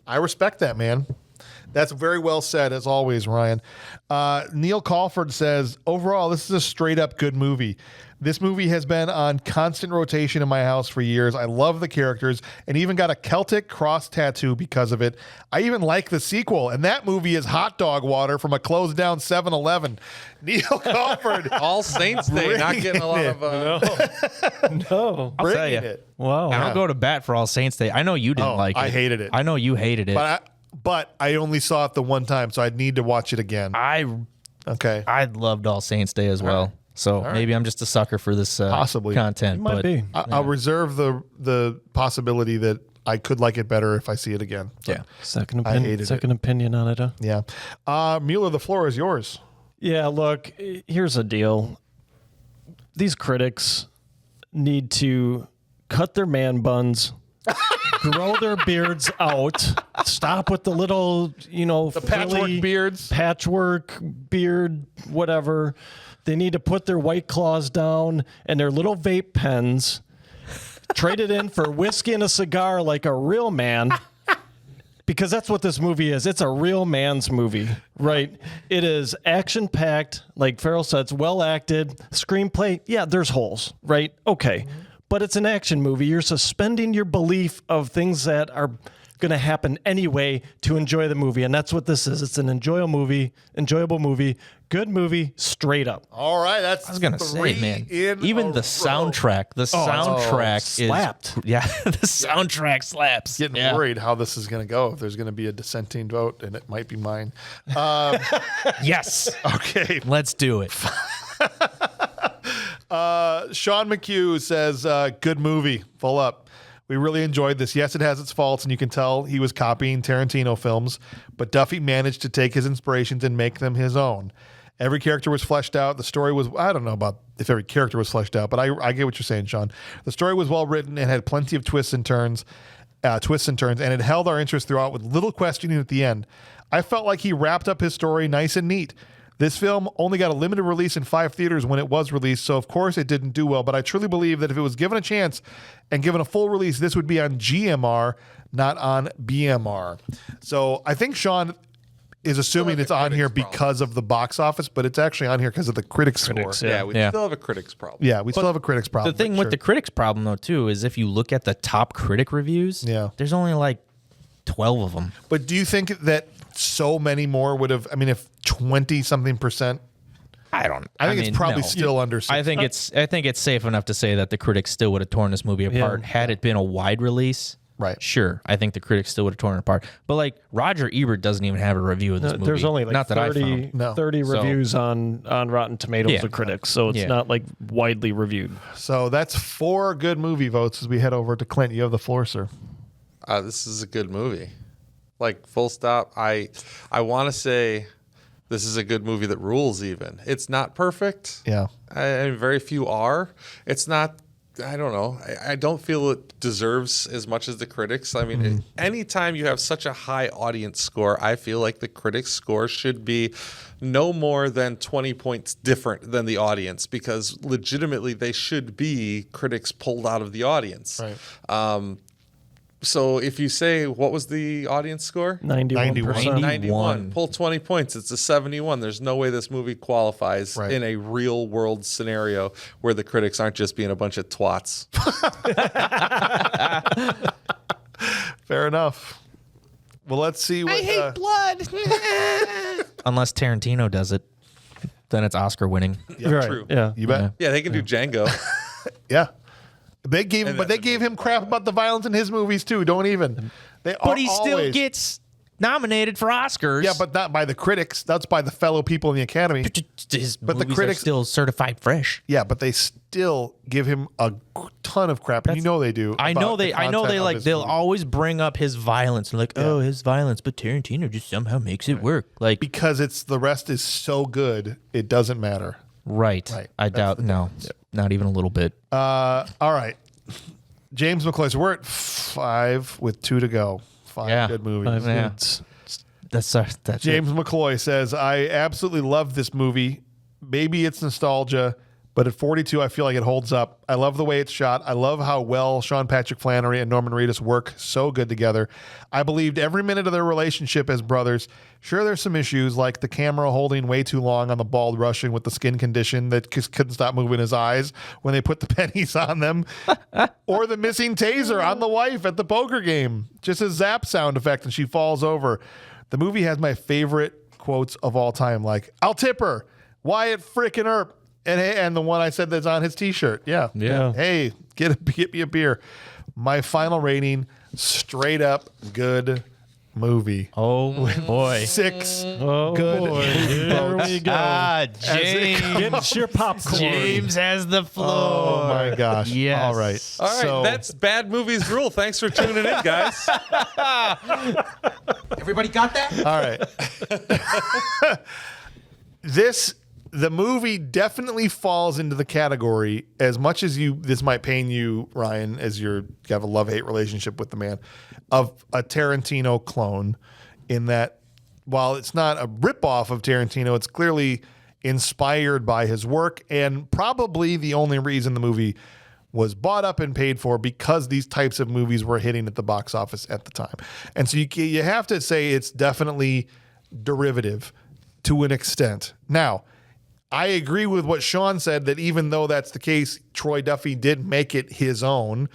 I respect that, man. That's very well said, as always, Ryan. Neil Calford says, overall, this is a straight up good movie. This movie has been on constant rotation in my house for years. I love the characters and even got a Celtic cross tattoo because of it. I even like the sequel, and that movie is hot dog water from a closed down 7-Eleven. Neil Calford. All Saints Day, not getting a lot of. No. I'll tell you. it. Wow. I'll go to bat for All Saints Day. I know you didn't like it. I hated it. I know you hated it. But I only saw it the one time, so I'd need to watch it again. Okay. I loved All Saints Day as well. So maybe I'm just a sucker for this Possibly. content. It might but be. I'll reserve the possibility that I could like it better if I see it again. But Yeah. Second I opinion. hated it. Second opinion on it. Huh? Yeah. Mueller, the floor is yours. Yeah, look, here's the deal. These critics need to cut their man buns, grow their beards out, stop with the little, The patchwork beards. patchwork beard, whatever. They need to put their White Claws down and their little vape pens, trade it in for whiskey and a cigar like a real man. Because that's what this movie is. It's a real man's movie, right? It is action-packed, like Farrell said, it's well acted. Screenplay, yeah, there's holes, right? Okay. But it's an action movie. You're suspending your belief of things that are going to happen anyway to enjoy the movie. And that's what this is. It's an enjoyable movie, good movie, straight up. All right. That's I was gonna say, man, even the soundtrack. The soundtrack slapped. Yeah, the soundtrack slaps. Getting Yeah. worried how this is going to go. If there's going to be a dissenting vote, and it might be mine. Yes. Okay. Let's do it. Sean McHugh says, good movie, full up. We really enjoyed this. Yes, it has its faults, and you can tell he was copying Tarantino films, but Duffy managed to take his inspirations and make them his own. Every character was fleshed out. The story was, I don't know about if every character was fleshed out, but I get what you're saying, Sean. The story was well written and had plenty of twists and turns, and it held our interest throughout with little questioning at the end. I felt like he wrapped up his story nice and neat. This film only got a limited release in 5 theaters when it was released, so of course it didn't do well, but I truly believe that if it was given a chance and given a full release, this would be on GMR, not on BMR. So I think Sean is assuming it's on here because of the box office, but it's actually on here because of the critics score. Yeah, we Yeah. still have a critics problem. Yeah, we still have a critics problem. The thing but with sure. the critics problem, though, too, is if you look at the top critic reviews, there's only like 12 of them. But do you think that so many more would have, if 20-something%? I don't. I think mean, it's probably no. still under 60. I think it's safe enough to say that the critics still would have torn this movie apart had it been a wide release. Right. Sure. I think the critics still would have torn it apart. But like Roger Ebert doesn't even have a review of this movie. There's only like not that I 30, found. No. 30 So- reviews on Rotten Tomatoes Yeah. of critics, so it's Yeah. not like widely reviewed. So that's 4 good movie votes as we head over to Clint. You have the floor, sir. This is a good movie. Like, full stop. I want to say this is a good movie that rules even. It's not perfect. Yeah. I mean, very few are. It's not, I don't know. I don't feel it deserves as much as the critics. I mean, anytime you have such a high audience score, I feel like the critics' score should be no more than 20 points different than the audience, because legitimately they should be critics pulled out of the audience. Right. So if you say, what was the audience score? 91%. 91. Pull 20 points. It's a 71. There's no way this movie qualifies in a real world scenario where the critics aren't just being a bunch of twats. Fair enough. Well, let's see what... I hate blood. Unless Tarantino does it, then it's Oscar winning. Yeah, Right. true. Yeah. You bet. Yeah, they can do Django. Yeah. They gave him crap about the violence in his movies too. Don't even. But he still gets nominated for Oscars. Yeah, but not by the critics. That's by the fellow people in the Academy. His But the movies critics are still certified fresh. Yeah, but they still give him a ton of crap. And you know they do. I know about they. the I know content they of like. his They'll movie. always bring up his violence and like, oh, his violence, but Tarantino just somehow makes it work. Like, because it's the rest is so good, it doesn't matter. right. I doubt. No, not even a little bit. All right. James McCloy. So we're at 5 with 2 to go. 5 good movies. Yeah. That's James McCloy says, I absolutely love this movie. Maybe it's nostalgia, but at 42, I feel like it holds up. I love the way it's shot. I love how well Sean Patrick Flanery and Norman Reedus work so good together. I believed every minute of their relationship as brothers. Sure, there's some issues like the camera holding way too long on the bald Russian with the skin condition that just couldn't stop moving his eyes when they put the pennies on them, or the missing taser on the wife at the poker game. Just a zap sound effect and she falls over. The movie has my favorite quotes of all time, like, I'll tip her, Wyatt frickin' Earp. And the one I said that's on his T-shirt. Yeah. Hey, get me a beer. My final rating, straight up good movie. Oh boy. 6 good. Boy. Here we go. James. Get your popcorn. James has the floor. Oh my gosh. Yes. All right. All right, So, that's Bad Movies Rule. Thanks for tuning in, guys. Everybody got that? all right. The movie definitely falls into the category, as much as this might pain you, Ryan, as you have a love-hate relationship with the man, of a Tarantino clone, in that while it's not a ripoff of Tarantino, it's clearly inspired by his work, and probably the only reason the movie was bought up and paid for, because these types of movies were hitting at the box office at the time. And so you have to say it's definitely derivative to an extent. Now, I agree with what Sean said, that even though that's the case, Troy Duffy did make it his own,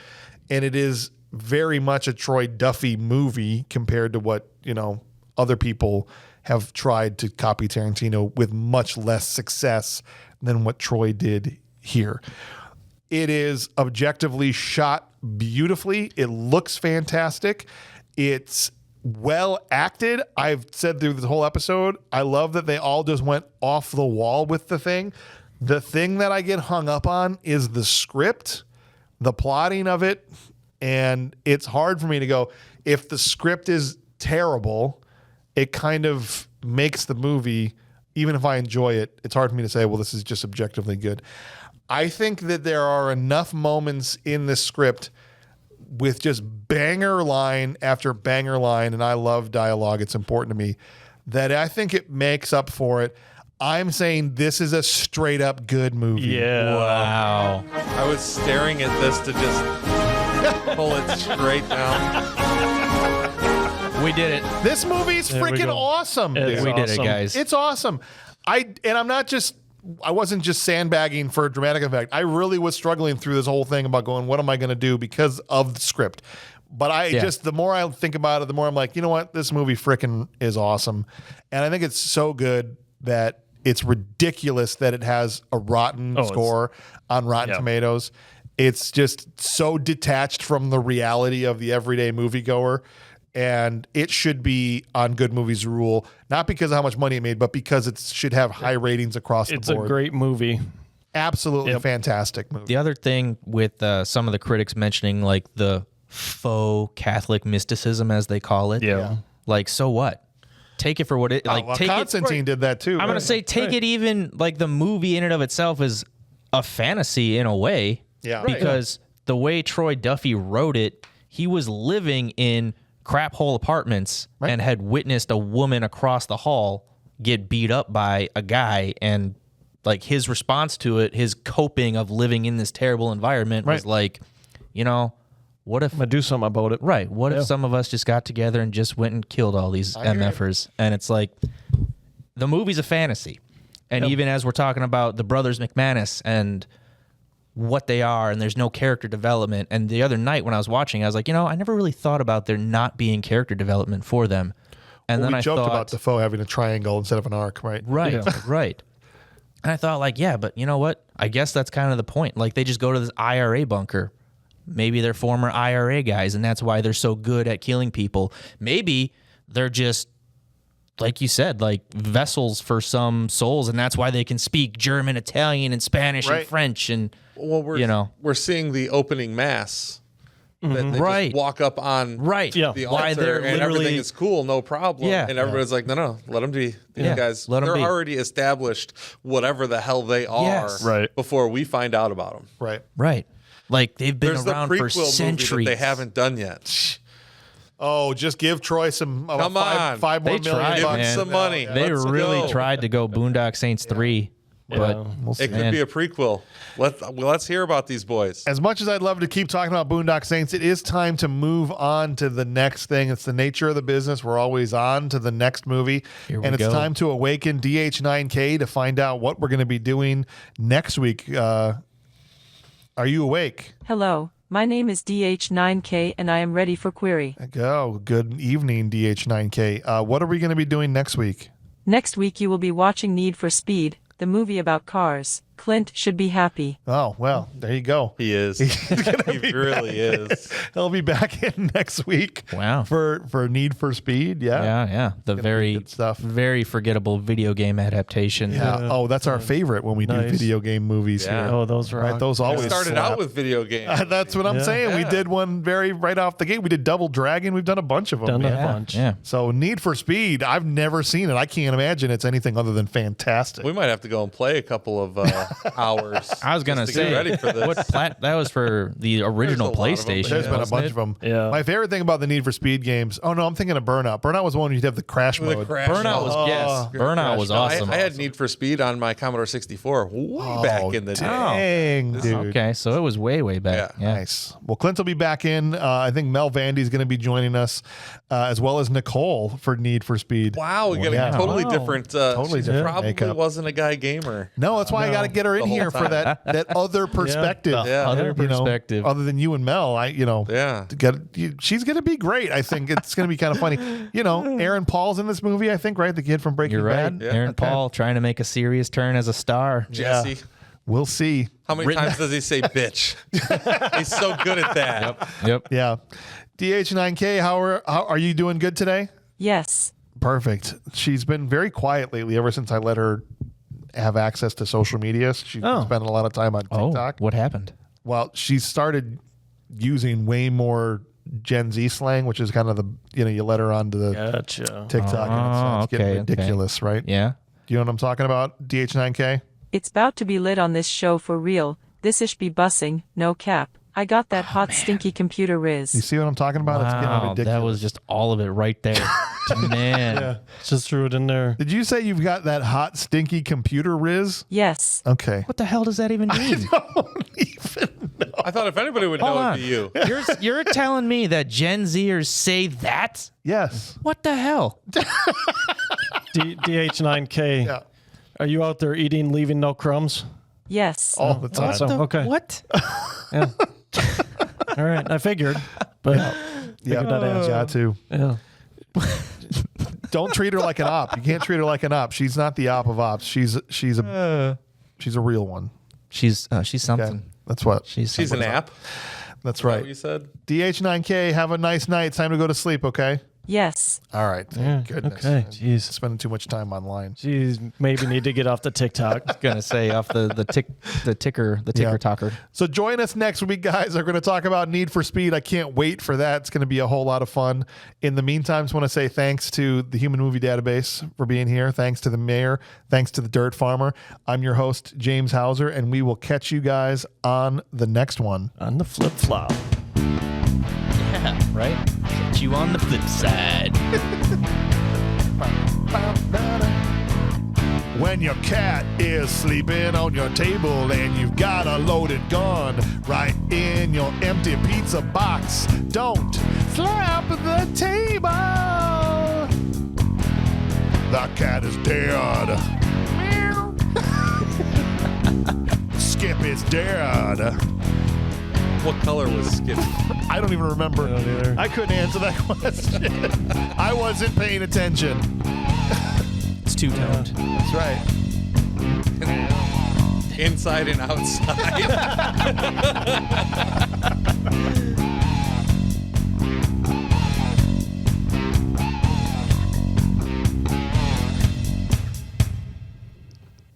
and it is very much a Troy Duffy movie compared to what, other people have tried to copy Tarantino with much less success than what Troy did here. It is objectively shot beautifully. It looks fantastic. It's well acted. I've said through this whole episode, I love that they all just went off the wall with the thing. The thing that I get hung up on is the script, the plotting of it, and it's hard for me to go, if the script is terrible, it kind of makes the movie, even if I enjoy it, it's hard for me to say, well, this is just objectively good. I think that there are enough moments in this script with just banger line after banger line, and I love dialogue, it's important to me, that I think it makes up for it. I'm saying this is a straight up good movie. Yeah. Wow. I was staring at this to just pull it straight down. We did it. This movie's There we freaking go. awesome. It's dude. We did it, awesome. guys. It's awesome. I wasn't just sandbagging for a dramatic effect. I really was struggling through this whole thing about going, what am I going to do because of the script? But the more I think about it, the more I'm like, you know what? This movie freaking is awesome. And I think it's so good that it's ridiculous that it has a rotten score on Rotten Tomatoes. It's just so detached from the reality of the everyday moviegoer. And it should be on Good Movies Rule, not because of how much money it made, but because it should have high ratings across the board. It's a great movie. Absolutely fantastic movie. The other thing with some of the critics mentioning like the faux Catholic mysticism, as they call it. Yeah. like, so what? Take it for what it like. Well, Take Constantine did that too. I'm gonna say take it even like the movie in and of itself is a fantasy in a way. Yeah. Because the way Troy Duffy wrote it, he was living in crap hole apartments and had witnessed a woman across the hall get beat up by a guy, and like his response to it, his coping of living in this terrible environment was like, you know, what if I'm gonna do something about it. right? What if some of us just got together and just went and killed all these MFers? And it's like the movie's a fantasy. And even as we're talking about the brothers McManus and what they are, and there's no character development. And the other night when I was watching, I was like, you know, I never really thought about there not being character development for them. And then we I joked thought about Dafoe having a triangle instead of an arc, right? right, right. And I thought like, yeah, but you know what? I guess that's kind of the point. Like they just go to this IRA bunker. Maybe they're former IRA guys, and that's why they're so good at killing people. Maybe they're just, like you said, like vessels for some souls, and that's why they can speak German, Italian, and Spanish and French. And Well, we're seeing the opening mass. That they just walk up on the Why altar they're and literally everything is cool, no problem. Yeah. And everybody's like, no, let them be. These guys, let 'em they're be. already established whatever the hell they are Yes. Right. before we find out about them. Right. like they've been There's the around for prequel movie centuries. that they haven't done yet. Oh, just give Troy some Come on. five more They million tried, Give bucks. them man. some money. They Let's really go. tried to go Boondock Saints 3, but We'll see. It could be a prequel. Let's hear about these boys. As much as I'd love to keep talking about Boondock Saints, it is time to move on to the next thing. It's the nature of the business. We're always on to the next movie. Here we And it's go. time to awaken DH9K to find out what we're going to be doing next week. Are you awake? Hello, my name is DH9K and I am ready for query. Go. Good evening, DH9K. What are we going to be doing next week? Next week you will be watching Need for Speed, the movie about cars. Clint should be happy. Oh, well, there you go. He is. He really is. He'll be back in next week. Wow. For Need for Speed. Yeah. yeah, the very good stuff. very forgettable video game adaptation. Yeah. Oh, that's our favorite when we do Nice. video game movies Yeah. here. Oh, those Right, rock. those We always started slap. out with video games. That's what I'm saying. We Yeah. did one right off the gate. We did Double Dragon. We've done a bunch of them. Done a man. bunch. Yeah. So Need for Speed, I've never seen it. I can't imagine it's anything other than fantastic. We might have to go and play a couple of hours. I was gonna just to get say, ready for this. that was for the original There's a lot of 'em. PlayStation. There's been a wasn't bunch it? of them. Yeah. My favorite thing about the Need for Speed games. Oh no, I'm thinking of Burnout. Burnout was the one where you'd have the crash The mode. crash Burnout was mode. yes, Burnout was No, awesome. I had Need for Speed on my Commodore 64 way back in the day. Dang, dude. Okay, so it was way back. Yeah. Nice. Well, Clint will be back in. I think Mel Vandy's going to be joining us, as well as Nicole for Need for Speed. Wow, we got yeah. a totally Wow. different. Totally she different probably makeup. wasn't a guy gamer. No, that's why I got to get her in The whole here for time. that other perspective. Yeah. Other You know, perspective. other than you and Mel, Yeah. she's going to be great. I think it's going to be kind of funny. You know, Aaron Paul's in this movie, I think, right? The kid from Breaking You're right. Bad. Aaron Paul trying to make a serious turn as a star. Jesse. We'll see. How many times does he say bitch? He's so good at that. Yep. Yeah. DH9K, how are you doing good today? Yes. Perfect. She's been very quiet lately ever since I let her have access to social media. She's been spending a lot of time on TikTok. What happened? Well, she started using way more Gen Z slang, which is kind of you let her onto the Gotcha. TikTok and it's getting okay. ridiculous, right? Yeah. Do you know what I'm talking about? DH9K? It's about to be lit on this show for real. This ish be bussing, no cap. I got that hot stinky computer You riz. see what I'm talking about? It's getting Wow, ridiculous. that was just all of it right there. Man. Just threw it in there. Did you say you've got that hot, stinky computer riz? Yes. Okay. What the hell does that even mean? I thought if anybody would Hold know, on. it'd be you. You're telling me that Gen Zers say that? Yes. What the hell? DH9K. Yeah. Are you out there eating, leaving no crumbs? Yes. All the time. Awesome. Okay. What? Yeah. All right. I figured, but Yeah, Figured I'd ask. got to. yeah. Don't treat her like an op. You can't treat her like an op. She's not the op of ops. She's a real one. She's something. Okay. That's what. She's She's an something. app. That's Right. right. What you said? DH9K, have a nice night. It's time to go to sleep, okay? Yes. All right. Thank goodness. Okay. Jeez. Spending too much time online. Jeez, maybe need to get off the TikTok. Gonna say off the ticker talker. So join us next week, guys. We're going to talk about Need for Speed. I can't wait for that. It's going to be a whole lot of fun. In the meantime, I just want to say thanks to the Human Movie Database for being here. Thanks to the mayor. Thanks to the Dirt Farmer. I'm your host, James Hauser, and we will catch you guys on the next one. On the flip flop. Yeah, right? Catch you on the flip side. When your cat is sleeping on your table and you've got a loaded gun right in your empty pizza box, don't slap the table. The cat is dead. Meow. Skip is dead. What color was Skip? I don't even remember. I couldn't answer that question. I wasn't paying attention. It's two-toned. That's right. Inside and outside.